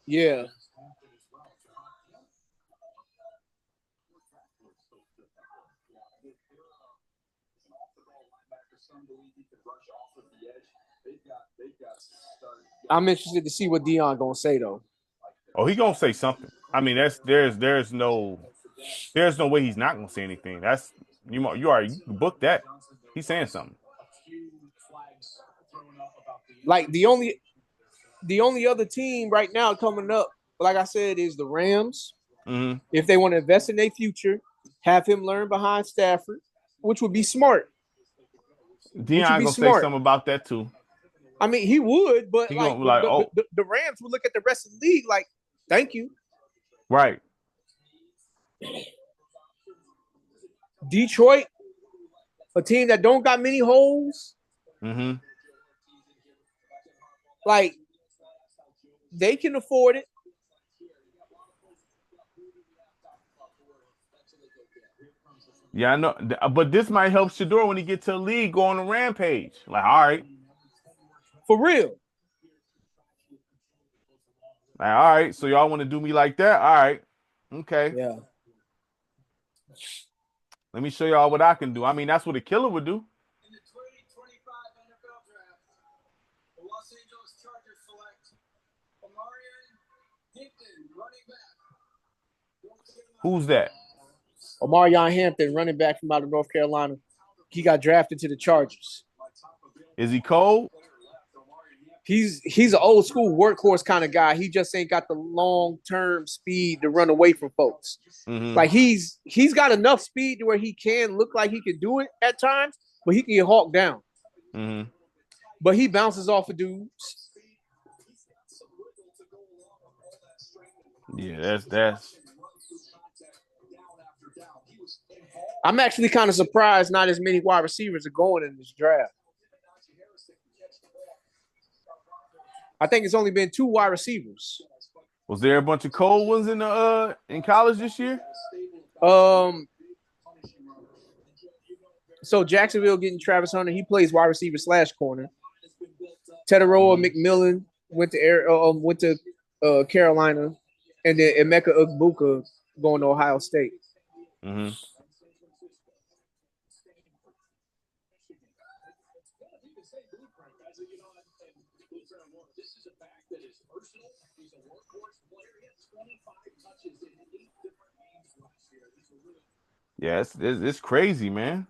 Yeah. I'm interested to see what Dion gonna say though. Oh, he gonna say something. I mean, there's no way he's not gonna say anything. That's you book that. He's saying something. Like the only other team right now coming up, like I said, is the Rams. Mm-hmm. If they want to invest in their future, have him learn behind Stafford, which would be smart. Dion gonna say something about that too. I mean, he would, but the Rams would look at the rest of the league like, thank you. Right. Detroit, a team that don't got many holes. Mm-hmm. Like, they can afford it. Yeah, I know, but this might help Shador when he gets to the league, go on a rampage. Like, all right, for real. Like, all right, so y'all want to do me like that? All right, okay. Yeah. Let me show y'all what I can do. I mean, that's what a killer would do. In the 2025 NFL Draft, the Los Angeles Chargers select Omarion Hampton, running back. Who's that? Omarion Hampton, running back from out of North Carolina. He got drafted to the Chargers. Is he cold? He's an old school workhorse kind of guy. He just ain't got the long-term speed to run away from folks. Mm-hmm. Like he's got enough speed to where he can look like he can do it at times, but he can get hawked down. Mm-hmm. But he bounces off of dudes. Yeah, that's. I'm actually kind of surprised not as many wide receivers are going in this draft. I think it's only been 2 wide receivers. Was there a bunch of cold ones in college this year? So Jacksonville getting Travis Hunter. He plays wide receiver / corner. Teteroa McMillan went to Carolina, and then Emeka Egbuka going to Ohio State. Mm-hmm. Yeah, it's crazy, man.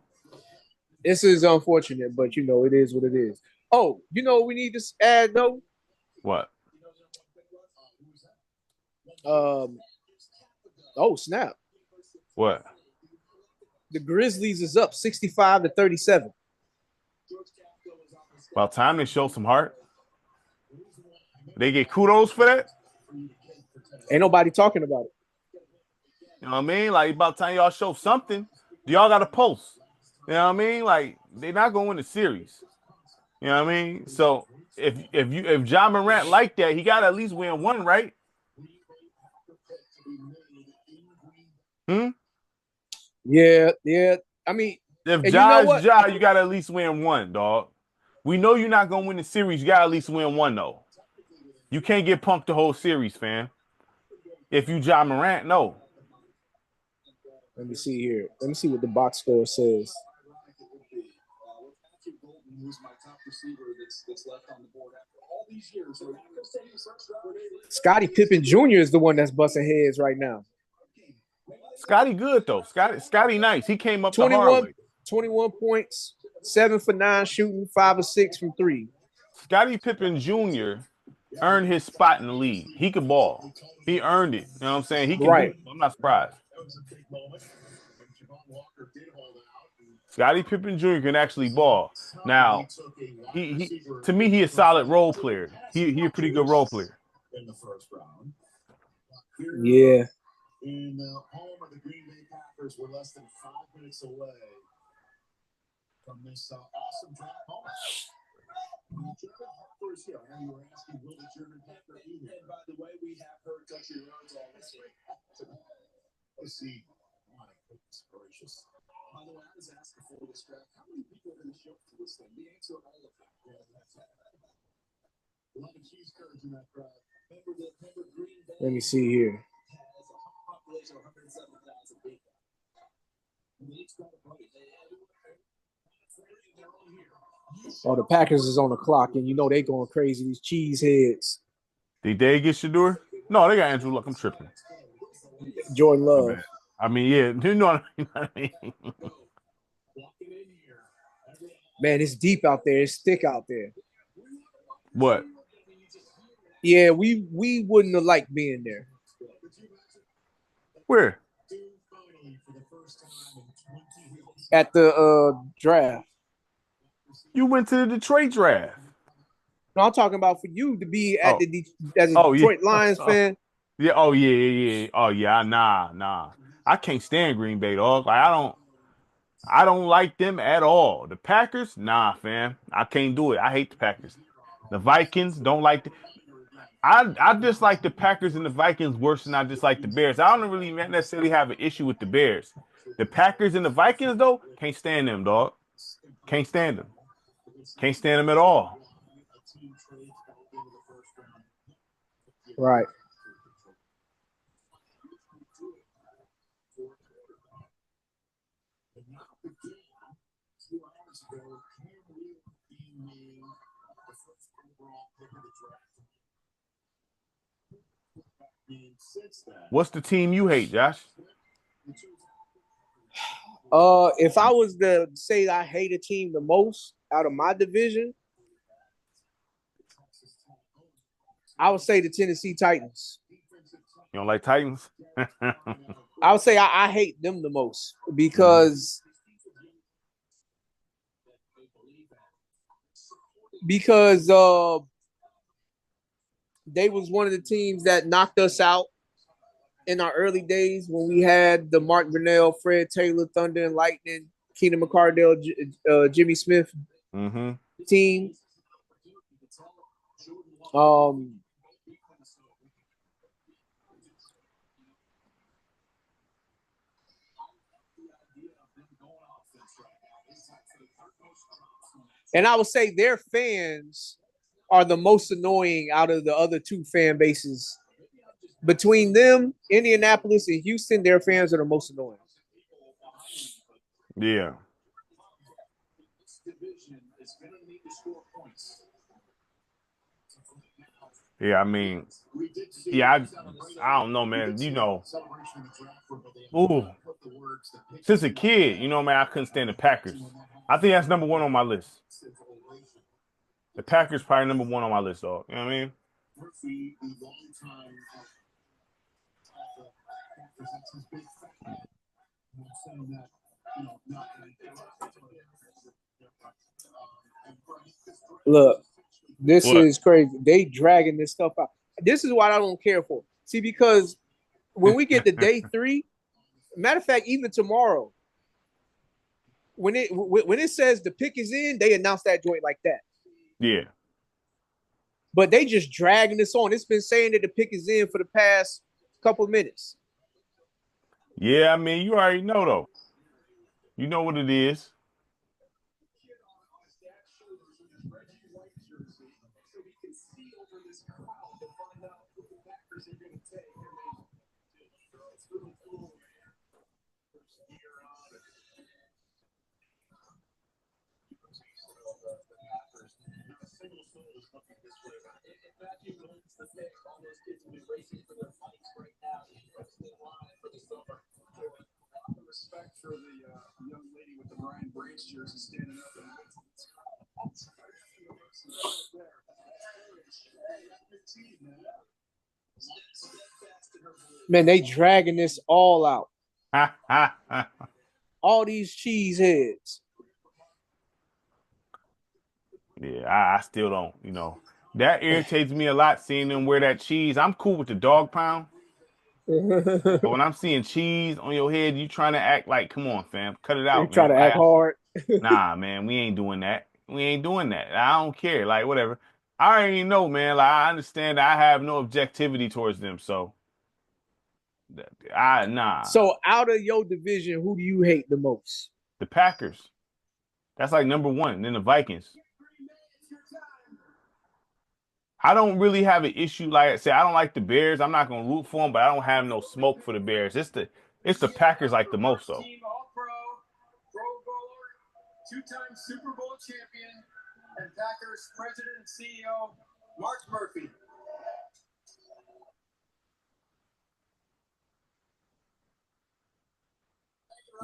This is unfortunate, but you know it is what it is. Oh, you know what we need to add though? What? Oh snap! What? The Grizzlies is up 65-37. About time they show some heart. They get kudos for that. Ain't nobody talking about it. You know what I mean? Like, about time y'all show something. Y'all got to post. You know what I mean? Like, they're not going to win the series. You know what I mean? So if Ja Morant like that, he got to at least win one, right? Yeah. I mean, if Ja is Ja, you got to at least win one, dog. We know you're not going to win the series. You got to at least win one, though. You can't get punked the whole series, fam. If you Ja Morant, no. Let me see here. Let me see what the box score says. Scottie Pippen Jr. is the one that's busting heads right now. Scottie good, though. Scottie nice. He came up the hard way. 21 points, 7 for 9 shooting, 5 or 6 from 3. Scottie Pippen Jr. earned his spot in the league. He could ball. He earned it. You know what I'm saying? He can do it. I'm not surprised. Scottie Pippen Jr. can actually ball. Now, he to me, he a solid role player. He a pretty good role player. Yeah. In the home of the Green Bay Packers, we're less than 5 minutes away from this awesome draft moment. German Harper is here. I know you were asking, will the German Harper be here? And by the way, we have heard touching words all this week. Let's see. My goodness gracious. By the way, I was asked before this draft, how many people are going to show up to this thing? The answer, all of them. A lot of cheese curds in that crowd. Remember Green Bay? Let me see here. Oh, the Packers is on the clock, and you know they going crazy. These cheese heads. Did they get Shador? No, they got Andrew Luck. I'm tripping. Jordan Love. I mean, yeah, you know what I mean. Man, it's deep out there. It's thick out there. What? Yeah, we wouldn't have liked being there. Where? At the draft. You went to the Detroit draft. No, I'm talking about for you to be at as a Detroit Lions fan. Yeah. Oh yeah. Oh yeah. Nah. I can't stand Green Bay, dog. Like I don't like them at all. The Packers, nah, fam. I can't do it. I hate the Packers. The Vikings don't like I dislike the Packers and the Vikings worse than I dislike the Bears. I don't really necessarily have an issue with the Bears. The Packers and the Vikings, though, can't stand them, dog. Can't stand them. Can't stand them at all. Right. What's the team you hate, Josh? If I was to say I hate a team the most out of my division, I would say the Tennessee Titans. You don't like Titans? I would say I hate them the most because they was one of the teams that knocked us out in our early days when we had the Mark Brunell, Fred Taylor, Thunder and Lightning, Keenan McCardell, Jimmy Smith team. And I would say their fans are the most annoying out of the other two fan bases. Between them, Indianapolis and Houston, their fans are the most annoying. Yeah. Yeah, I mean, yeah, I don't know, man. You know, since a kid, you know, man, I couldn't stand the Packers. I think that's number one on my list. The Packers probably number one on my list, dog. You know what I mean? Look, this is crazy. They dragging this stuff out. This is what I don't care for. See, because when we get to day 3, matter of fact, even tomorrow, when it says the pick is in, they announce that joint like that. Yeah. But they just dragging this on. It's been saying that the pick is in for the past couple of minutes. Yeah, I mean, you already know, though. You know what it is. Respect for the young lady with the Brian Branch jersey standing up. Man, they dragging this all out. All these cheese heads. Yeah, I still don't, you know. That irritates me a lot, seeing them wear that cheese. I'm cool with the dog pound. But when I'm seeing cheese on your head, you trying to act like, come on, fam, cut it out, They try man. to act hard. Nah, man, we ain't doing that. We ain't doing that. I don't care. Like, whatever. I already know, man. Like, I understand that I have no objectivity towards them. So, nah. So, out of your division, who do you hate the most? The Packers. That's like number one. Then the Vikings. I don't really have an issue. Like I said, I don't like the Bears. I'm not gonna root for them, but I don't have no smoke for the Bears. It's the Packers like the most, though. Pro Bowler, 2-time Super Bowl champion, and Packers president and CEO, Mark Murphy.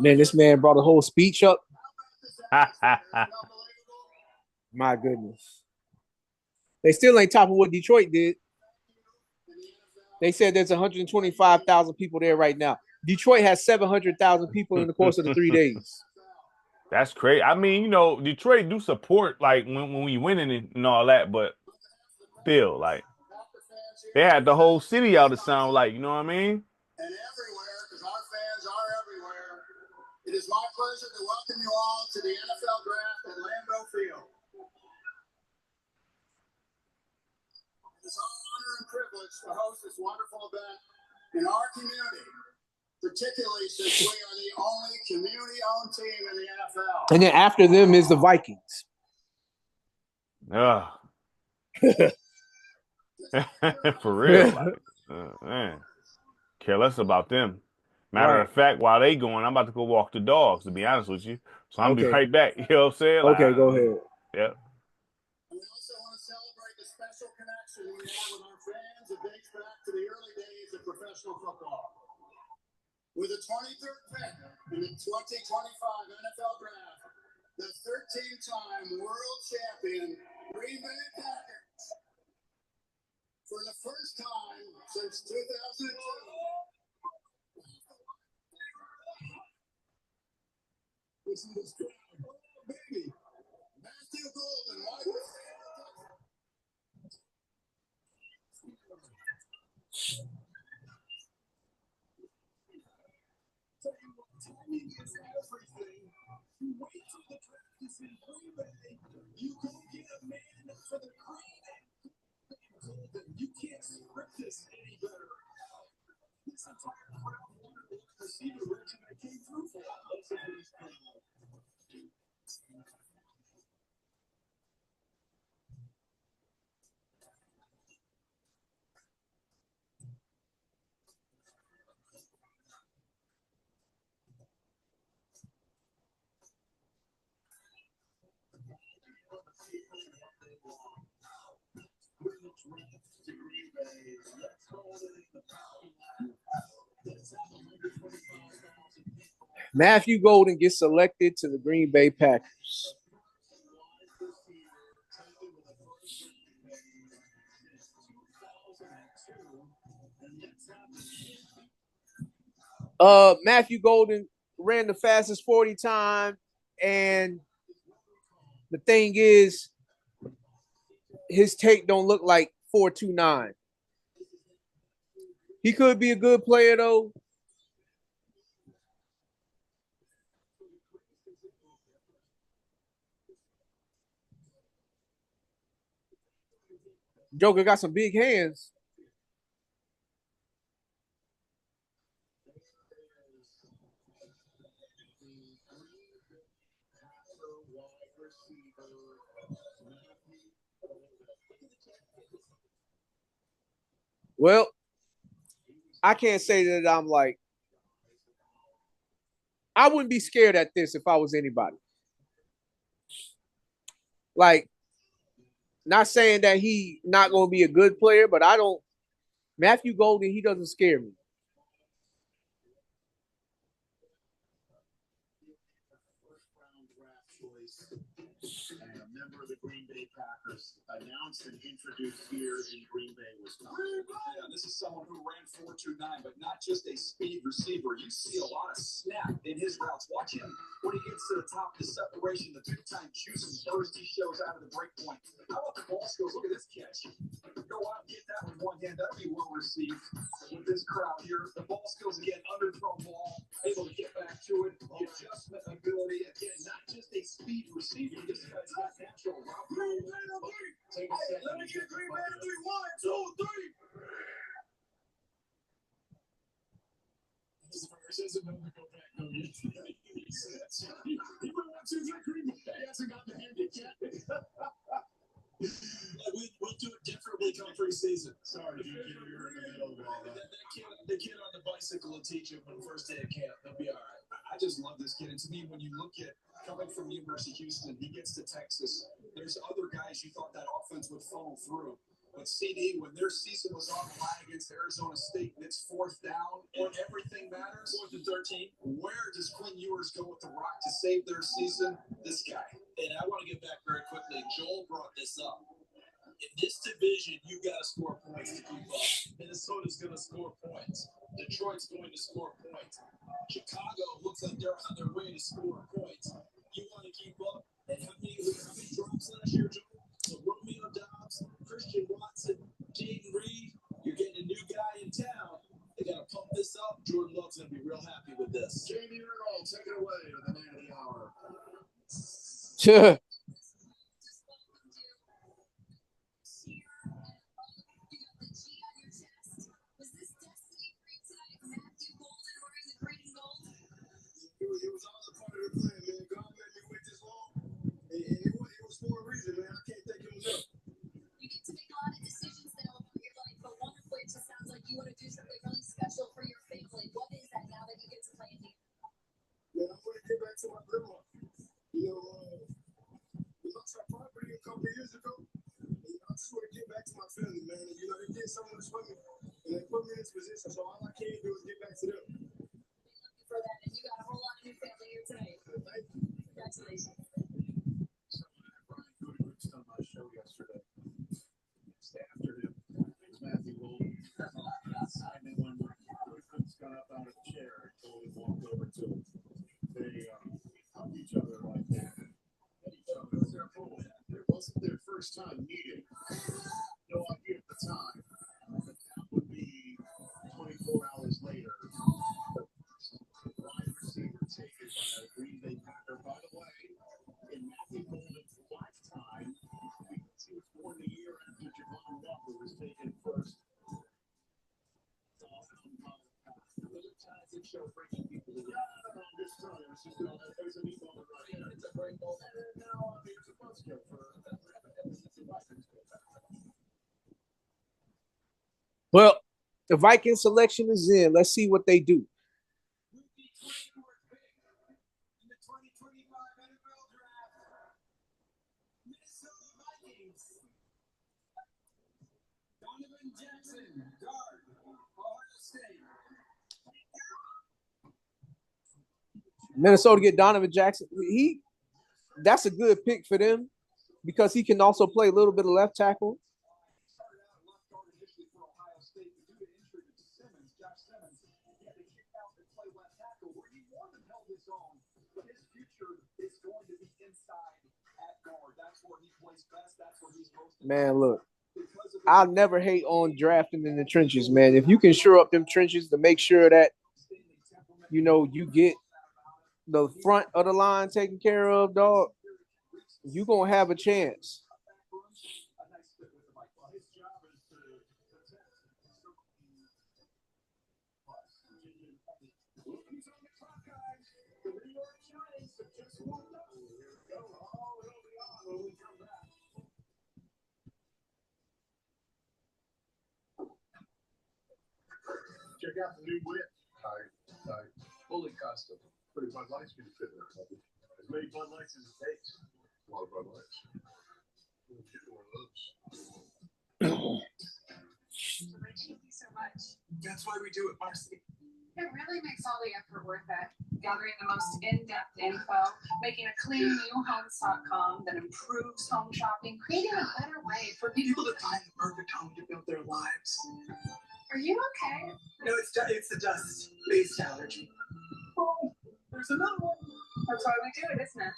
Man, this man brought a whole speech up. My goodness. They still ain't top of what Detroit did. They said there's 125,000 people there right now. Detroit has 700,000 people in the course of the 3 days. That's crazy. I mean, you know, Detroit do support like when we winning and all that, but still, like they had the whole city out to sound like, you know what I mean? And everywhere, because our fans are everywhere. It is my pleasure to welcome you all to the NFL Draft at Lambeau Field. It's our honor and privilege to host this wonderful event in our community, particularly since we are the only community-owned team in the NFL. And then after them is the Vikings. For real. Like, man. Care less about them. Matter of fact, while they going, I'm about to go walk the dogs, to be honest with you. So I'm going to be right back. You know what I'm saying? Like, Okay, go ahead. Yeah. We also want to celebrate the special connection we have with our fans that dates back to the early days of professional football. With the 23rd pick in the 2025 NFL Draft, the 13-time world champion Green Bay Packers, for the first time since 2002. This is the baby. Matthew Golden, wide receiver. Timing is everything. You wait till the draft is in Green Bay. You go get a man for the Golden. You can't script this any better. This entire crowd wanted to receive a rich that came through for us. Matthew Golden gets selected to the Green Bay Packers. Matthew Golden ran the fastest 40 time, and the thing is, his tape don't look like 4.29. He could be a good player though. Joker got some big hands. Well, I can't say that I'm like, I wouldn't be scared at this if I was anybody. Like, not saying that he not going to be a good player, but I don't. Matthew Golden, he doesn't scare me. And a member of the Green Bay Packers announced and introduced here in Green Bay, Wisconsin. Yeah, this is someone who ran 4.29, but not just a speed receiver. You see a lot of snap in his routes. Watch him when he gets to the top of the separation, the big-time juice and burst he shows out of the break point. How about the ball skills? Look at this catch. Go out and get that with one hand. That'll be well received with this crowd here. The ball skills, again, underthrown ball, able to get back to it. The adjustment ability, again, not just a speed receiver. This guy's got natural route. Take a second. Let me get Green Bay to 3. 1, 2, 3. This verse isn't going to go back. No, he went 1, 2, 3. Green Bay hasn't got the handicap. We'll do it differently come preseason. Sorry, dude, you're in the middle of all that. The kid on the bicycle will teach him on the first day of camp. They'll be all right. I just love this kid. And to me, when you look at coming from University of Houston, he gets to Texas. There's other guys you thought that offense would funnel through. But CD, when their season was on the line against Arizona State, and it's 4th down, and everything matters, 4th and 13, where does Quinn Ewers go with the rock to save their season? This guy. And I want to get back very quickly. Joel brought this up. In this division, you got to score points to keep up. Minnesota's going to score points. Detroit's going to score points. Chicago looks like they're on their way to score points. You want to keep up? And how many drops last year, Joel? So Romeo Dobbs, Christian Watson, Jaden Reed, you're getting a new guy in town. They got to pump this up. Jordan Love's going to be real happy with this. Jamie Earl, take it away with the man of the hour. Sure. So I put him up. We lost our property a couple of years ago. I just want to get back to my family, man. And, they did so much for me. And they put me in this position. So all I can do is get back to them. For that, and you got a whole lot of new family here tonight. Thank you. Congratulations. Someone had Brian Gutekunst on my show yesterday. It's after him. It's Matthew Gold. And then when Gutekunst got up out of the chair, Gold walked over to him. They hugged each other like that. It wasn't their first time meeting. No idea at the time. But that would be 24 hours later. Wide receiver taken by a Green Bay Packer. By the way, in Matthew Golden's lifetime, because he was born the year after Javon Walker was taken first. Show breaking people this time. There's a knee on the right. It's a great ball. And now it's a buzzkill for Well, the Viking selection is in. Let's see what they do. Donovan Jackson, guard, Ohio State. Minnesota get Donovan Jackson. That's a good pick for them because he can also play a little bit of left tackle. Man, look, I'll never hate on drafting in the trenches, man. If you can shore up them trenches to make sure that, you get the front of the line taken care of, dog, you're going to have a chance. Check out the new whip. Tight. Fully custom. Pretty Bud Light's going to fit in there. As many Bud Lights as it takes. A lot of Bud Lights. We'll get one of those. Thank you so much. That's why we do it, Marcy. It really makes all the effort worth it. Gathering the most in-depth info, making a clean new homes.com that improves home shopping, creating a better way for people to find the perfect home to build their lives. Are you okay? No, it's the dust-based allergy. Oh, there's another one. That's why we do it, isn't it?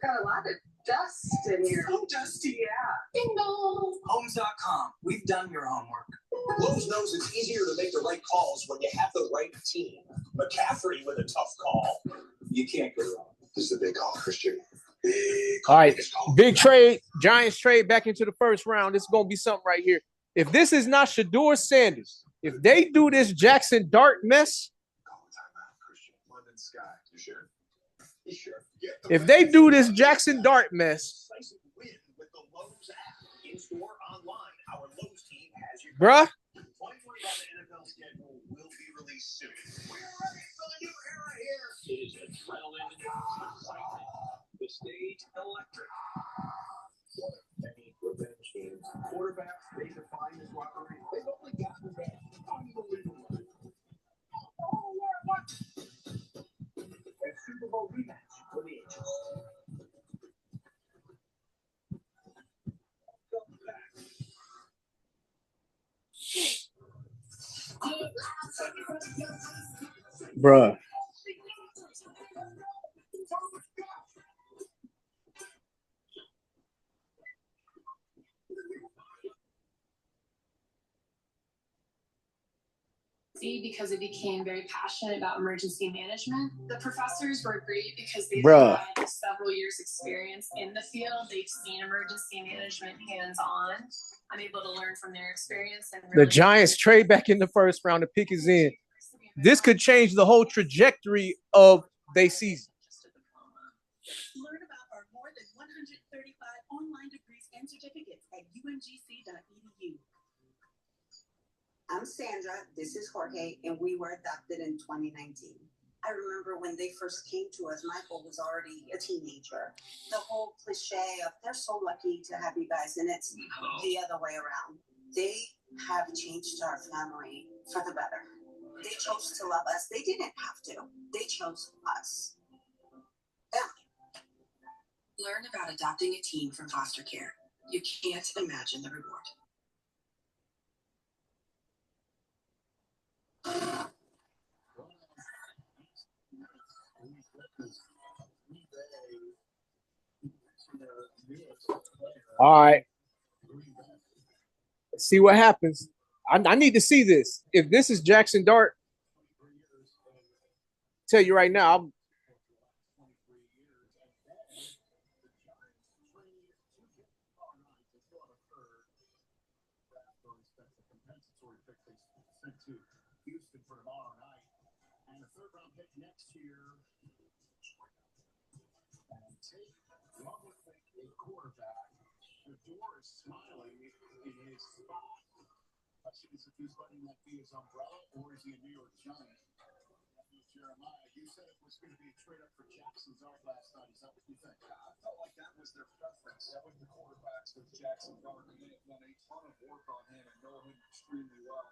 Got a lot of dust in here. So dusty. Yeah. Ding dong. Homes.com. We've done your homework. Lowe's knows it's easier to make the right calls when you have the right team. McCaffrey with a tough call. You can't go wrong. This is a big call, Christian. All right, big trade. Giants trade back into the first round. This is going to be something right here. If this is not Shedeur Sanders, if they do this Jackson Dart mess, if they do this Jackson Dart mess, bruh. It is adrenaline, excitement, the stage electric. Many revenge games. Quarterbacks, they define this rivalry. They've only gotten back. Unbelievable. Oh, what? A Super Bowl rematch for the ages. Bruh. Because it became very passionate about emergency management. The professors were great because they've Bruh. had several years experience in the field. They've seen emergency management hands-on. I'm able to learn from their experience. And The Giants trade back in the first round. The pick is in. This could change the whole trajectory of their season. Learn about our more than 135 online degrees and certificates at umgc.edu. I'm Sandra, this is Jorge, and we were adopted in 2019. I remember when they first came to us, Michael was already a teenager. The whole cliche of they're so lucky to have you guys, and it's the other way around. They have changed our family for the better. They chose to love us. They didn't have to. They chose us. Family. Learn about adopting a teen from foster care. You can't imagine the reward. All right. Let's see what happens. I need to see this. If this is Jackson Dart, tell you right now, Houston for tomorrow night, and a third-round pick next year. And take one would think a quarterback. Shador is smiling in his spot. Question is if he's letting that be his umbrella, or is he a New York Giant? Jeremiah, you said it was going to be a trade up for Jackson Dart last night. Is that what you think? I felt like that was their preference. That was the quarterbacks with Jackson Dart, and they have done a ton of work on him and know him extremely well.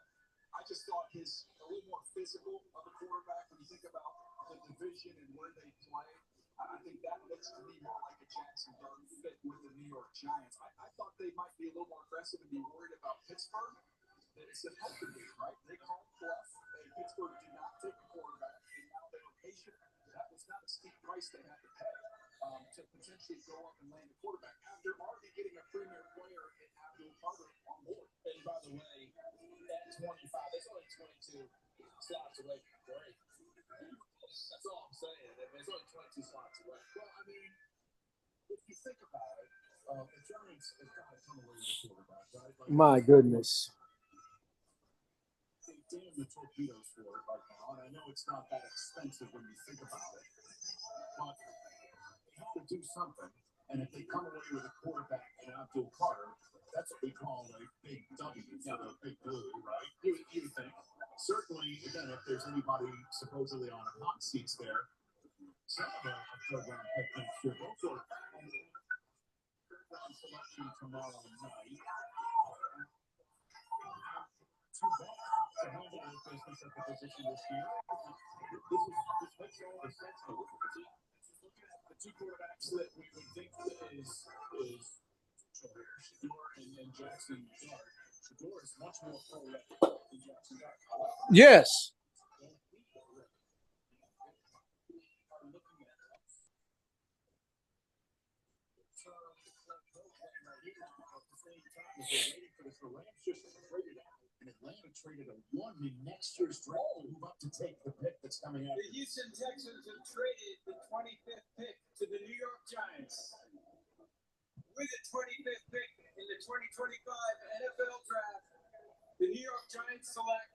I just thought his a little more physical of a quarterback when you think about the division and where they play. I think that looks to me more like a Jackson Dart fit with the New York Giants. I thought they might be a little more aggressive and be worried about Pittsburgh. It's a healthy game, right? They called bluff, and Pittsburgh did not take a quarterback, and now they were patient. That was not a steep price they had to pay to potentially go up and land a quarterback. They're already getting a premier player in Abdul Carter on board. And by the way, at 25, there's only 22 slots away from break. That's all I'm saying. There's only 22 slots away. Well, I mean, if you think about it, the Giants have got to come away with a quarterback, right? Like, my goodness. Damn the torpedoes for it right now, and I know it's not that expensive when you think about it, but they have to do something. And if they come away with a quarterback in Abdul Carter, that's what we call a big W for the big blue, right? You think. Certainly, again, if there's anybody supposedly on a hot seats there, some of a third-round pick next year, go for it. Third-round selection tomorrow night. Too bad. To handle the business at the position this year. This makes all the sense to look at the two quarterbacks that we would think is Shador and Jackson Dart. Shador is much more pro-ready than Jackson Dart. Yes. The Rams just traded out, and Atlanta traded a 1 in next year's draft to move up to take the pick that's coming out. The Houston Texans have traded the 25th pick to the New York Giants. With the 25th pick in the 2025 NFL Draft, the New York Giants select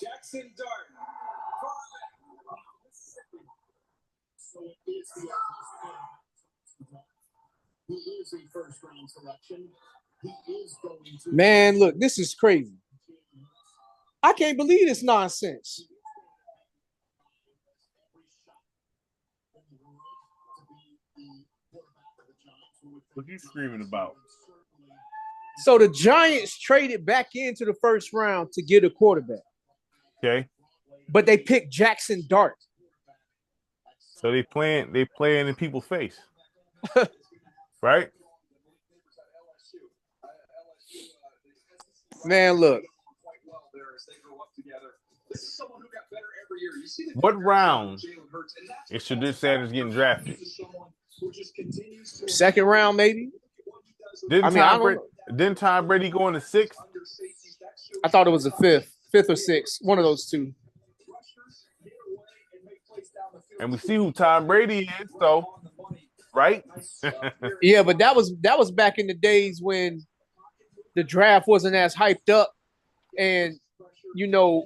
Jackson Dart. So it is the he is a first-round selection. He is going to. Man, look, this is crazy. I can't believe this nonsense. What are you screaming about? So the Giants traded back into the first round to get a quarterback. Okay. But they picked Jackson Dart. So they playing in people's face. Right? Man, look. What round is Shador Sanders getting drafted? Second round, maybe. Didn't Tom Brady go in the 6th? I thought it was the 5th or 6th, one of those two. And we see who Tom Brady is, though, right? Yeah, but that was back in the days when the draft wasn't as hyped up, and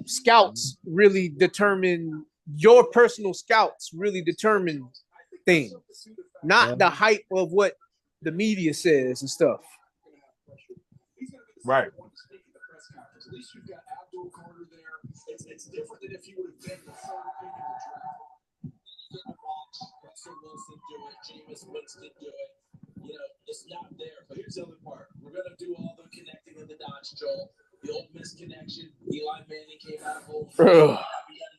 scouts really determine your personal scouts really determine things, not the hype of what the media says and stuff. Right. At least you've got Abdul Carter there. It's different than if you would have been the third pick in the draft. Russell Wilson do it. Jameis Winston do it. You know, it's not there. But here's the other part. We're going to do all the connecting of the dots, Joel. The old Miss connection. Eli Manning came out of home. We got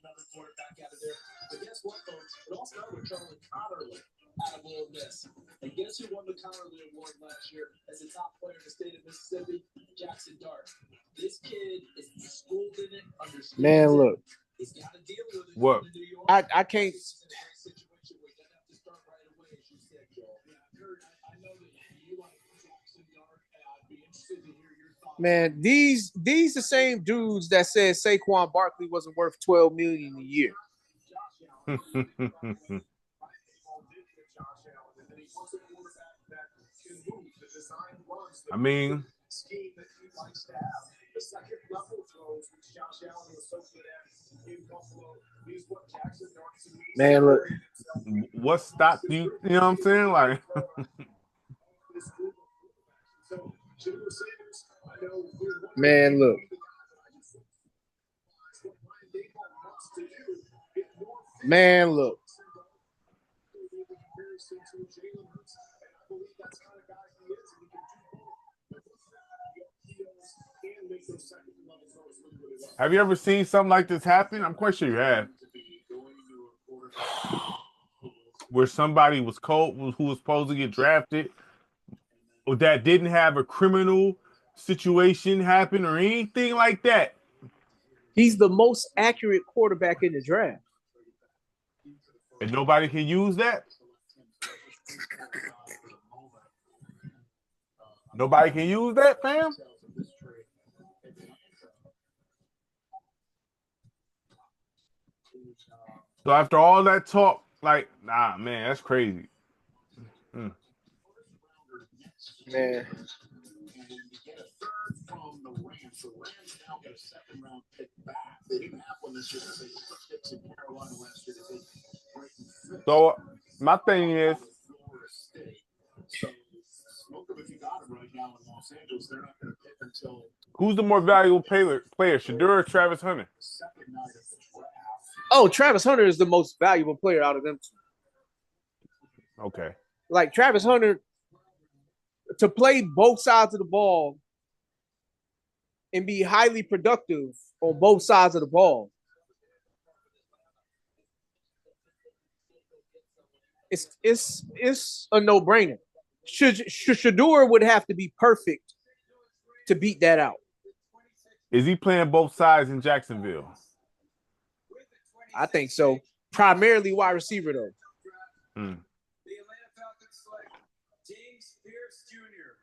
another quarterback out of there. But guess what, folks? It all started with Charlie Connerly out of Ole Miss. And guess who won the Connerly Award last year as the top player in the state of Mississippi? Jackson Dart. This kid is schooled in it, understands Man, look. He's got to deal with it. What? I can't. Man, these the same dudes that said Saquon Barkley wasn't worth $12 million a year. I mean, man, look. What stopped you? You know what I'm saying? Like, man, look. Man, look. have you ever seen something like this happen? I'm quite sure you have. Where somebody was who was supposed to get drafted, or that didn't have a criminal situation happen or anything like that. He's the most accurate quarterback in the draft. And nobody can use that? Nobody can use that, fam? So after all that talk, like, nah, man, that's crazy. Man. So my thing is, who's the more valuable player, Shedeur or Travis Hunter? Oh, Travis Hunter is the most valuable player out of them two. Okay. Like Travis Hunter, to play both sides of the ball and be highly productive on both sides of the ball, it's a no-brainer. Shedeur would have to be perfect to beat that out. Is he playing both sides in Jacksonville? I think so. Primarily wide receiver, though. Mm. The Atlanta Falcons select James Pierce Jr.,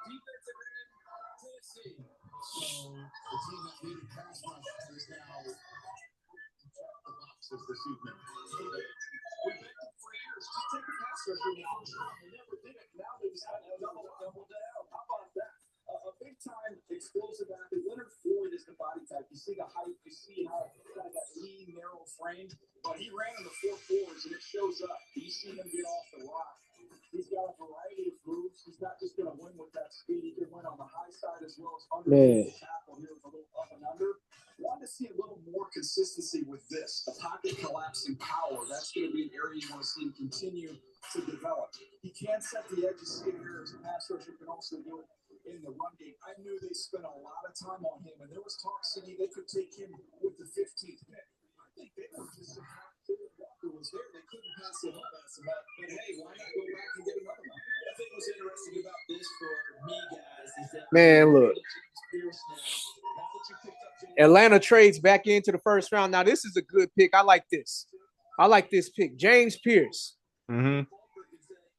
defensive end, Tennessee. So the team that needed pass rush is now the boxes this evening. We've been for years. Just take the pass rush in the first round. They never did it. Now they decided to double down. How about that? A big-time explosive athlete. Leonard Floyd is the body type. You see the height. You see how kind of that lean, narrow frame. But he ran in the 4.4s, and it shows up. You see him get off the rock. He's got a variety of moves. He's not just going to win with that speed. He can win on the high side as well as underneath the tackle here with a little up and under. Want to see a little more consistency with this. The pocket collapsing power. That's going to be an area you want to see him continue to develop. He can set the edges here as a pass rusher. Can also do it in the run game. I knew they spent a lot of time on him, and there was talk city they could take him with the 15th pick. I think they were just Walker was there. They couldn't pass him up. But hey, why not go back and get another one? I think what's interesting about this for me, guys, is that man, look. Atlanta trades back into the first round. Now, this is a good pick. I like this. I like this pick. James Pierce. Mm-hmm.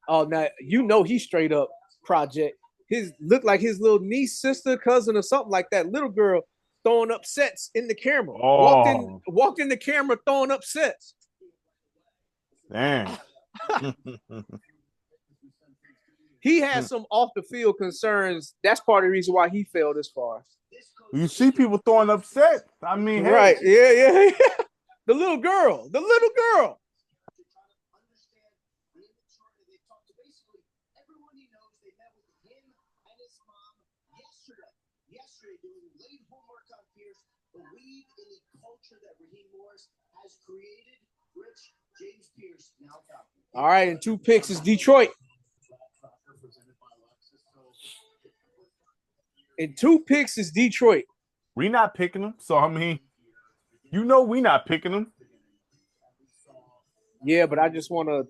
Oh, now, you know he's straight up project. His looked like his little niece, sister, cousin, or something like that. Little girl throwing up sets in the camera. Oh. Walked in the camera throwing up sets. Damn. He has some off the field concerns. That's part of the reason why he fell this far. You see people throwing up sets. I mean, right? Hey. Yeah. The little girl. Yesterday, doing late homework on Pierce, believe in the culture that Raheem Morris has created. Rich, All right, and 2 picks is Detroit. And 2 picks is Detroit. We not picking them, so I mean, you know, we not picking them. Yeah, but I just want to.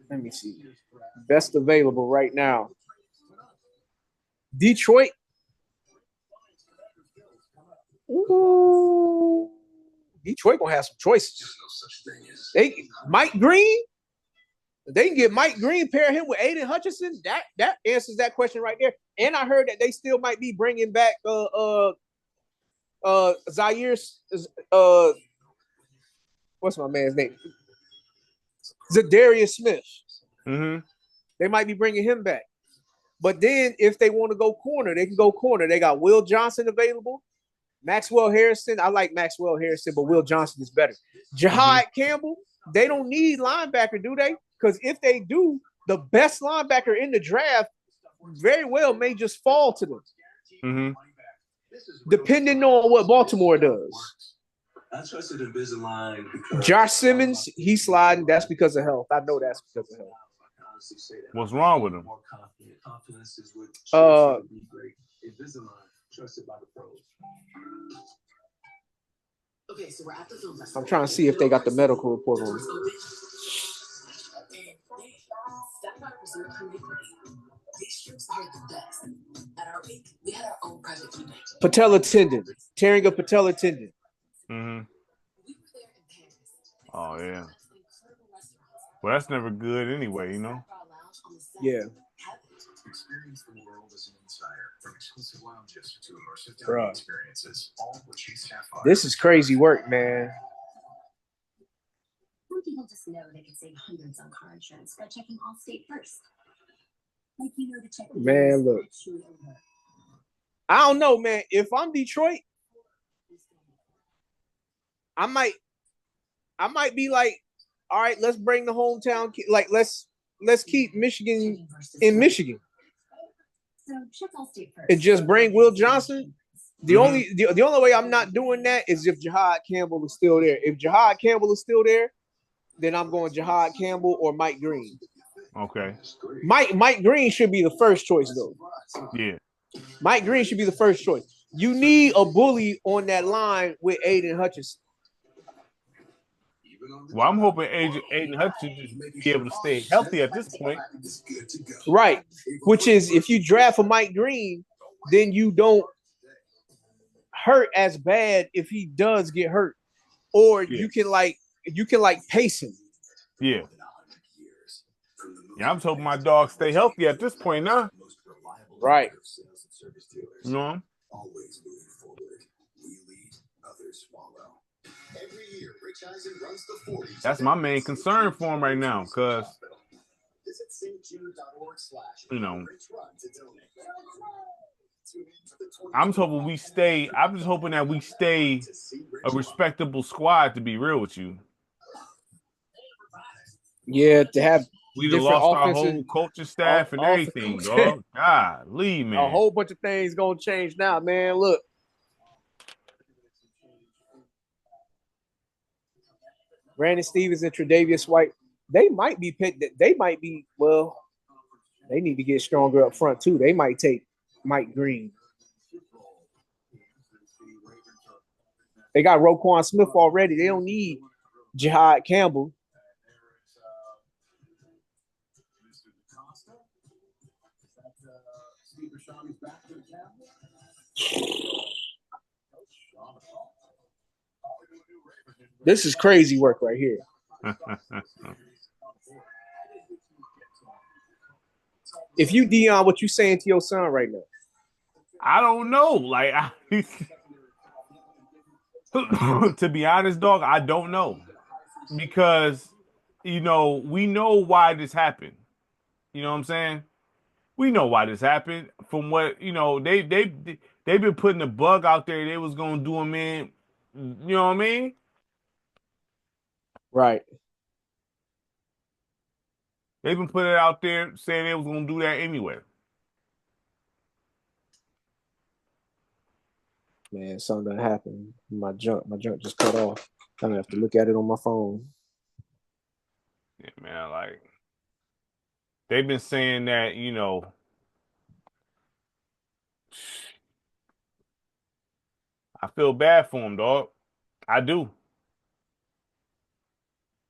Let me see. Best available right now. Detroit. Ooh. Detroit gonna have some choices. Mike Green. They can get Mike Green, pair him with Aiden Hutchinson. That answers that question right there. And I heard that they still might be bringing back Zaire. What's my man's name? Zadarius Smith. Mm-hmm. They might be bringing him back. But then if they want to go corner, they can go corner. They got Will Johnson available. Maxwell Harrison. I like Maxwell Harrison, but Will Johnson is better. Jihad Campbell. They don't need linebacker, do they? Because if they do, the best linebacker in the draft very well may just fall to them. Mm-hmm. Depending on what Baltimore does. Josh Simmons, he's sliding. That's because of health. I know that's because of health. What's wrong with him? Okay, so we're at the film festival. I'm trying to see if they got the medical report on it. Patella tendon, tearing a patella tendon. Mm-hmm. Oh yeah. Well, that's never good anyway, you know. Yeah. Experience the world as an insider, from exclusive lounges to immersive Bruh. experiences, all of which he's This is crazy work, man. Some people just know they can save hundreds on car insurance by checking Allstate first. Like you know to check the Man, look. I don't know, man. If I'm Detroit, I might be like, all right, let's bring the hometown kid. Like, let's keep Michigan in Michigan. So check Allstate first. And just bring Will Johnson. The only way I'm not doing that is if Jihad Campbell is still there. If Jihad Campbell is still there, then I'm going Jihad Campbell or Mike Green. Okay. Mike Green should be the first choice, though. Yeah. Mike Green should be the first choice. You need a bully on that line with Aiden Hutchinson. Well, I'm hoping Aiden Hutchinson just be able to stay healthy at this point. Right. Which is, if you draft for Mike Green, then you don't hurt as bad if he does get hurt. Or you can pace him. Yeah. Yeah, I'm hoping my dog stay healthy at this point now. Right. You know? Always moving forward. We lead, others follow. Every year, Rich Eisen runs the 40. That's my main concern for him right now, because you know, I'm just hoping that we stay a respectable squad, to be real with you. Yeah, to have we done lost our whole coaching staff and everything, dog. Golly, man. A whole bunch of things gonna change now, man. Look. Brandon Stevens and Tre'Davious White, they might be well, they need to get stronger up front too. They might take Mike Green. They got Roquan Smith already. They don't need Jihad Campbell. This is crazy work right here. If you Dion, what you saying to your son right now? I don't know. Like, to be honest, dog, I don't know, because we know why this happened. You know what I'm saying? We know why this happened. From what they've been putting the bug out there. They was gonna do him in. You know what I mean? Right. They've been putting it out there saying they was gonna do that anyway. Man, something happened. My junk just cut off. I'm gonna have to look at it on my phone. Yeah, man, like they've been saying that, I feel bad for him, dog. I do.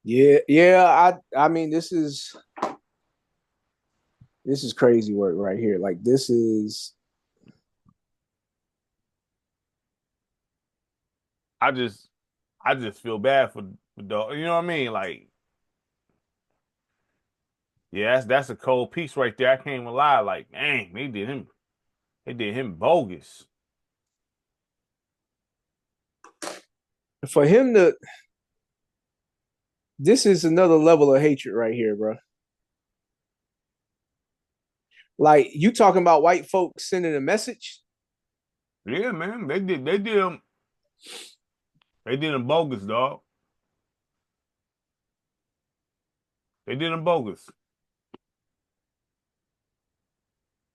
Yeah. I mean, this is crazy work right here. Like this is. I just feel bad for dog. You know what I mean? Like, yeah, that's a cold piece right there. I can't even lie. Like, dang, they did him bogus. For him to, this is another level of hatred right here, bro. Like you talking about white folks sending a message? Yeah, man, they did him bogus, dog. They did him bogus.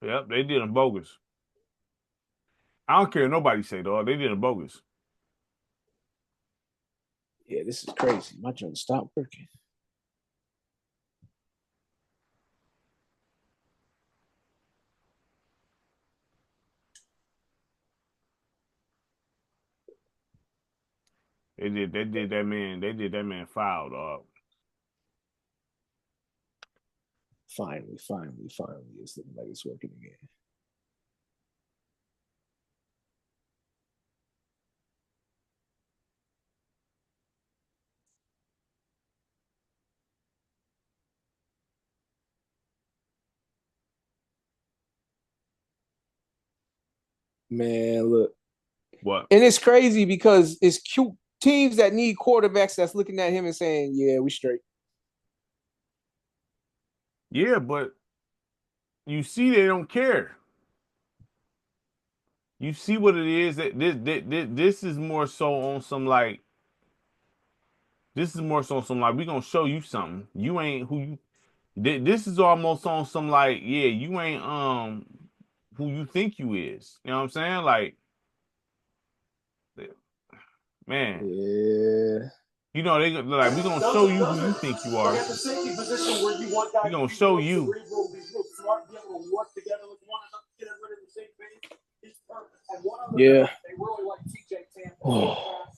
Yep, they did him bogus. I don't care what nobody say, dog. They did him bogus. Yeah, this is crazy. My junk stopped working. They did that man foul, dog. Finally, it's looking like it's working again. Man, look. What? And it's crazy because it's cute teams that need quarterbacks that's looking at him and saying, yeah, we straight. Yeah, but you see they don't care. You see what it is that this is more so on some like we gonna show you something. You ain't who you this is almost on some like, yeah, you ain't who you think you is. You know what I'm saying? Like, man. Yeah. You know, they like, we gonna show you who you think you are. At the safety position where you want guys we gonna show you. be real smart, be able to work together with one another, get rid of the same page. He's perfect. And one other Yeah. they really like TJ Tampa.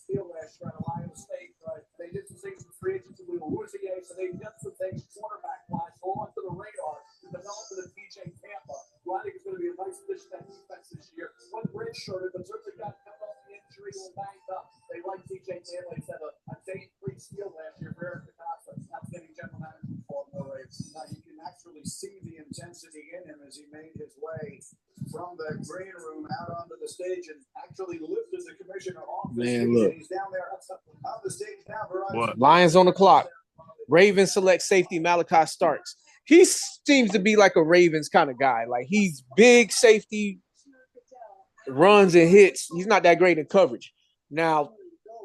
Steal last year at Ohio State, right? They did some things with free agency with Louisiana, so they've done some things quarterback wise, go onto the radar to develop the TJ Tampa. Who I think is going to be a nice addition to that defense this year. One redshirted, but certainly got cut off the injury and banged up. They like TJ Tampa. He's had a date-free steal last year for Eric DeCosta. Outstanding general manager for the Rays. Now you can actually see the intensity in him as he made his way from the green room out onto the stage and actually lifted the commissioner off the stage. Look. He's down there on the stage now. Lions on the clock. Ravens select safety Malachi Starks. He seems to be like a Ravens kind of guy. Like he's big safety, runs and hits. He's not that great in coverage. Now,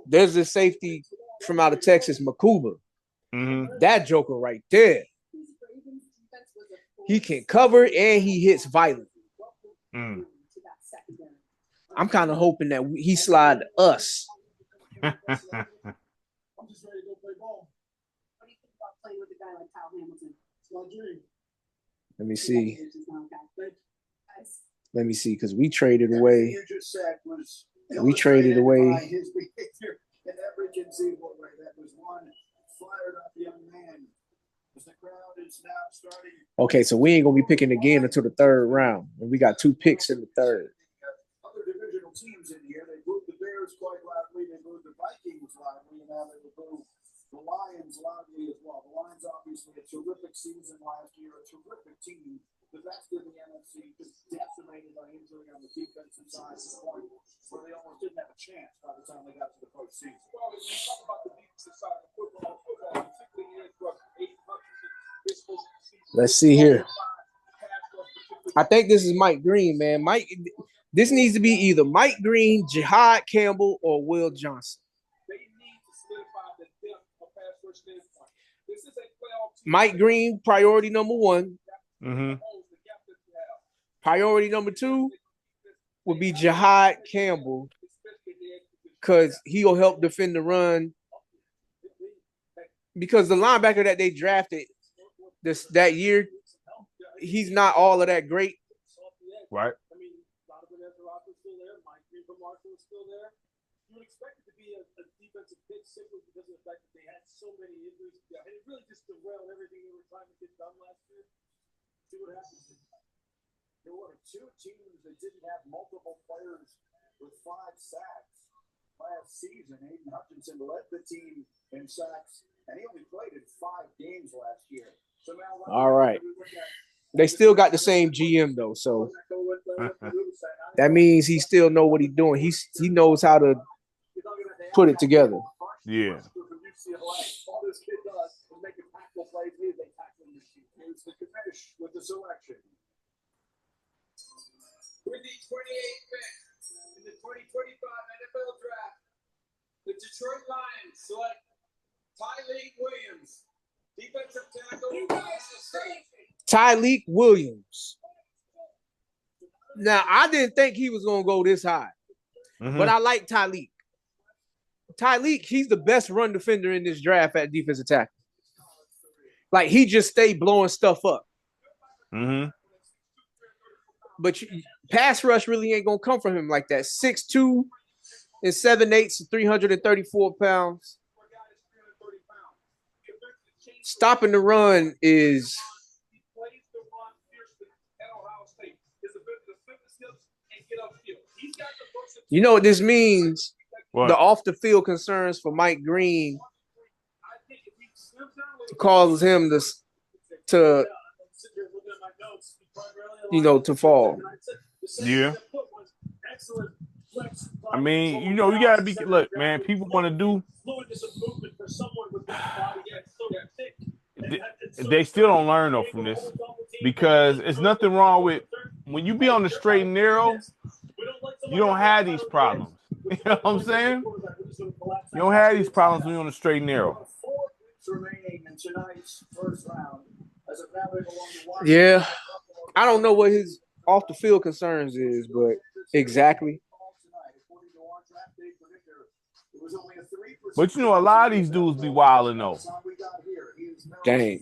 there's a safety from out of Texas, Makuba. Mm-hmm. That joker right there. He can cover and he hits violently. Mm. I'm kind of hoping that he slide to us. I'm just ready to go play ball. What do you think about playing with a guy like Kyle Hamilton? It's my dream. Let me see, because we traded away. You just said was we traded away. His behavior in every conceivable way. That was one fired up young man. As the crowd is now starting. Okay, so we ain't gonna be picking again until the third round, and we got 2 picks in the third. Other divisional teams in here. They booed the Bears quite loudly. They booed the Vikings loudly, and now they will boo the Lions loudly as well. The Lions obviously a terrific season last year, a terrific team. The best in the NFC, just decimated by injury on the defensive side to the point where they almost didn't have a chance by the time they got to the postseason. Well, when you talk about the defensive side of football, particularly for 8 months this postseason. Let's see here. I think this is Mike Green, man. This needs to be either Mike Green, Jihad Campbell, or Will Johnson. They need to solidify the depth of pass rush standpoint. This is a playoff team. Mike Green, priority number 1. Mm-hmm. Priority number 2 would be Jihad Campbell. because he'll help defend the run. Because the linebacker that they drafted that year, he's not all of that great. Right. I mean, a lot of Vanessa Ross is still there. Mike Green from Marshall is still there. You would expect it to be a defensive pick simply because of the fact that they had so many injuries. Yeah, and it really just derailed everything they were trying to get done last year. See what happens. There were 2 teams that didn't have multiple players with 5 sacks last season. Aiden Hutchinson led the team in sacks, and he only played in 5 games last year. So now, all right. They still got the same GM though, so that means he still know what he's doing. He knows how to put it together. Yeah. All this kid does is make impactful plays. He is a tackling machine. He's the finish with the selection. With the 28th pick in the 2025 NFL Draft, the Detroit Lions select Tyleek Williams, defensive tackle, Ohio State. Tyleek Williams. Now, I didn't think he was going to go this high, but I like Tyleek. Tyleek, he's the best run defender in this draft at defensive tackle. Like, he just stayed blowing stuff up. But pass rush really ain't going to come from him like that. 6'2" and 7'8", 334 pounds. Stopping the run is... You know what this means? What? The off-the-field concerns for Mike Green causes him to fall. Yeah. I mean, you gotta be. Look, man. People want to do. They still don't learn though from this, because it's nothing wrong with when you be on the straight and narrow. You don't have these problems. You know what I'm saying? You don't have these problems when you're on the straight and narrow. Yeah. I don't know what his off-the-field concerns is, but exactly. But a lot of these dudes be wilding though. Dang.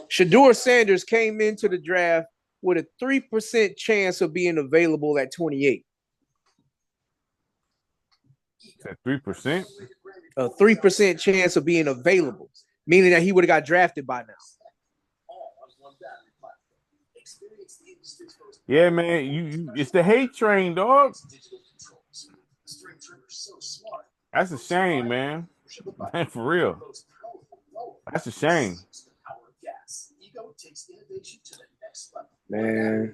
Shedeur Sanders came into the draft with a 3% chance of being available at 28. At 3%? A 3% chance of being available, meaning that he would have got drafted by now. Yeah, man. You it's the hate train, dog. That's a shame, man. Man, for real. That's a shame. Man.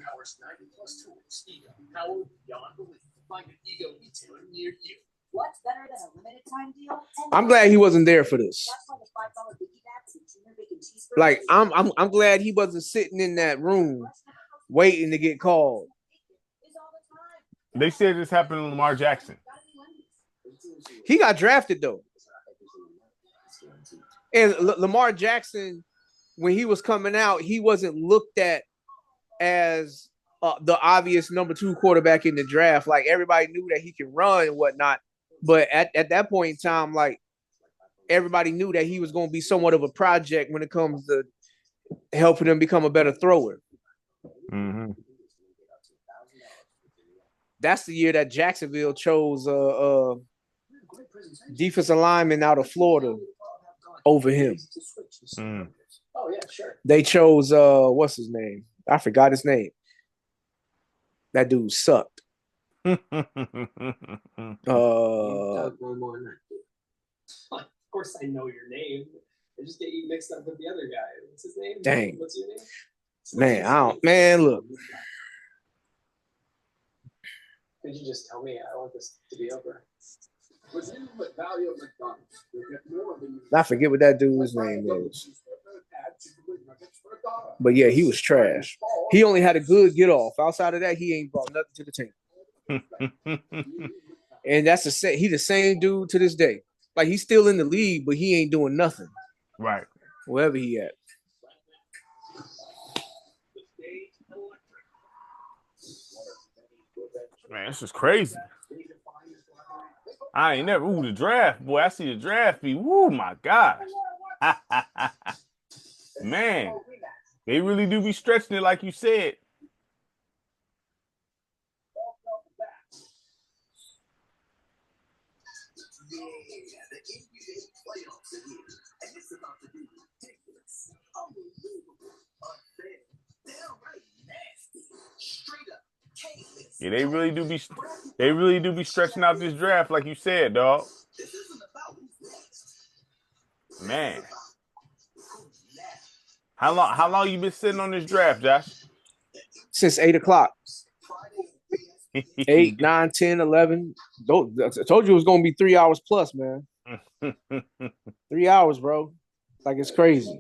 What's better than a limited time deal? I'm glad he wasn't there for this. Like, I'm glad he wasn't sitting in that room waiting to get called. They said this happened to Lamar Jackson. He got drafted though. And Lamar Jackson, when he was coming out, he wasn't looked at as the obvious number 2 quarterback in the draft. Like, everybody knew that he could run and whatnot. But at that point in time, like, everybody knew that he was going to be somewhat of a project when it comes to helping him become a better thrower. That's the year that Jacksonville chose defensive lineman out of Florida over him. Oh, yeah, sure. They chose what's his name? I forgot his name. That dude sucked. Of course I know your name. I just get you mixed up with the other guy. What's his name? Dang. What's your name? Man, look. Could you just tell me? I want this to be over. I forget what that dude's name is. But yeah, he was trash. He only had a good get off. Outside of that, he ain't brought nothing to the team. And that's he the same dude to this day. Like, he's still in the league, but he ain't doing nothing. Right. Wherever he at. Man, this is crazy. I ain't never. Ooh, the draft, boy. I see the draft be. Woo, my gosh. Man, they really do be stretching it like you said. Yeah, they really do be stretching out this draft like you said, dog. Man. How long you been sitting on this draft, Josh? Since 8 o'clock. 8, 9, 10, 11. I told you it was gonna be 3 hours plus, man. 3 hours, bro. Like it's crazy.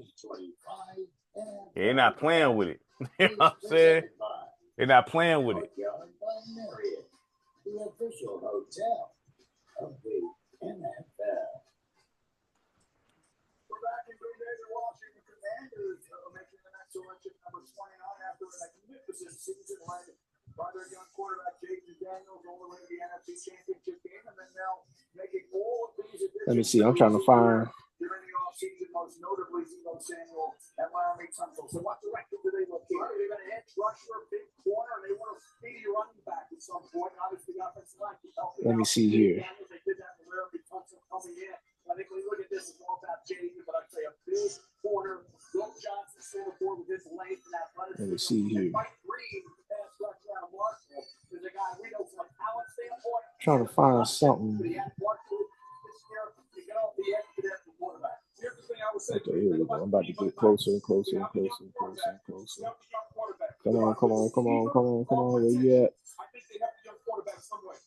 They're not playing with it. You know what I'm saying? They're not playing with it. The official hotel of the NFL. We're back in Green Bay. The Washington Commanders making the next selection, number 29, after a magnificent season led by their young quarterback, Jason Daniels, all the way to the NFC Championship game, and then now making all of these additions. Let me see. I'm trying to find. During the offseason, most notably Zebo Samuel and Laramie Tunsil. So what direction do they look here? They've got an edge rusher, a big corner, and they want a speedy running back at some point. Obviously, the offensive line can help. Let me see here. They did that with Laramie Tunsil coming in. I think when you look at this, it's all about JD, but I'd say a big corner. Will Johnson still forward with his length and athleticism. Let me see here. Mike Green, pass rusher out of Marshall, is a guy we know from a talent standpoint. Trying to find something. But he had Marshall this year to get off the edge to that quarterback. Here's the thing I would say. Okay, here we go. I'm about to get closer and closer and closer and closer and closer. Come on, come on, come on, come on, come on. Where you at? I think they have to young quarterback some way.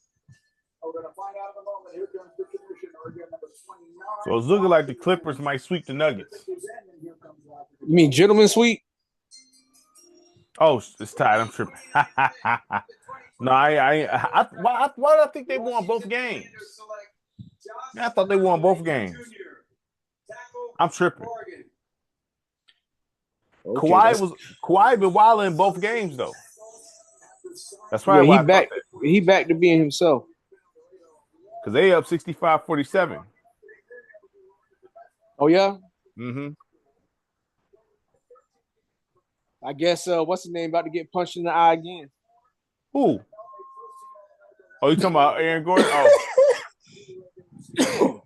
We're going to find out in a moment. Here comes the commissioner again, number 29. So it's looking like the Clippers might sweep the Nuggets. You mean gentleman sweep? Oh, it's tied. I'm tripping. No, why do I think they won both games? Man, I thought they won both games. I'm tripping. Okay, Kawhi been wilding in both games though. That's probably why he back to being himself. Because they up 65-47. Oh yeah? Mm-hmm. I guess what's his name about to get punched in the eye again? Who? Oh, you talking about Aaron Gordon? Oh.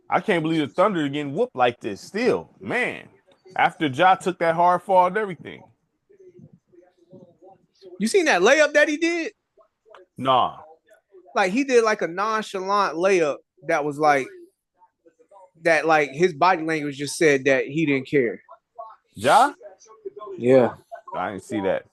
I can't believe the Thunder are getting whooped like this still. Man, after Ja took that hard fall and everything. You seen that layup that he did? Nah. Like he did like a nonchalant layup that was like that, like his body language just said that he didn't care. Ja? Yeah. I didn't see that.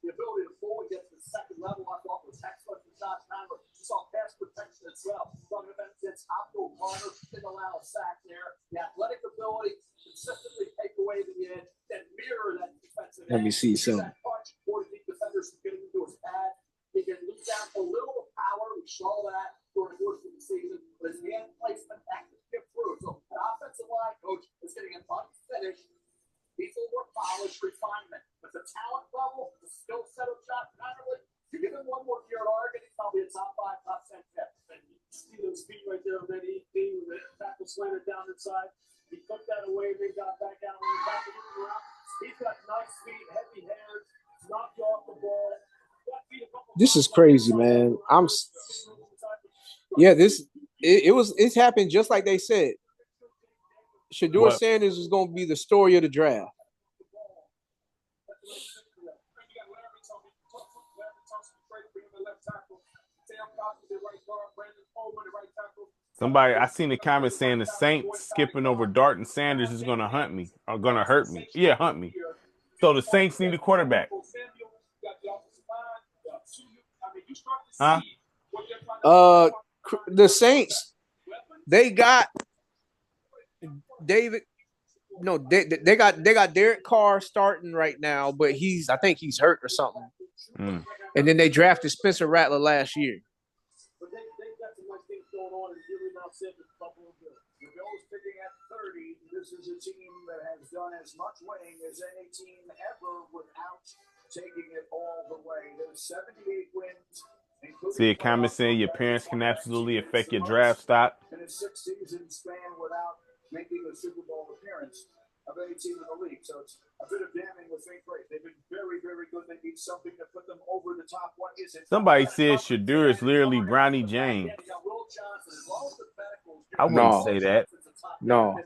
The ability to fully get to the second level, I thought was excellent for Josh Hammer. You saw pass protection as well. From against Abdul Carter, didn't allow a sack there. The athletic ability consistently take away the edge, then mirror that defensive edge. Let me see some. That punch for the defenders from getting into his pad. He can lose out a little power. We saw that during the course of the season. But his hand placement that can get through. So an offensive line coach is getting an unfinished, people more polished refinement. But the talent level, the skill set of Josh Hammer, you give him one more year at Oregon, he's probably a top 5, top 10 pick. And you see those feet right there with that ED with the tackle slanted down inside. He took that away, they got back out on the back of the ground. He's got nice feet, heavy hands, knocked you off the ball. This is crazy, man. It's happened just like they said. Shedeur Sanders is going to be the story of the draft. Somebody, I seen a comment saying the Saints skipping over Dart and Sanders is going to hunt me or going to hurt me. Yeah, hunt me. So the Saints need a quarterback. Huh? The Saints, they got David. No, they got Derek Carr starting right now, but I think he's hurt or something. Mm. And then they drafted Spencer Rattler last year. The Bills picking at 30. This is a team that has done as much winning as any team ever without taking it all the way. There's 78 wins. See a comment saying your parents can absolutely affect your draft stock. In a 6-season span without making a Super Bowl appearance of any team in the league. So it's a bit of damning with faint praise. They've been very, very good. They need something to put them over the top. What is it? Somebody said Shadur is literally Bronny James. I wouldn't No. say that. No.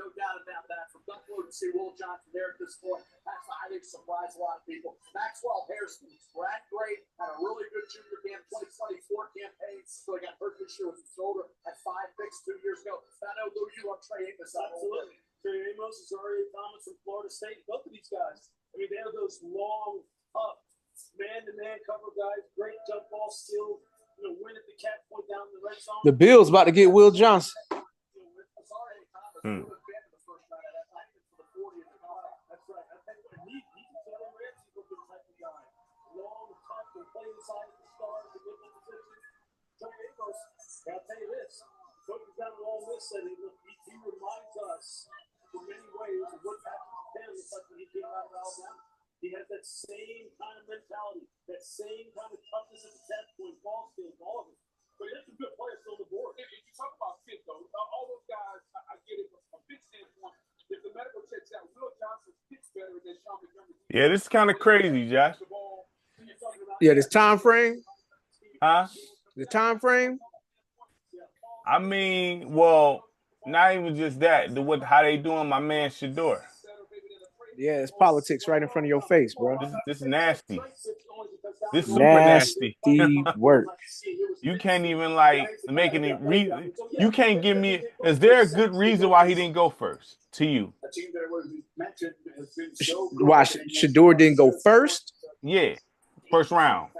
No doubt about that. From Buffalo to see Will Johnson there at this point, that's, I think, surprised a lot of people. Maxwell Harrison, Brad Gray had a really good junior camp, 2024 campaign. So he got hurt this year with his shoulder at 5 picks 2 years ago. I know, Lou, you love Trey Amos. Absolutely. Trey Amos is already Thomas from Florida State. Both of these guys. I mean, they have those long, up, man-to-man cover guys. Great jump ball skill. You know, win at the cat point down in the red zone. The Bills about to get Will Johnson. Hmm. I'll tell you this, coaches down at Ole Miss said he reminds us in many ways of what Patrick Penn was like when he came out of Alabama. He has that same kind of mentality, that same kind of toughness at the catch point, ball skills, all of it. But he has some good players still on the board. If you talk about fit, though, all those guys, I get it from a fit standpoint. If the medical checks out, Will Johnson fits better than Sean Montgomery. Yeah, this is kind of crazy, Josh. Yeah, this time frame. Huh? The time frame. I mean, well, not even just that. How they doing my man Shador. Yeah, it's politics right in front of your face, bro. This is nasty. This is super nasty. Work. You can't even make any reason. You can't give me. Is there a good reason why he didn't go first to you? Why Shador didn't go first? Yeah, first round.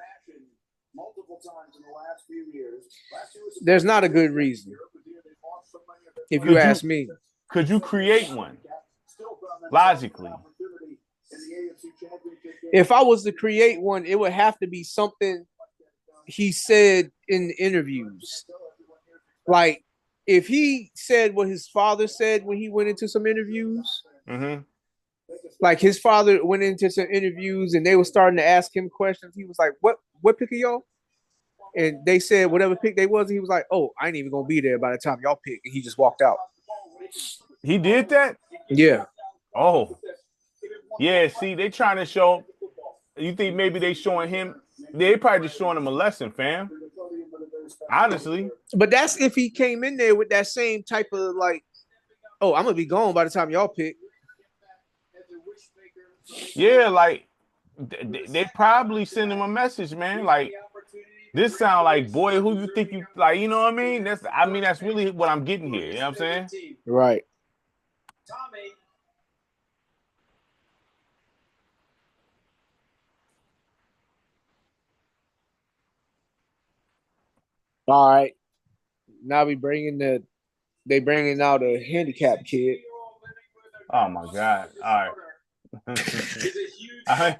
There's not a good reason. If you ask me, could you create one? Logically. If I was to create one, it would have to be something he said in interviews. Like, if he said what his father said when he went into some interviews, like his father went into some interviews and they were starting to ask him questions. He was like, what pick are y'all? And they said whatever pick they was, and he was like, oh, I ain't even going to be there by the time y'all pick. And he just walked out. He did that? Yeah. Oh. Yeah, see, they trying to show. You think maybe they showing him? They probably just showing him a lesson, fam. Honestly. But that's if he came in there with that same type of like, oh, I'm going to be gone by the time y'all pick. Yeah, like, they probably send him a message, man. Like, this sound like, boy, who you think you like? You know what I mean? That's really what I'm getting here. You know what I'm saying? Right. Tommy. All right. Now they bringing out a handicapped kid. Oh my God! All right.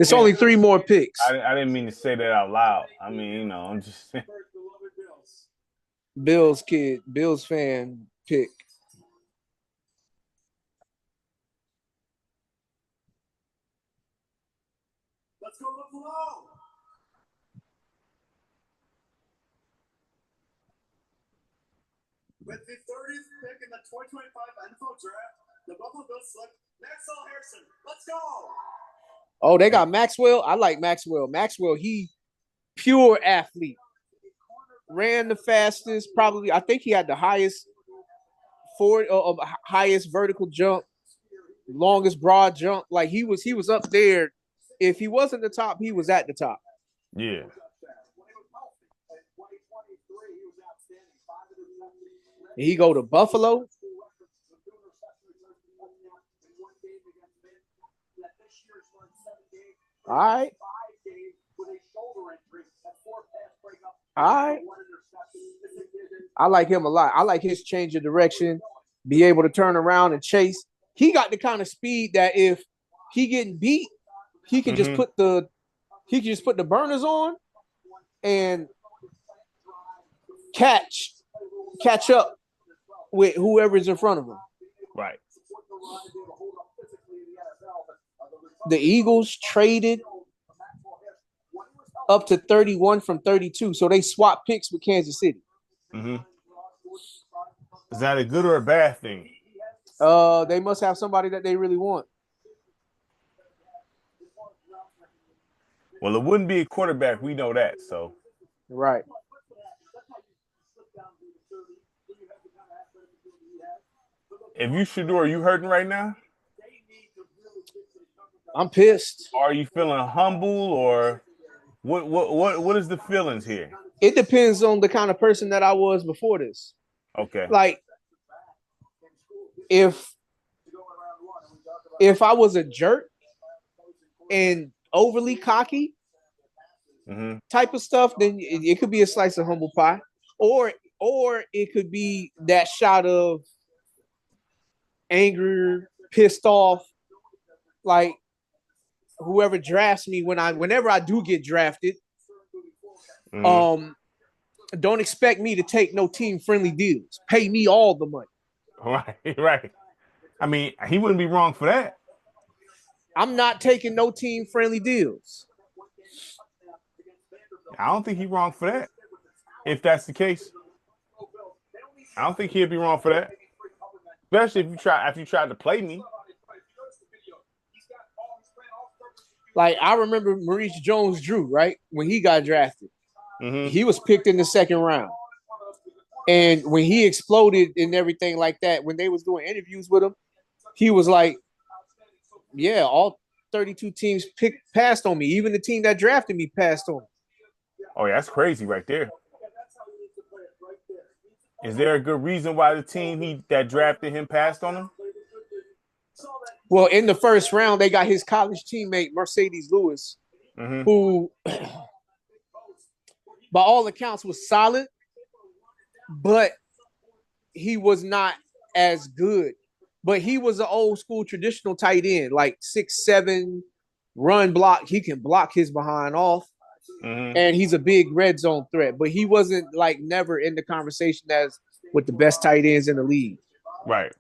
It's only 3 more picks. I didn't mean to say that out loud. I mean, you know, I'm just saying. Bills kid, Bills fan pick. Let's go Buffalo. With the 30th pick in the 2025 NFL Draft, the Buffalo Bills select Maxwell Harrison. Let's go. Oh, they got Maxwell. I like Maxwell. Maxwell, he pure athlete. Ran the fastest, probably. I think he had the highest highest vertical jump, longest broad jump. Like he was up there. If he wasn't the top, he was at the top. Yeah. He go to Buffalo. All right. All right. I like him a lot. I like his change of direction, be able to turn around and chase. He got the kind of speed that if he getting beat, he can just put the burners on and catch up with whoever's in front of him. Right. The Eagles traded up to 31 from 32. So they swap picks with Kansas City. Mm-hmm. Is that a good or a bad thing? They must have somebody that they really want. Well, it wouldn't be a quarterback. We know that. So right. If you Shador, are you hurting right now? I'm pissed. Are you feeling humble or what is the feelings here? It depends on the kind of person that I was before this. Okay. Like if I was a jerk and overly cocky type of stuff, then it could be a slice of humble pie. Or it could be that shot of anger, pissed off, like whoever drafts me whenever I do get drafted, don't expect me to take no team friendly deals. Pay me all the money. Right. I mean, he wouldn't be wrong for that. I'm not taking no team friendly deals. I don't think he's wrong for that. If that's the case, I don't think he'd be wrong for that. Especially if you tried to play me. Like I remember Maurice Jones-Drew, right? When he got drafted, he was picked in the second round. And when he exploded and everything like that, when they was doing interviews with him, he was like, yeah, all 32 teams passed on me. Even the team that drafted me passed on me. Oh, yeah, that's crazy right there. Is there a good reason why the team that drafted him passed on him? Well, in the first round, they got his college teammate, Mercedes Lewis, who, by all accounts, was solid, but he was not as good. But he was an old school traditional tight end, like 6'7", run block. He can block his behind off. And he's a big red zone threat. But he wasn't like never in the conversation as with the best tight ends in the league. Right.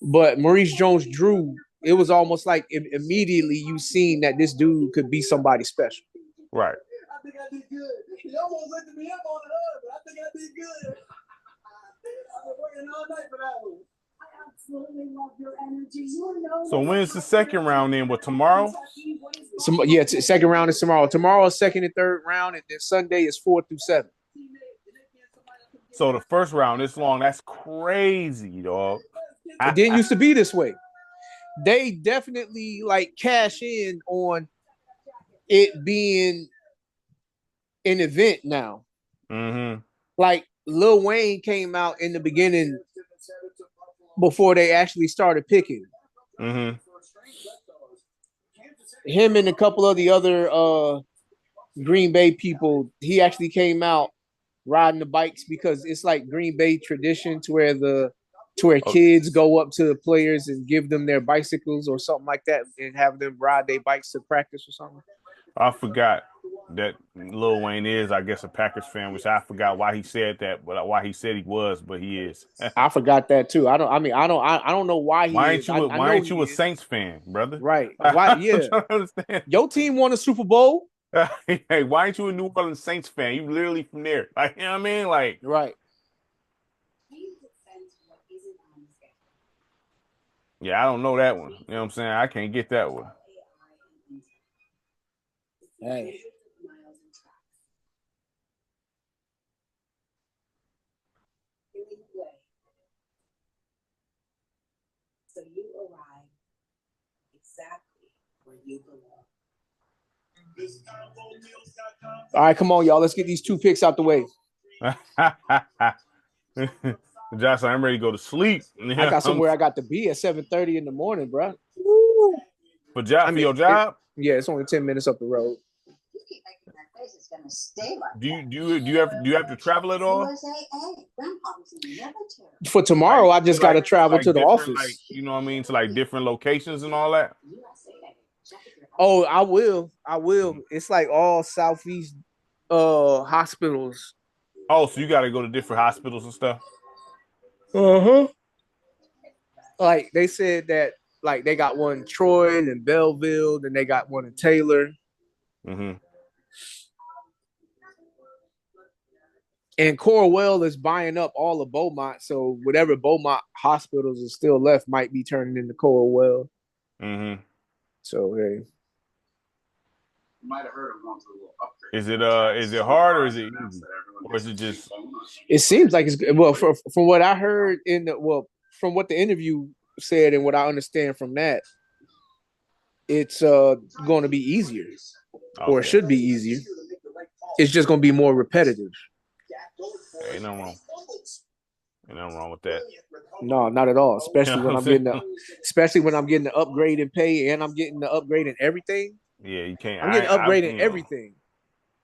But Maurice Jones-Drew, it was almost like immediately you seen that this dude could be somebody special. Right. I think I did good. He almost looked me up on it, but I think I did good. I've been working all night for that one. I absolutely love your energy. You know. So when's the second round then? What, tomorrow? Second round is tomorrow. Tomorrow is second and third round, and then Sunday is 4 through 7. So the first round this long, that's crazy, dog. It didn't used to be this way. They definitely like cash in on it being an event now. Like Lil Wayne came out in the beginning before they actually started picking. Him and a couple of the other Green Bay people, he actually came out riding the bikes because it's like Green Bay tradition to where kids go up to the players and give them their bicycles or something like that and have them ride their bikes to practice or something. I forgot that Lil Wayne is, I guess, a Packers fan, which I forgot why he said that, but why he said he was, but he is. I forgot that too. I don't know why he why is. Why ain't you a Saints fan, brother? Right. Why? Yeah. Understand. Your team won a Super Bowl. Hey, why ain't you a New Orleans Saints fan? You literally from there. Like, you know what I mean? Like, right. Yeah, I don't know that one. You know what I'm saying? I can't get that one. Hey. So you arrive exactly where you belong. All right, come on, y'all. Let's get these 2 picks out the way. Johnson, I'm ready to go to sleep. I got somewhere I got to be at 7:30 in the morning, bro. For your job? It's only 10 minutes up the road. Do you have to travel at all? For tomorrow, I just got to travel to the office. Like, you know what I mean? To like different locations and all that. Oh, I will. It's like all Southeast hospitals. Oh, so you got to go to different hospitals and stuff. Like they said that, like they got one in Troy and Belleville, then they got one in Taylor. And Corwell is buying up all of Beaumont, so whatever Beaumont hospitals is still left might be turning into Corwell. Mm-hmm. So hey, You might have heard of going to a little upgrade. Is it hard or is it easy? Or is it just it seems like it's well from what I heard from what the interview said and what I understand from that, it's going to be easier, or it should be easier. It's just going to be more repetitive. Ain't nothing wrong. Ain't nothing wrong with that. No, not at all. Especially You know when I'm getting the upgrade in pay and I'm getting the upgrade in everything. Yeah, you can't. I'm getting upgraded in everything.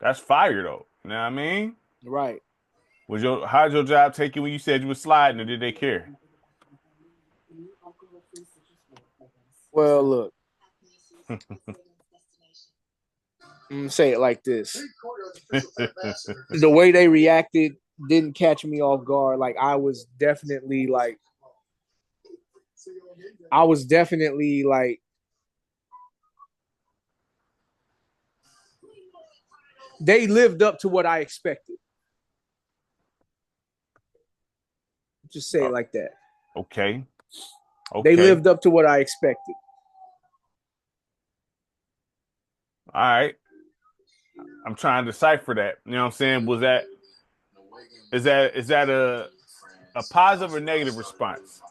That's fire though. You know what I mean? Right. How'd your job take you when you said you were sliding, or did they care? Well, look. I'm gonna say it like this. The way they reacted didn't catch me off guard. Like I was definitely like they lived up to what I expected. Just say it like that. Okay. They lived up to what I expected. All right. I'm trying to decipher that. You know what I'm saying? Is that a positive or negative response?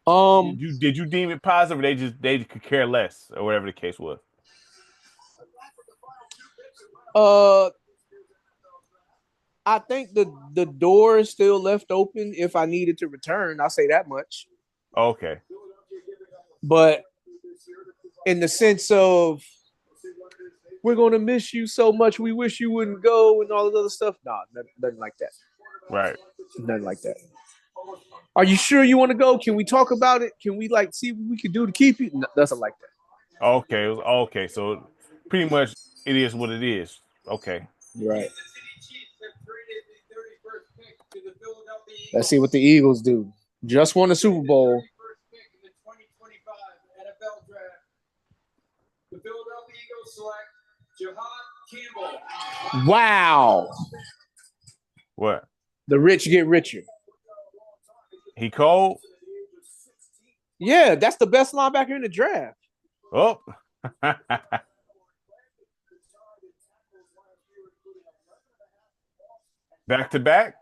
Did you deem it positive, or they could care less, or whatever the case was? I think the door is still left open if I needed to return. I'll say that much. Okay. But in the sense of we're gonna miss you so much, we wish you wouldn't go, and all this other stuff. Nah, nothing like that. Right. Nothing like that. Are you sure you want to go? Can we talk about it? Can we see what we can do to keep you? Nothing like that. Okay. So pretty much it is what it is. Okay. Right. Let's see what the Eagles do. Just won the Super Bowl. The Philadelphia Eagles select Jahad Campbell. Wow. What? The rich get richer. He cold? Yeah, that's the best linebacker in the draft. Oh. Back to back,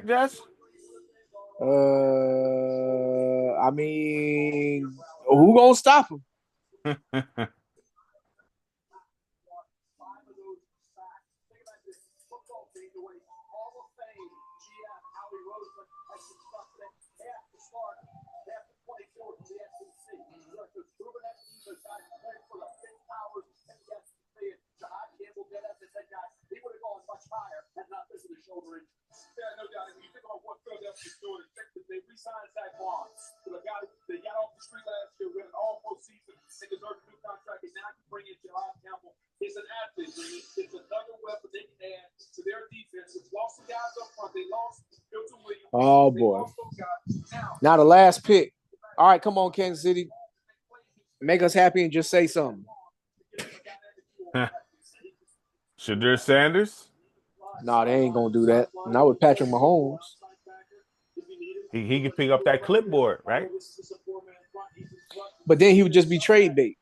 Jess? I mean, who gonna stop him? Yeah, no doubt. If you think about what Philadelphia's doing, they re-signed Zach Bond. The guy they got off the street last year, went all postseason, and deserved a new contract, and now you bring in Jahad Campbell. It's an athlete. It's another weapon they can add to their defense. It's lost some guys up front. They lost Milton Williams. Oh boy. Now the last pick. All right, come on, Kansas City. Make us happy and just say something. Shadur Sanders? Nah, they ain't gonna do that. Not with Patrick Mahomes. He can pick up that clipboard, right? But then he would just be trade bait.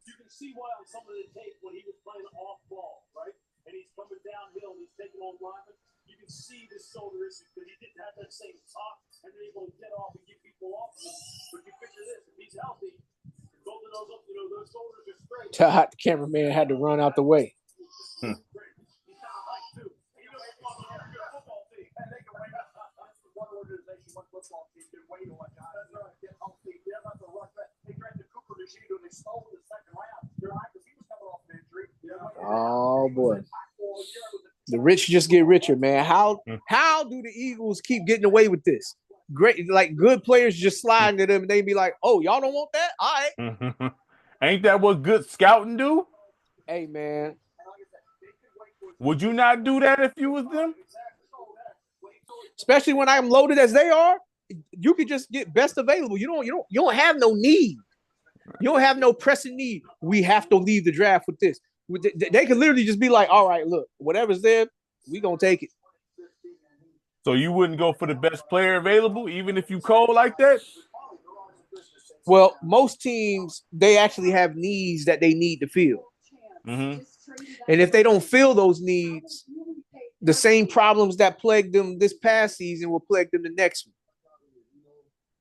You can see why on some of the tape when he was playing off ball, right? And he's coming downhill and he's taking on linemen. You can see the shoulder issue because he didn't have that same top and then able to get off and get people off of him. But you picture this, if he's healthy, both of those, those shoulders are straight. The cameraman had to run out the way. Oh boy. The rich just get richer, man. How do the Eagles keep getting away with this? Great, like good players just sliding to them and they be like, oh, y'all don't want that? All right. Ain't that what good scouting do? Hey, man. Would you not do that if you was them? Especially when I'm loaded as they are? you could just get best available. You don't have no need. You don't have no pressing need. We have to leave the draft with this. They could literally just be like, all right, look, whatever's there, we gonna take it. So you wouldn't go for the best player available, even if you cold like that? Well, most teams, they actually have needs that they need to fill. Mm-hmm. And if they don't fill those needs, the same problems that plagued them this past season will plague them the next one.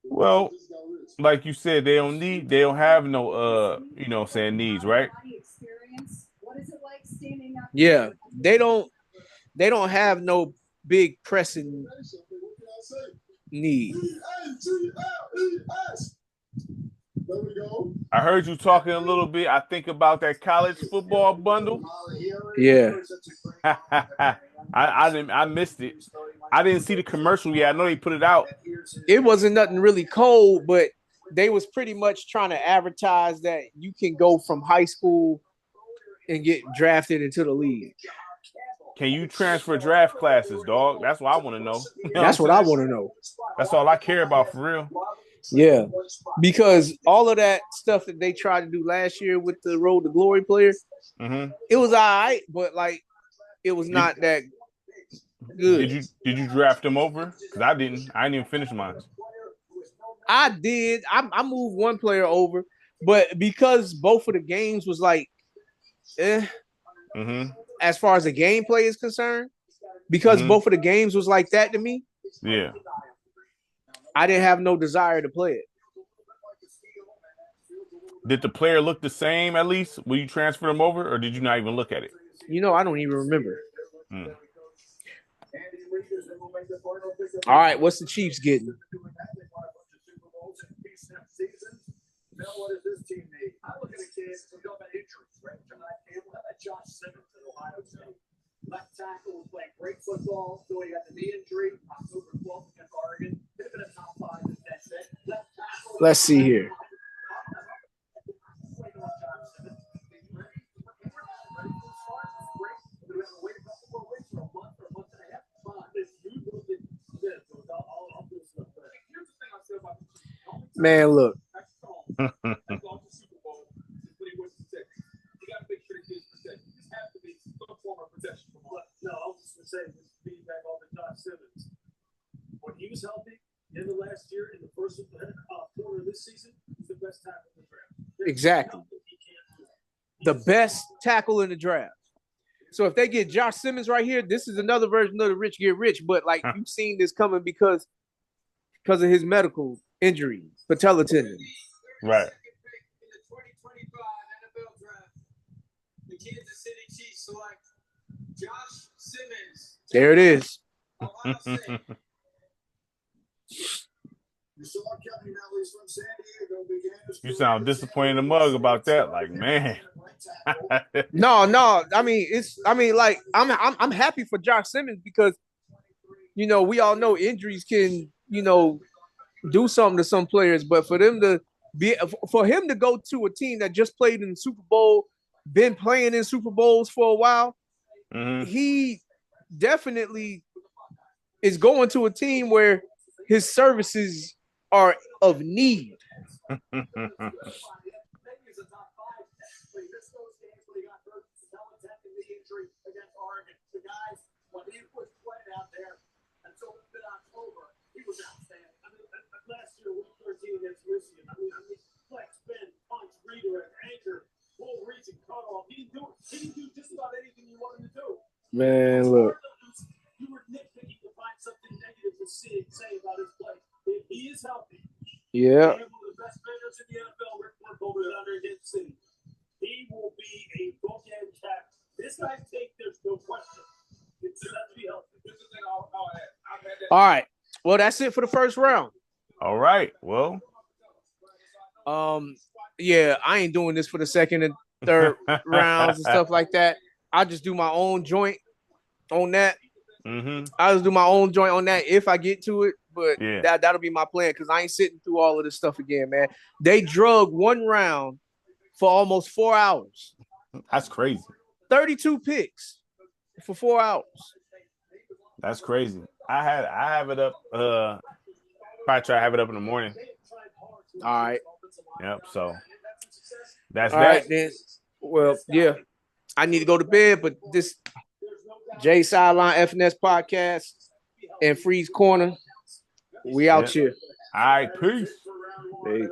Well, like you said, they don't have no needs, right? Yeah, they don't have no big pressing need. I heard you talking a little bit. I think about that college football bundle. Yeah. I missed it. I didn't see the commercial yet. I know they put it out. It wasn't nothing really cold, but they was pretty much trying to advertise that you can go from high school and get drafted into the league. Can you transfer draft classes, dog? That's what I want to know. That's what I want to know. That's all I care about for real. Yeah, because all of that stuff that they tried to do last year with the Road to Glory player, it was all right, but like it was not that good. Did you draft them over? Because I didn't even finish mine. I did. I moved one player over, but because both of the games was like, as far as the gameplay is concerned, because both of the games was like that to me. Yeah. I didn't have no desire to play it. Did the player look the same at least when you transfer them over, or did you not even look at it? I don't even remember. All right, what's the Chiefs getting? Now, what does this team need? I look at the kids who go about injuries, right? Josh Simmons at Ohio State. Left tackle was playing great football, so he got the knee injury October 12th against Oregon. Could have been a top 5 in that set. Let's see here. Man, look. No, I was just going to say, this feedback on the Josh Simmons. When he was healthy in the last year, in the first quarter of this season, he's the best tackle in the draft. Exactly. The best tackle in the draft. So if they get Josh Simmons right here, this is another version of the rich get rich. But like you've seen this coming because of his medical injury, patella tendon. Right. In the 2025 NFL draft, the Kansas City Chiefs select Josh Simmons. There it is. You sound disappointed in the mug about that. Like, man. No. I mean, like, I'm happy for Josh Simmons because, we all know injuries can, do something to some players, but for him to go to a team that just played in the Super Bowl, been playing in Super Bowls for a while, he definitely is going to a team where his services are of need. Last year, week 13 against Michigan. I mean, flex, bend, punch, redirect, anchor, full reach, and cutoff. He didn't do just about anything you wanted to do. Man, look. You were nitpicking to find something negative to say about his play. If he is healthy, yeah. one of the best players in the NFL, Rick Burkholder down there in Kansas City. He will be a bookend cat. This guy's take, there's no question. It's to be healthy. All right. Well, that's it for the first round. All right. Well, yeah, I ain't doing this for the second and third rounds and stuff like that. I'll just do my own joint on that. I'll just do my own joint on that if I get to it. But that'll be my plan because I ain't sitting through all of this stuff again, man. They drug one round for almost 4 hours. That's crazy. 32 picks for 4 hours. That's crazy. I have it up. Probably try to have it up in the morning. All right. Yep. So that's All that. right then. Well, yeah. I need to go to bed, but this Jay Sideline FNS podcast and Freeze Corner, we out here. All right, peace. Hey.